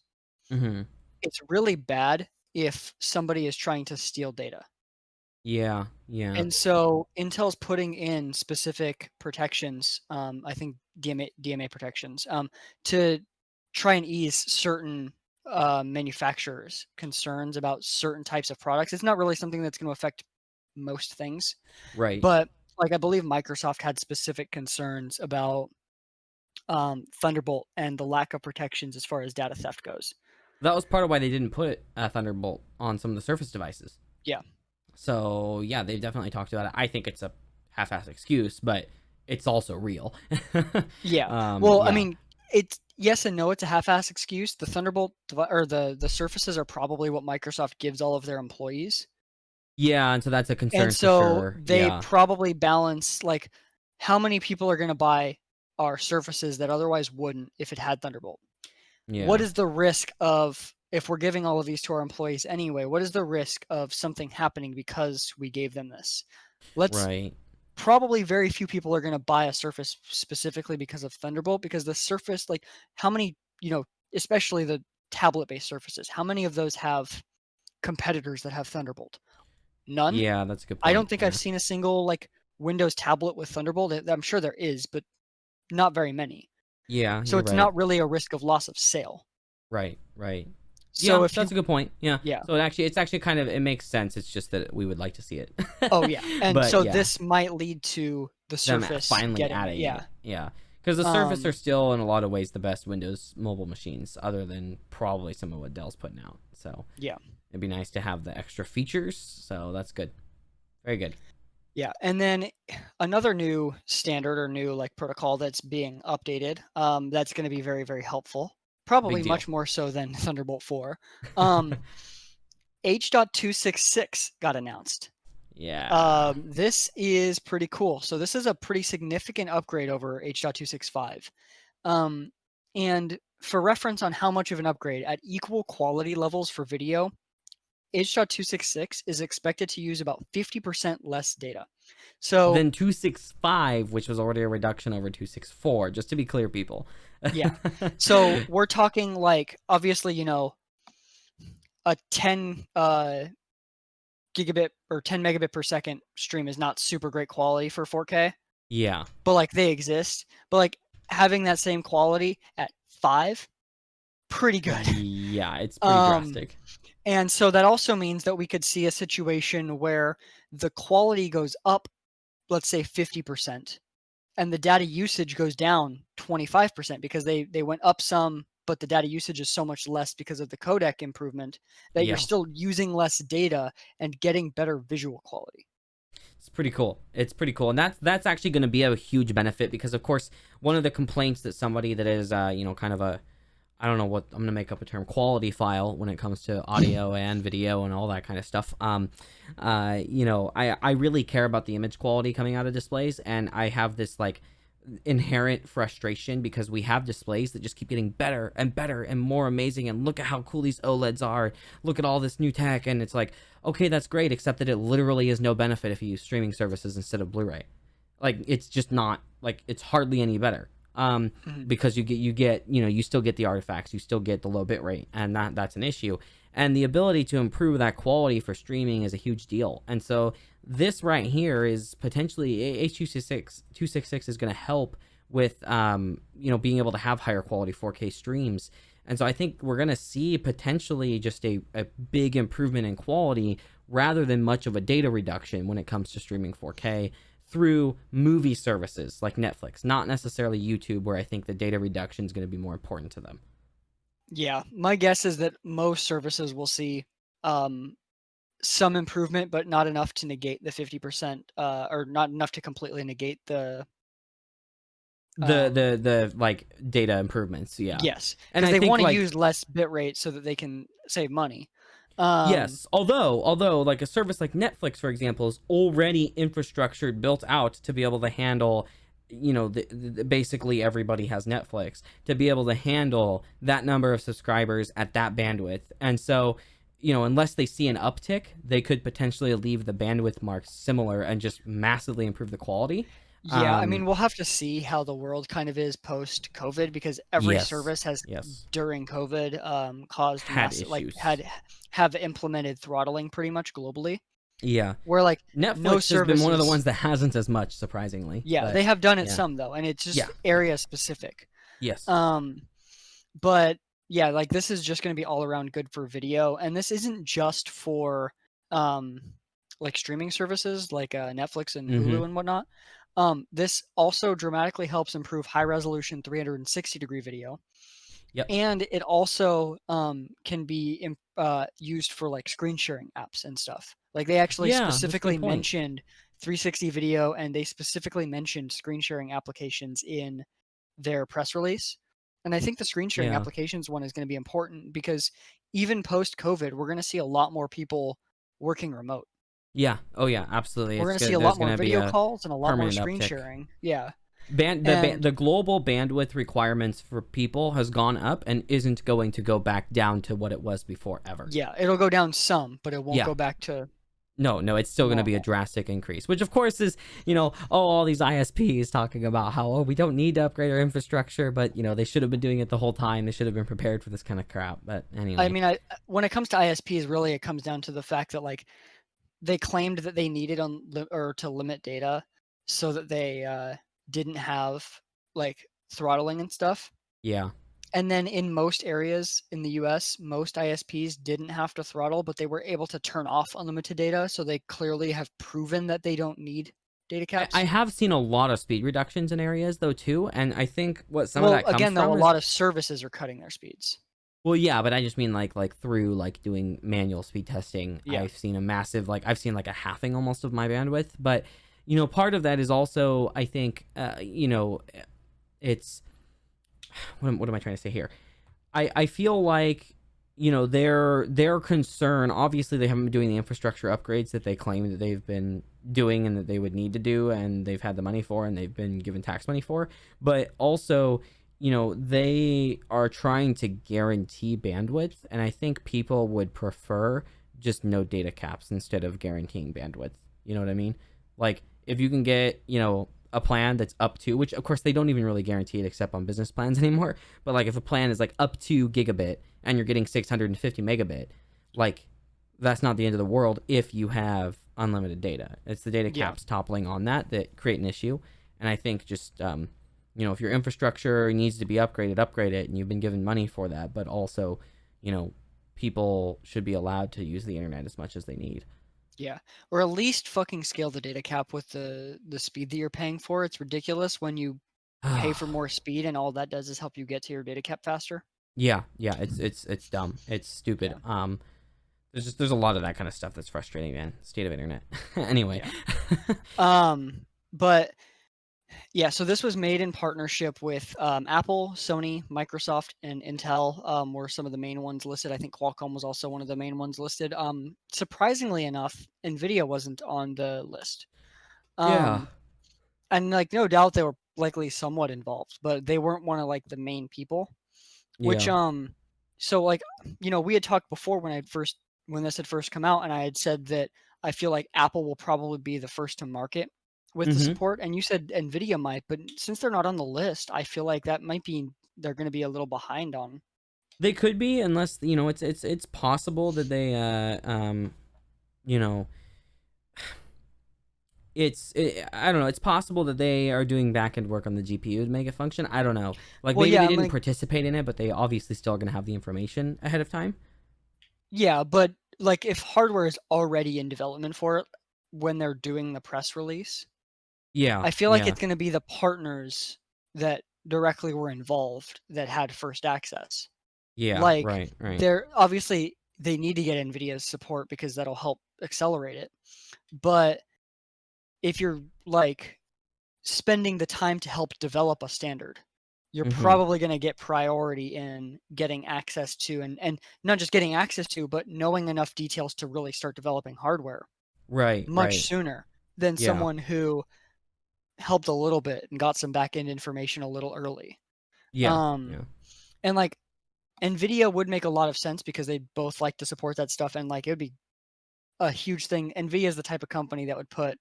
Mm-hmm. It's really bad if somebody is trying to steal data. Yeah. And so Intel's putting in specific protections, I think DMA protections, to try and ease certain manufacturers' concerns about certain types of products. It's not really something that's going to affect most things, Right. but like I believe Microsoft had specific concerns about Thunderbolt and the lack of protections as far as data theft goes. That was part of why they didn't put a Thunderbolt on some of the Surface devices. Yeah. So yeah, they've definitely talked about it. I think it's a half-assed excuse, but it's also real. Yeah. Well, I Yeah. mean, it's yes and no. It's a half-ass excuse. The Thunderbolt or the Surfaces are probably what Microsoft gives all of their employees, Yeah, and so that's a and concern for so sure. they Yeah. probably balance like how many people are going to buy our Surfaces that otherwise wouldn't if it had Thunderbolt. What Yeah. is the risk of if we're giving all of these to our employees anyway? What is the risk of something happening because we gave them this? Let's Right. Probably very few people are going to buy a Surface specifically because of Thunderbolt, because the Surface, like how many, especially the tablet-based Surfaces, how many of those have competitors that have Thunderbolt? None. Yeah, that's a good I point. don't think I've Yeah. seen a single like Windows tablet with Thunderbolt. I'm sure there is, but not very many. Yeah, So you're it's right. not really a risk of loss of sale. Right. So Yeah, if that's you, a good point. Yeah. yeah. So it's actually kind of it makes sense. It's just that we would like to see it. Oh yeah. And But so yeah, this might lead to the them Surface finally getting it. adding Yeah. it. Yeah. Because the Surface are Um, still in a lot of ways the best Windows mobile machines, other than probably some of what Dell's putting out. So yeah. it'd be nice to have the extra features. So that's good. Very good. Yeah, and then another new standard or new like protocol that's being updated, that's going to be very, very helpful. Big Probably deal. much more so than Thunderbolt 4. Um, H.266 got announced. Yeah. This is pretty cool. So this is a pretty significant upgrade over H.265. Um, and for reference on how much of an upgrade, at equal quality levels for video, H.266 is expected to use about 50% less data. So Then 265, which was already a reduction over 264, just to be clear, people. yeah. So we're talking like obviously, a 10 gigabit or 10 megabit per second stream is not super great quality for 4K, Yeah. but like they exist. But like having that same quality at 5, pretty good. Yeah, it's pretty Um drastic. and so that also means that we could see a situation where the quality goes up, let's say 50%, and the data usage goes down 25% because they went up some, but the data usage is so much less because of the codec improvement that you're Yeah. still using less data and getting better visual quality. It's pretty cool. It's pretty cool, and that's actually going to be a huge benefit because, of course, one of the complaints that somebody that is, kind of a, I don't know what I'm going to make up a term, quality file when it comes to audio and video and all that kind of stuff. I really care about the image quality coming out of displays, and I have this like inherent frustration because we have displays that just keep getting better and better and more amazing, and look at how cool these OLEDs are, look at all this new tech, and it's like, okay, that's great, except that it literally is no benefit if you use streaming services instead of Blu-ray. Like, it's just not, like, it's hardly any better. Mhm. Because you still get the artifacts, you still get the low bit rate, and that's an issue. And the ability to improve that quality for streaming is a huge deal. And so this right here is potentially H.266 is going to help with being able to have higher quality 4K streams. And so I think we're going to see potentially just a big improvement in quality rather than much of a data reduction when it comes to streaming 4K through movie services like Netflix, not necessarily YouTube, where I think the data reduction is going to be more important to them. Yeah, my guess is that most services will see um, some improvement, but not enough to negate the 50%, or not enough to completely negate the The like data improvements, yeah. yes, And because I they think want to like use less bitrate so that they can save money. Um, yes, although like a service like Netflix, for example, is already infrastructured built out to be able to handle, basically everybody has Netflix to be able to handle that number of subscribers at that bandwidth. And so, unless they see an uptick, they could potentially leave the bandwidth marks similar and just massively improve the quality. yeah, I mean, Um, we'll have to see how the world kind of is post COVID because every yes, service has yes, during COVID caused had massive like issues. have implemented throttling pretty much globally. Yeah, Where like no Netflix has been one of the services, ones that hasn't as much, surprisingly. yeah, But they have done it yeah, some though, and it's yeah, just area specific. yes, Um, but yeah, like this is just going to be all around good for video, and this isn't just for um, like streaming services like Netflix and mm-hmm, Hulu and whatnot. This also dramatically helps improve high resolution 360-degree video, yep, and it also can be used for like screen sharing apps and stuff. Like they actually yeah, that's a good specifically point. mentioned 360 video, and they specifically mentioned screen sharing applications in their press release. And I think the screen sharing Yeah. applications one is going to be important because even post COVID, we're going to see a lot more people working remote. Yeah. Oh yeah, absolutely. We're It's going to see good. a There's lot more gonna be video a calls and a lot more permanent screen uptick. sharing. Yeah. The And the global bandwidth requirements for people has gone up and isn't going to go back down to what it was before ever. yeah, it'll go down some, but it won't Yeah. go back to No, it's still going to be a normal. drastic increase, which of course is, all these ISPs talking about how, we don't need to upgrade our infrastructure, but, they should have been doing it the whole time. They should have been prepared for this kind of crap. But I anyway, mean, when it comes to ISPs, really it comes down to the fact that like they claimed that they needed or to limit data so that they didn't have like throttling and stuff. yeah. And then in most areas in the US, most ISPs didn't have to throttle, but they were able to turn off unlimited data. So they clearly have proven that they don't need data I caps. have seen a lot of speed reductions in areas though too, and I think what some of Well, that comes again, though, from a is lot of services are cutting their speeds. well, yeah, but I just mean like through like doing manual speed testing. Yeah. I've seen a massive I've seen like a halving almost of my bandwidth, but part of that is also I think it's what am I trying to say here? I feel like their concern, obviously they haven't been doing the infrastructure upgrades that they claim that they've been doing and that they would need to do and they've had the money for and they've been given tax money for, but also they are trying to guarantee bandwidth, and I think people would prefer just no data caps instead of guaranteeing bandwidth. You know what I mean? Like if you can get a plan that's up to, which of course they don't even really guarantee it except on business plans anymore, but like if a plan is like up to gigabit and you're getting 650 megabit, like that's not the end of the world if you have unlimited data. It's the data Yeah. caps toppling on that create an issue. And I think just if your infrastructure needs to be upgraded, upgrade it, and you've been given money for that, but also people should be allowed to use the internet as much as they need. Yeah. Or at least fucking scale the data cap with the speed that you're paying for. It's ridiculous when you pay for more speed and all that does is help you get to your data cap faster. Yeah, it's dumb. It's stupid. Yeah. There's a lot of that kind of stuff that's frustrating, man. State of internet. Anyway. Yeah. But yeah, so this was made in partnership with Apple, Sony, Microsoft, and Intel were some of the main ones listed. I think Qualcomm was also one of the main ones listed. Surprisingly enough, NVIDIA wasn't on the list. Yeah. Um, and like no doubt they were likely somewhat involved, but they weren't one of like the main people. Which Yeah. so like we had talked before when this had first come out, and I had said that I feel like Apple will probably be the first to market with the Mhm. support, and you said Nvidia might, but since they're not on the list, I feel like that might be they're going to be a little behind on. They could be, unless it's possible that they you know I don't know, it's possible that they are doing back end work on the GPU to make it function. I don't know, like Well, maybe yeah, they I'm didn't like, participate in it, but they obviously still are going to have the information ahead of time. yeah, but like if hardware is already in development for it when they're doing the press release, Yeah, I feel like yeah, it's going to be the partners that directly were involved that had first access. yeah, Like right, right. they're obviously they need to get NVIDIA's support because that'll help accelerate it. But if you're like spending the time to help develop a standard, you're probably going to get priority in getting access to, and not just getting access to, but knowing enough details to really start developing hardware Right. much sooner than Yeah. someone who helped a little bit and got some back end information a little early. Yeah. And like NVIDIA would make a lot of sense because they both like to support that stuff, and like it would be a huge thing. NVIDIA is the type of company that would put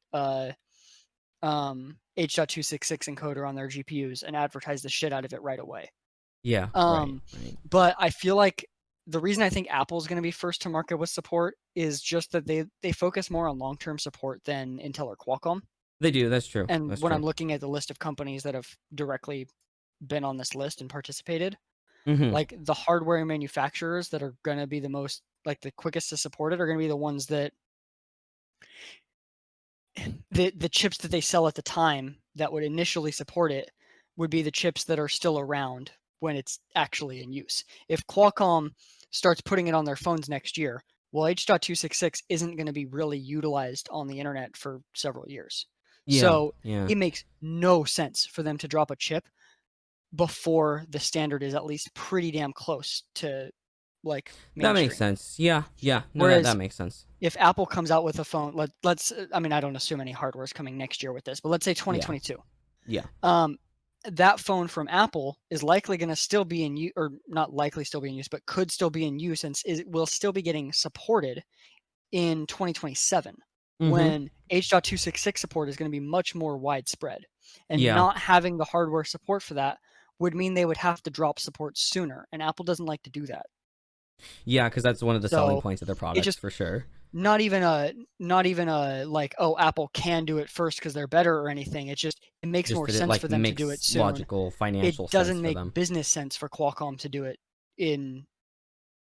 H.266 encoder on their GPUs and advertise the shit out of it right away. Yeah. Right. But I feel like the reason I think Apple's going to be first to market with support is just that they focus more on long-term support than Intel or Qualcomm. They do. That's true. And That's when true. I'm looking at the list of companies that have directly been on this list and participated, like the hardware manufacturers that are going to be the most, like the quickest to support it, are going to be the ones that the chips that they sell at the time that would initially support it would be the chips that are still around when it's actually in use. If Qualcomm starts putting it on their phones next year, well, H.266 isn't going to be really utilized on the internet for several years. So it makes no sense for them to drop a chip before the standard is at least pretty damn close to like mainstream. That makes sense. Yeah. No, Whereas that makes sense. if Apple comes out with a phone, let's I mean, I don't assume any hardware is coming next year with this, but let's say 2022. Yeah. That phone from Apple is likely going to still be in use, or not likely still be in use, but could still be in use, and it will still be getting supported in 2027 when H.266 support is going to be much more widespread. And not having the hardware support for that would mean they would have to drop support sooner, and Apple doesn't like to do that. Yeah, because that's one of the selling points of their products, for sure. Not even a like, oh, Apple can do it first because they're better or anything. It makes more sense for them to do it soon. Logical financial sense. It doesn't make business sense for Qualcomm to do it in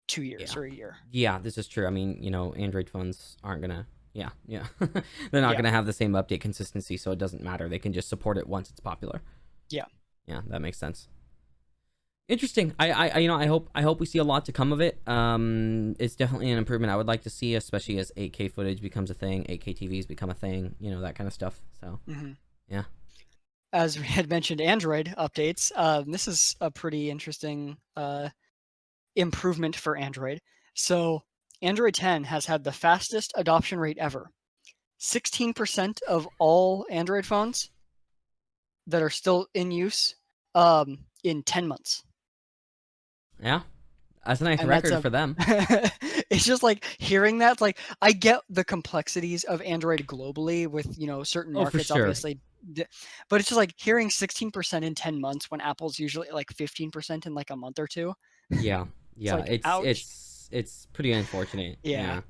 2 years or a year. Yeah, this is true. I mean, Android phones aren't gonna. Yeah. They're not gonna have the same update consistency, so it doesn't matter. They can just support it once it's popular. Yeah, that makes sense. Interesting. I hope we see a lot to come of it. It's definitely an improvement I would like to see, especially as 8K footage becomes a thing, 8K TVs become a thing, that kind of stuff. So, yeah. As we had mentioned, Android updates. This is a pretty interesting improvement for Android. So, Android 10 has had the fastest adoption rate ever. 16% of all Android phones that are still in use in 10 months. Yeah, that's a nice record for them. It's just like hearing that, like, I get the complexities of Android globally with, certain markets, obviously. But it's just like hearing 16% in 10 months when Apple's usually like 15% in like a month or two. Yeah. It's pretty unfortunate. Yeah.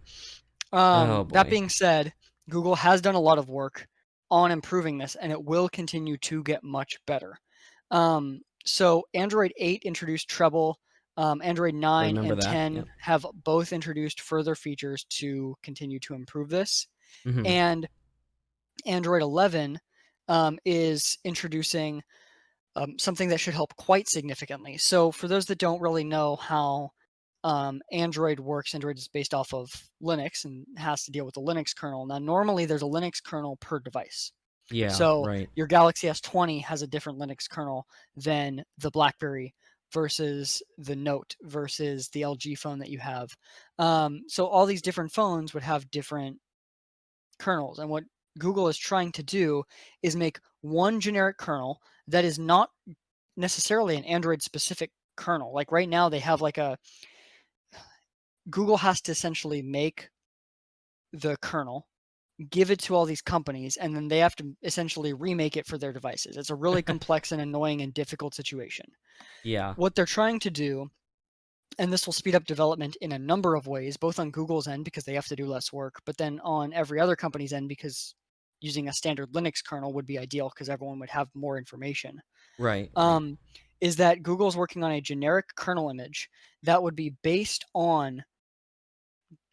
That being said, Google has done a lot of work on improving this, and it will continue to get much better. So Android 8 introduced treble. Android 9 and 10 have both introduced further features to continue to improve this. And Android 11 is introducing something that should help quite significantly. So for those that don't really know how Android works, Android is based off of Linux and has to deal with the Linux kernel. Now, normally there's a Linux kernel per device. Yeah. So your Galaxy S20 has a different Linux kernel than the BlackBerry versus the Note versus the LG phone that you have. So all these different phones would have different kernels. And what Google is trying to do is make one generic kernel that is not necessarily an Android specific kernel. Like right now they have like Google has to essentially make the kernel, give it to all these companies, and then they have to essentially remake it for their devices. It's a really complex and annoying and difficult situation. Yeah. What they're trying to do, and this will speed up development in a number of ways, both on Google's end because they have to do less work, but then on every other company's end because using a standard Linux kernel would be ideal because everyone would have more information. Right. Is that Google's working on a generic kernel image that would be based on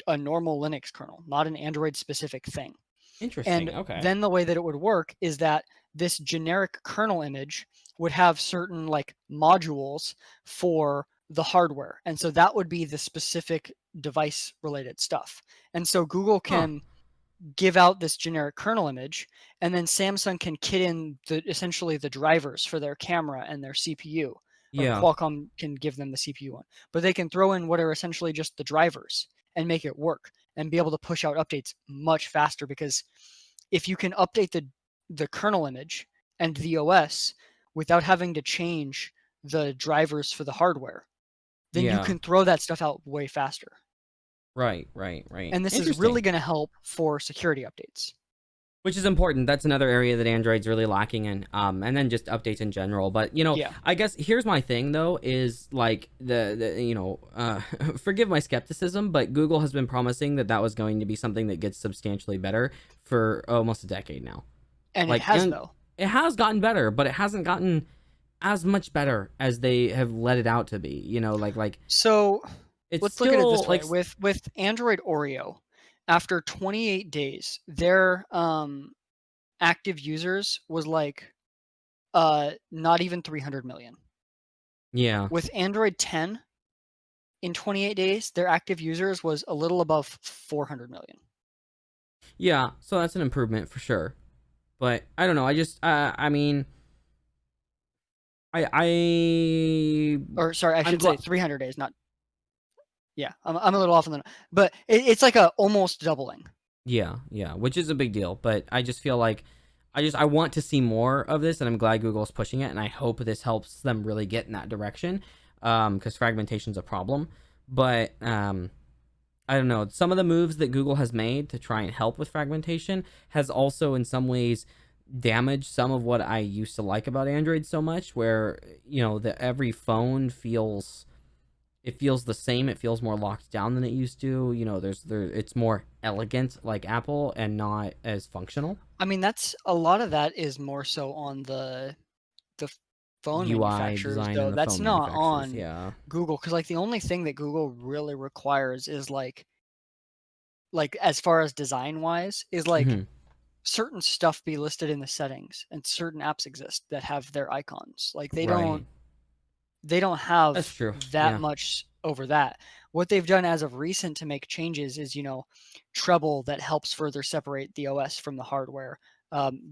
a normal Linux kernel, not an Android specific thing. Interesting. And okay. then the way that it would work is that this generic kernel image would have certain like modules for the hardware. And so that would be the specific device related stuff. And so Google can give out this generic kernel image, and then Samsung can kit in essentially the drivers for their camera and their CPU, or Yeah. Qualcomm can give them the CPU one. But they can throw in what are essentially just the drivers and make it work and be able to push out updates much faster, because if you can update the kernel image and the OS without having to change the drivers for the hardware, then you Yeah. can throw that stuff out way faster. Right. And this is really going to help for security updates. Which is important. That's another area that Android's really lacking in. And then just updates in general. But, you know, Yeah. I guess here's my thing, though, is like forgive my skepticism, but Google has been promising that was going to be something that gets substantially better for almost a decade now. And like, it has, though. It has gotten better, but it hasn't gotten as much better as they have let it out to be. You know, so let's look at it this way. Like, with Android Oreo, after 28 days, their active users was like not even 300 million. Yeah. With Android 10, in 28 days, their active users was a little above 400 million. Yeah, so that's an improvement for sure. But I don't know. I just, I mean, or sorry, I should say 300 days, not. Yeah, I'm a little off on the, but it's like a almost doubling. Yeah, which is a big deal. But I just feel like I want to see more of this, and I'm glad Google's pushing it, and I hope this helps them really get in that direction. Because fragmentation's a problem. But I don't know. Some of the moves that Google has made to try and help with fragmentation has also, in some ways, damaged some of what I used to like about Android so much. Where every phone feels the same. It feels more locked down than it used to. It's more elegant like Apple and not as functional. I mean, a lot of that is more so on the phone UI manufacturers, design though. and the That's phone not manufacturers, on yeah. Google, because like the only thing that Google really requires is like as far as design wise is like certain stuff be listed in the settings, and certain apps exist that have their icons. Like they don't have That's true. that Yeah. much over that. What they've done as of recent to make changes is, Treble that helps further separate the OS from the hardware.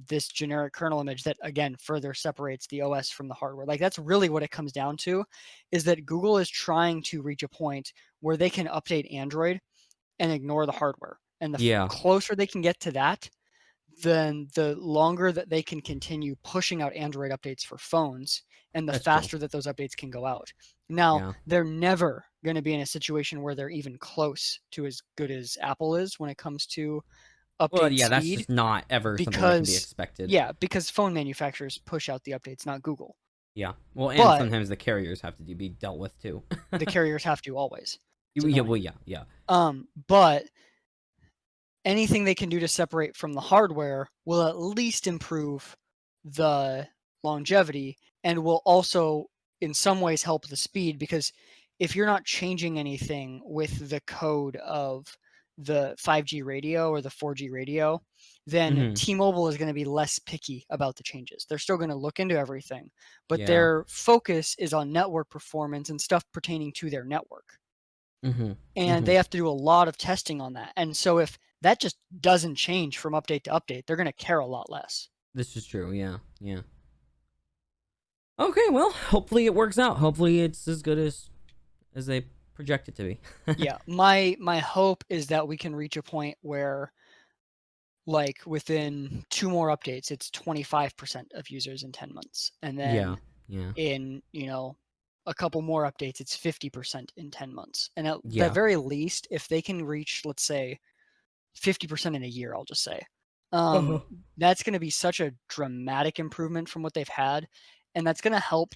This generic kernel image that, again, further separates the OS from the hardware. Like, that's really what it comes down to, is that Google is trying to reach a point where they can update Android and ignore the hardware. And the closer they can get to that, then the longer that they can continue pushing out Android updates for phones, and the faster that those updates can go out. Now, they're never going to be in a situation where they're even close to as good as Apple is when it comes to update speed. That's just not ever something that can be expected. Yeah, because phone manufacturers push out the updates, not Google. Yeah. Well, and sometimes the carriers have to be dealt with too. The carriers have to always. Yeah. But anything they can do to separate from the hardware will at least improve the longevity, and will also in some ways help the speed, because if you're not changing anything with the code of the 5G radio or the 4G radio, then T-Mobile is going to be less picky about the changes. They're still going to look into everything, but their focus is on network performance and stuff pertaining to their network. And they have to do a lot of testing on that. And so if that just doesn't change from update to update, they're going to care a lot less. This is true. Yeah. Okay, well, hopefully it works out. Hopefully it's as good as they project it to be. Yeah, my hope is that we can reach a point where, like, within 2 more updates, it's 25% of users in 10 months. And then in, a couple more updates, it's 50% in 10 months. And at the very least, if they can reach, let's say, 50% in a year, I'll just say, that's going to be such a dramatic improvement from what they've had. And that's going to help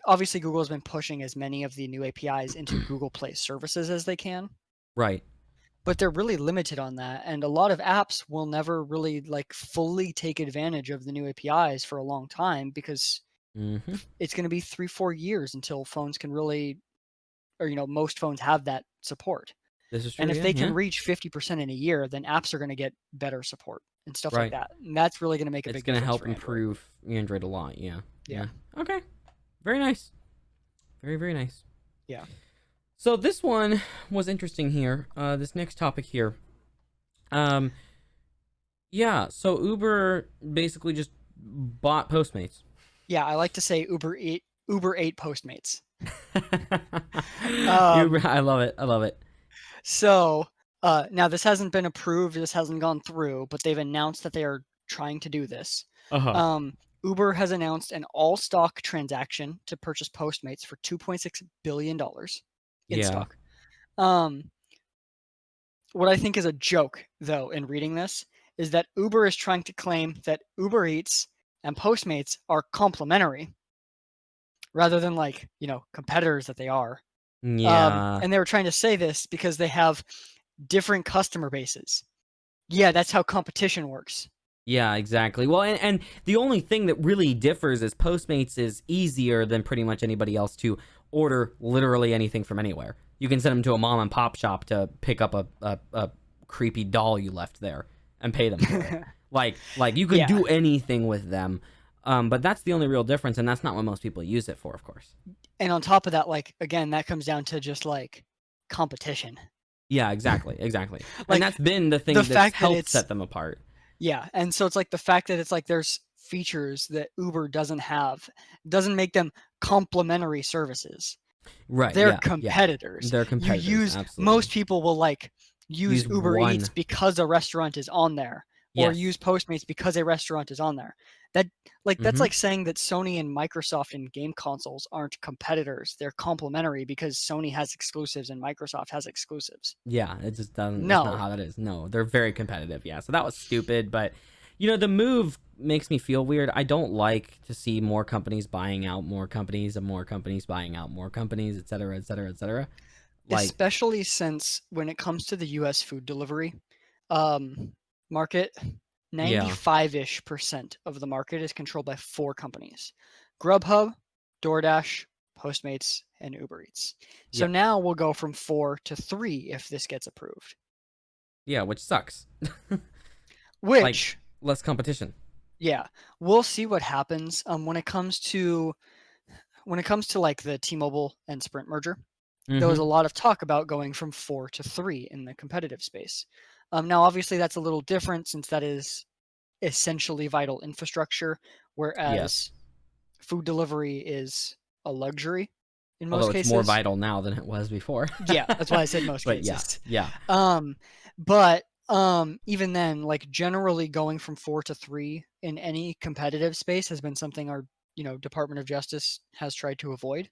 obviously Google has been pushing as many of the new APIs into Google Play services as they can. Right. But they're really limited on that. And a lot of apps will never really fully take advantage of the new APIs for a long time, because it's going to be 3-4 years until phones can really, or, most phones have that support. This is true. And if they can reach 50% in a year, then apps are going to get better support and stuff like that. And that's really going to make a big difference. It's going to help improve Android a lot. Yeah. Okay. Very nice. Very, very nice. Yeah. So this one was interesting here. This next topic here. Um, yeah. So Uber basically just bought Postmates. Yeah, I like to say Uber ate Postmates. Uber, Um, I love it. I love it. so now this hasn't been approved, this hasn't gone through, but they've announced that they are trying to do this. Uh-huh. Uber has announced an all-stock transaction to purchase Postmates for $2.6 billion in Yeah. stock. What I think is a joke, though, in reading this, is that Uber is trying to claim that Uber Eats and Postmates are complementary rather than competitors that they are. Yeah. And they were trying to say this because they have different customer bases. Yeah, that's how competition works. Yeah, exactly. Well, and the only thing that really differs is Postmates is easier than pretty much anybody else to order literally anything from anywhere. You can send them to a mom and pop shop to pick up a creepy doll you left there and pay them for it. like you can Yeah. do anything with them. But that's the only real difference, and that's not what most people use it for, of course. And on top of that, again, that comes down to just competition. Yeah, exactly. Like, And that's been the thing the that's fact that helped it's set them apart. Yeah, and so it's the fact that it's there's features that Uber doesn't have doesn't make them complementary services. Right. They're Yeah. competitors. They're competitors. Absolutely. Most people will use Uber one. Eats because a restaurant is on there, or Yes. use Postmates because a restaurant is on there. That's like saying that Sony and Microsoft in game consoles aren't competitors. They're complementary because Sony has exclusives and Microsoft has exclusives. Yeah, it just doesn't. No. That's not how that is. No, they're very competitive. Yeah, so that was stupid. But the move makes me feel weird. I don't like to see more companies buying out more companies and more companies buying out more companies, et cetera, et cetera, et cetera. Especially since when it comes to the U.S. food delivery market, 95-ish% of the market is controlled by 4 companies: Grubhub, DoorDash, Postmates, and Uber Eats. So now we'll go from 4 to 3 if this gets approved. Yeah, which sucks. Which less competition. Yeah, we'll see what happens. When it comes to the T-Mobile and Sprint merger, there was a lot of talk about going from 4 to 3 in the competitive space. Now, obviously, that's a little different since that is essentially vital infrastructure, whereas food delivery is a luxury in most cases. Although it's more vital now than it was before. Yeah, that's why I said most cases. Yeah. But even then, generally going from 4 to 3 in any competitive space has been something our Department of Justice has tried to avoid.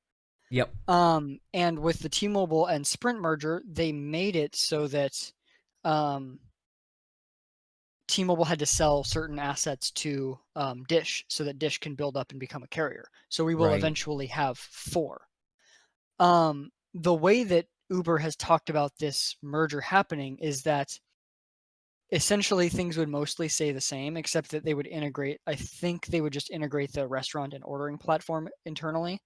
Yep. And with the T-Mobile and Sprint merger, they made it so that T-Mobile had to sell certain assets to Dish so that Dish can build up and become a carrier. So we will eventually have 4. The way that Uber has talked about this merger happening is that essentially things would mostly stay the same, except that they would integrate. I think they would just integrate the restaurant and ordering platform internally.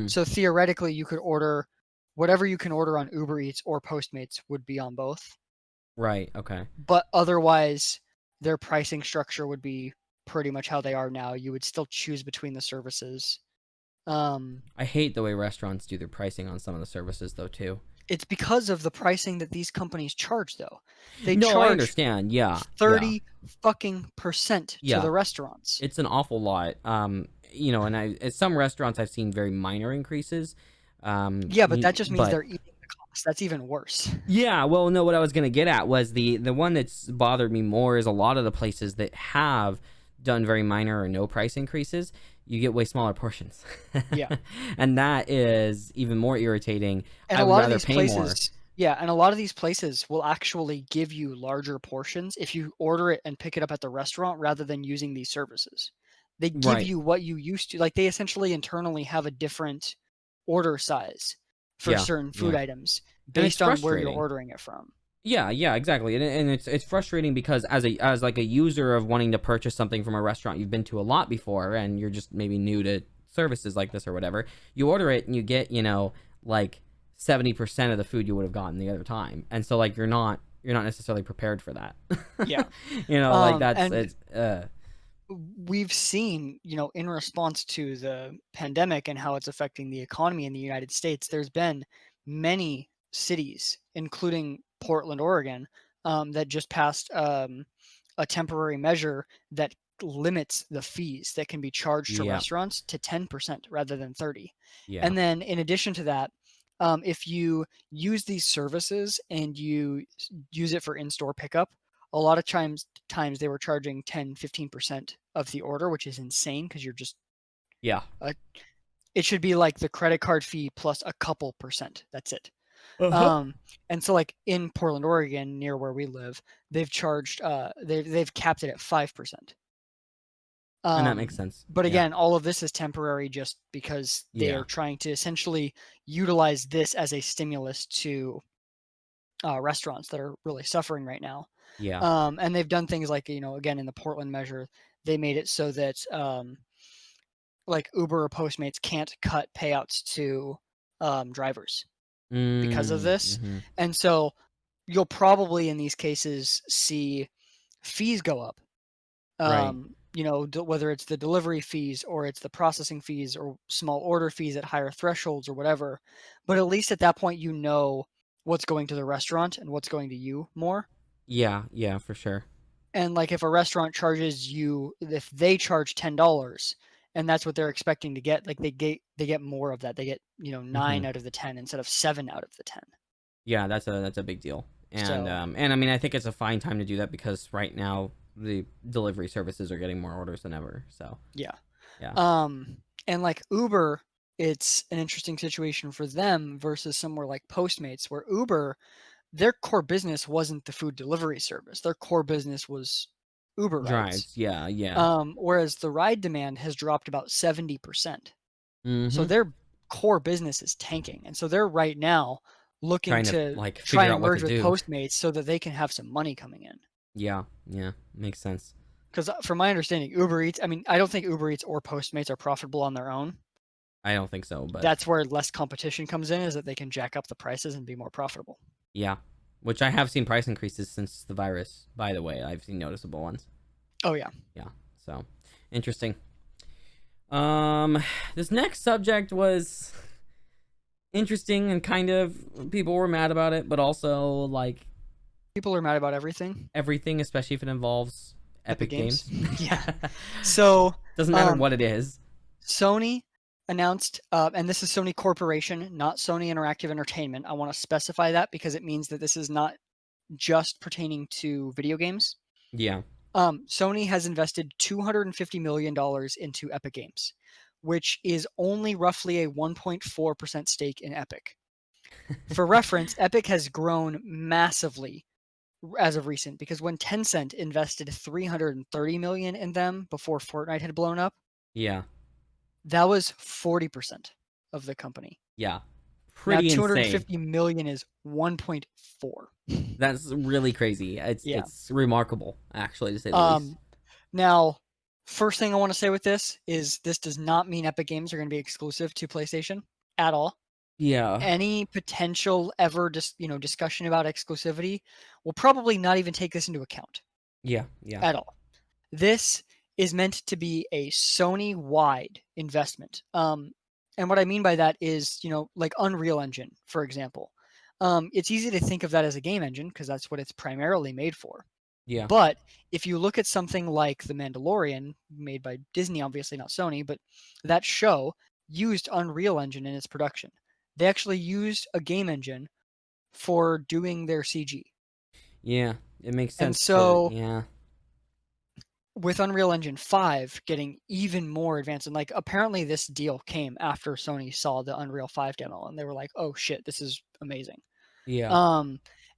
So theoretically, you could order whatever you can order on Uber Eats or Postmates would be on both. Right. Okay. But otherwise, their pricing structure would be pretty much how they are now. You would still choose between the services. I hate the way restaurants do their pricing on some of the services, though, too. It's because of the pricing that these companies charge, though. I understand. Yeah. 30 fucking percent to the restaurants. It's an awful lot. And at some restaurants I've seen very minor increases. Yeah, but that just means they're eating the cost. That's even worse. Yeah, well, no, what I was gonna get at was the one that's bothered me more is a lot of the places that have done very minor or no price increases, you get way smaller portions. Yeah. And that is even more irritating. And I would rather pay more. Yeah, and a lot of these places will actually give you larger portions if you order it and pick it up at the restaurant rather than using these services. They give you what you used to. They essentially internally have a different order size for certain food items based on where you're ordering it from. Yeah, exactly. And it's frustrating because as a user of wanting to purchase something from a restaurant you've been to a lot before and you're just maybe new to services like this or whatever, you order it and you get, 70% of the food you would have gotten the other time. And so you're not necessarily prepared for that. Yeah. that's we've seen, in response to the pandemic and how it's affecting the economy in the United States, there's been many cities, including Portland, Oregon, that just passed a temporary measure that limits the fees that can be charged to Yeah. restaurants to 10% rather than 30. Yeah. And then in addition to that, if you use these services and you use it for in-store pickup, a lot of times they were charging 10-15% of the order, which is insane because you're just Yeah. it should be like the credit card fee plus a couple percent. That's it. Uh-huh. And so like in Portland, Oregon, near where we live, they've charged they've capped it at 5%. And that makes sense. But Yeah. again, all of this is temporary just because they Yeah. are trying to essentially utilize this as a stimulus to restaurants that are really suffering right now. Yeah. And they've done things like, again, in the Portland measure, they made it so that like Uber or Postmates can't cut payouts to drivers because of this. Mm-hmm. And so you'll probably in these cases see fees go up. Right. Whether it's the delivery fees or it's the processing fees or small order fees at higher thresholds or whatever. But at least at that point, what's going to the restaurant and what's going to you more. Yeah. Yeah, for sure. And like if a restaurant charges you, if they charge $10 and that's what they're expecting to get, like they get more of that. They get, 9 out of the 10 instead of 7 out of the 10. Yeah, that's a big deal. And So and I mean, I think it's a fine time to do that because right now the delivery services are getting more orders than ever. So, yeah. yeah. And like Uber, it's an interesting situation for them versus somewhere like Postmates, where Uber, their core business wasn't the food delivery service. Their core business was Uber rides. Drives. Yeah, yeah. Whereas the ride demand has dropped about 70%. So Mm-hmm. their core business is tanking. And so they're right now looking Trying to to like try figure out and what to merge with do. Postmates so that they can have some money coming in. Yeah, yeah. Makes sense. Because from my understanding, Uber Eats, I mean, I don't think Uber Eats or Postmates are profitable on their own. I don't think so, but That's where less competition comes in, is that they can jack up the prices and be more profitable. yeah. Which I have seen price increases since the virus, by the way. I've seen noticeable ones. Oh yeah. Yeah. So, interesting. This next subject was interesting and kind of people were mad about it, but also like People are mad about everything. everything, especially if it involves Epic Games. Yeah. So Doesn't matter what it is. Sony announced, and this is Sony Corporation, not Sony Interactive Entertainment. I want to specify that because it means that this is not just pertaining to video games. Yeah. Sony has invested $250 million into Epic Games, which is only roughly a 1.4% stake in Epic. For reference, Epic has grown massively as of recent because when Tencent invested $330 million in them before Fortnite had blown up, Yeah. that was 40% of the company. Yeah. Now Pretty $250 insane. million is 1.4. That's really crazy. Yeah. It's remarkable, actually, to say the least. Now, first thing I want to say with this is this does not mean Epic Games are going to be exclusive to PlayStation at all. Yeah. Any potential ever discussion about exclusivity will probably not even take this into account Yeah. Yeah. at all. This is meant to be a Sony-wide investment. And what I mean by that is, like Unreal Engine, for example. It's easy to think of that as a game engine because that's what it's primarily made for. Yeah. But if you look at something like The Mandalorian, made by Disney, obviously not Sony, but that show used Unreal Engine in its production. They actually used a game engine for doing their CG. Yeah. It makes And sense for so yeah. with Unreal Engine 5 getting even more advanced, and like apparently this deal came after Sony saw the Unreal 5 demo and they were like, oh shit, this is amazing. Yeah.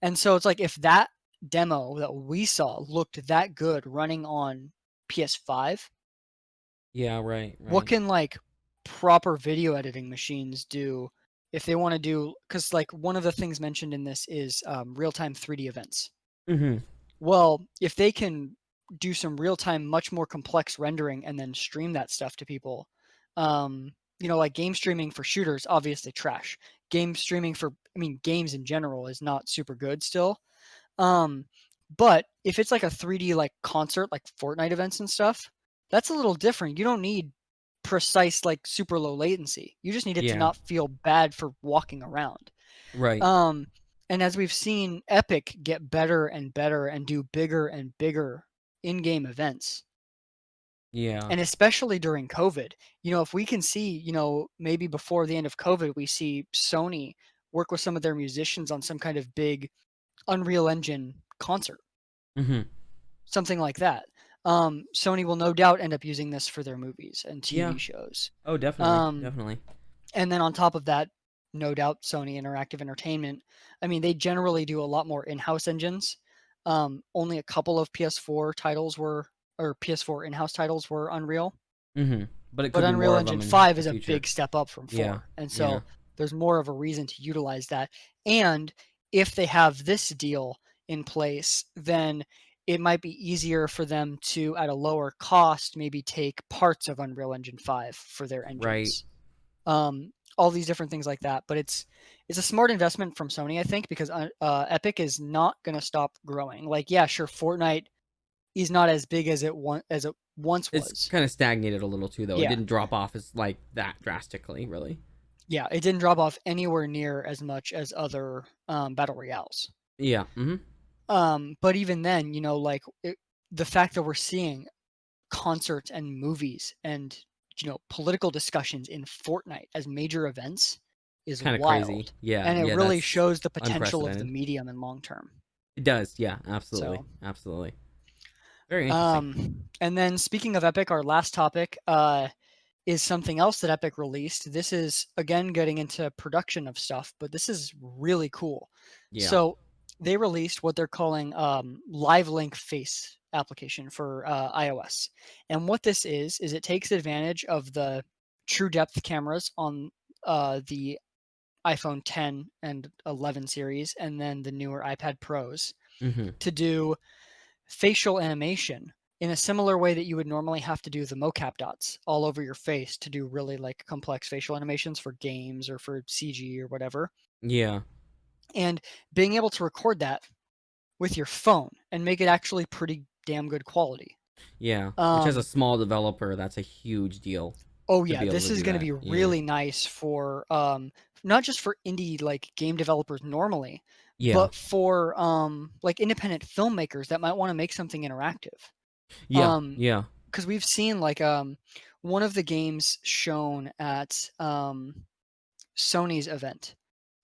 And so it's like if that demo that we saw looked that good running on PS5, Yeah, right. what can like proper video editing machines do if they want to do? Because like one of the things mentioned in this is real-time 3D events. Mm-hmm. Well, if they can do some real-time, much more complex rendering and then stream that stuff to people, like game streaming for shooters, obviously trash. Game streaming for, games in general is not super good still. But if it's like a 3D like concert, like Fortnite events and stuff, That's a little different. You don't need precise, like, super low latency. You just need it to Yeah. not feel bad for walking around. Right. Um, and as we've seen Epic get better and better and do bigger and bigger in-game events, Yeah. and especially during COVID, if we can see, maybe before the end of COVID, we see Sony work with some of their musicians on some kind of big Unreal Engine concert, Mhm. something like that. Sony will no doubt end up using this for their movies and Yeah. TV shows. Oh, definitely. Um, Definitely. and then on top of that, no doubt Sony Interactive Entertainment. I mean, they generally do a lot more in-house engines. Only a couple of PS4 titles were, or PS4 in-house titles were Unreal. Mhm. But it But could be more Unreal of them Engine in 5 the is a future. big step up from Yeah. 4. And Yeah. so there's more of a reason to utilize that. And if they have this deal in place, then it might be easier for them to, at a lower cost, maybe take parts of Unreal Engine 5 for their Right. engines. All these different things like that. But it's a smart investment from Sony, I think, because Epic is not going to stop growing. Like, yeah, sure, Fortnite is not as big as it once It's was. kind of stagnated a little too, though. It Yeah. didn't drop off as like that drastically, really. Yeah, it didn't drop off anywhere near as much as other battle royales. Yeah. Mhm. But even then, like the fact that we're seeing concerts and movies and political discussions in Fortnite as major events is Kind of crazy. wild, Yeah. and it Yeah. really That's shows the potential of the unprecedented. medium and long term. It does. Yeah. Absolutely. So, Absolutely. Very interesting. and then speaking of Epic, our last topic, is something else that Epic released. This is again getting into production of stuff, but this is really cool. Yeah. So they released what they're calling Live Link Face application for iOS, and what this is it takes advantage of the true depth cameras on the iPhone 10 and 11 series, and then the newer iPad Pros Mhm. to do facial animation in a similar way that you would normally have to do the mocap dots all over your face to do really like complex facial animations for games or for CG or whatever. Yeah. And being able to record that with your phone and make it actually pretty damn good quality. Yeah. Which, as a Um, small developer, that's a huge deal oh to yeah, be able this to is do going to that. be Yeah. really nice for not just for indie like game developers normally, Yeah. but for like independent filmmakers that might want to make something interactive. Yeah. Um, Yeah. because we've seen like one of the games shown at Sony's event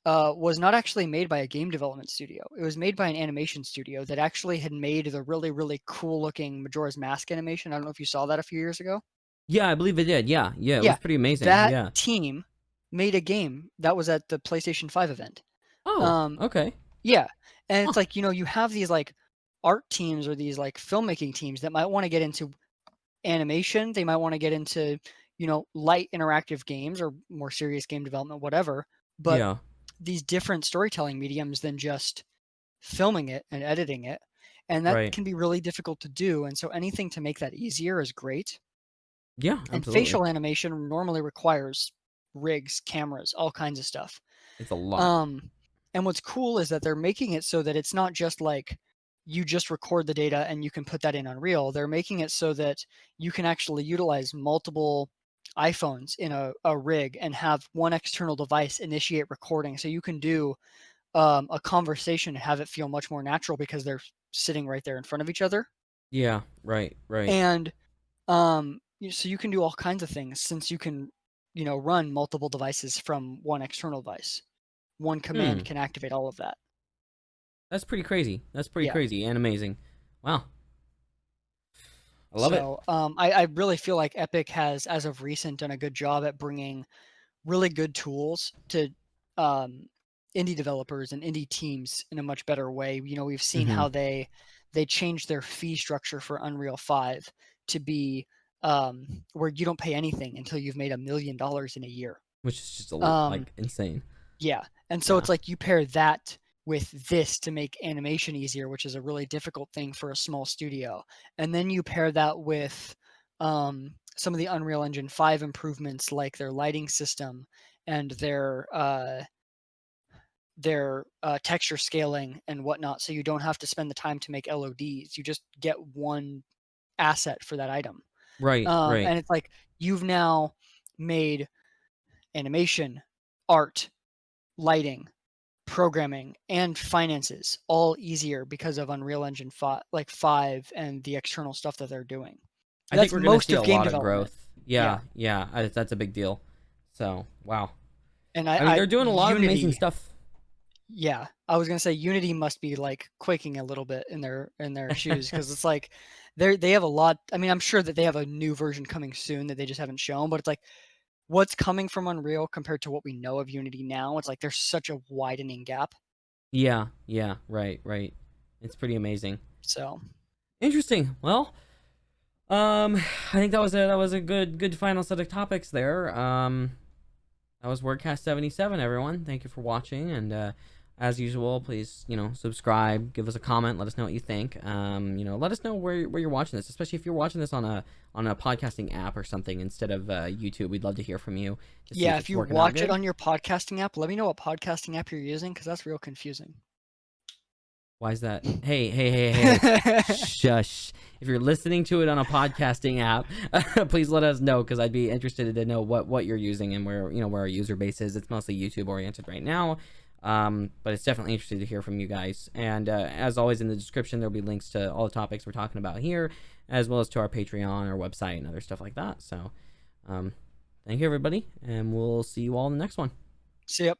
was not actually made by a game development studio. It was made by an animation studio that actually had made the really really cool looking Majora's Mask animation. I don't know if you saw that a few years ago. Yeah. I believe it did. Yeah. Yeah. It was Yeah, pretty amazing. that Yeah. team made a game that was at the PlayStation 5 event. Oh. Um, Okay. yeah, and Huh. it's like you have these like art teams or these like filmmaking teams that might want to get into animation. They might want to get into, light interactive games or more serious game development, whatever. But Yeah. these different storytelling mediums than just filming it and editing it. And that Right. can be really difficult to do. And so anything to make that easier is great. Yeah. And Absolutely. facial animation normally requires rigs, cameras, all kinds of stuff. It's a lot. Um, and what's cool is that they're making it so that it's not just like you just record the data and you can put that in Unreal. They're making it so that you can actually utilize multiple iPhones in a rig and have one external device initiate recording. So you can do a conversation and have it feel much more natural because they're sitting right there in front of each other. Yeah. Right. Right. And so you can do all kinds of things since you can, run multiple devices from one external device. One command Hmm. can activate all of that. That's pretty crazy. That's pretty Yeah. crazy and amazing. Wow. I love it. So I really feel like Epic has, as of recent, done a good job at bringing really good tools to um, indie developers and indie teams in a much better way. We've seen Hmm. how they changed their fee structure for Unreal 5 to be where you don't pay anything until you've made $1 million in a year. Which is just Um, like insane. Yeah. And so Yeah. it's like you pair that with this to make animation easier, which is a really difficult thing for a small studio. And then you pair that with some of the Unreal Engine 5 improvements like their lighting system and their texture scaling and whatnot. So you don't have to spend the time to make LODs. You just get one asset for that item. Right, right. And it's like you've now made animation, art, lighting, programming, and finances all easier because of Unreal Engine 5 and the external stuff that they're doing. I think That's we're gonna most see a of game lot of development. growth. Yeah. Yeah, yeah, that's a big deal. So, wow. And I mean, they're doing a lot of amazing Unity, stuff. yeah, I was gonna say Unity must be like quaking a little bit in their shoes because it's like they have a lot. I mean, I'm sure that they have a new version coming soon that they just haven't shown, but it's like what's coming from Unreal compared to what we know of Unity now. It's like there's such a widening gap. Yeah, yeah, right, right. It's pretty amazing. So Interesting. Well, I think that was a good final set of topics there. That was WordCast 77, everyone. Thank you for watching, and as usual, please, subscribe, give us a comment, let us know what you think. Let us know where you're watching this, especially if you're watching this on a podcasting app or something instead of YouTube. We'd love to hear from you to see yeah, if if it's you working out watch it good. on your podcasting app, let me know what podcasting app you're using because that's real confusing. Why is that? Hey. Shush. If you're listening to it on a podcasting app, please let us know because I'd be interested to know what you're using and where our user base is. It's mostly YouTube oriented right now. But it's definitely interesting to hear from you guys. And as always, in the description, there'll be links to all the topics we're talking about here, as well as to our Patreon, our website, and other stuff like that. So thank you, everybody, and we'll see you all in the next one. See ya.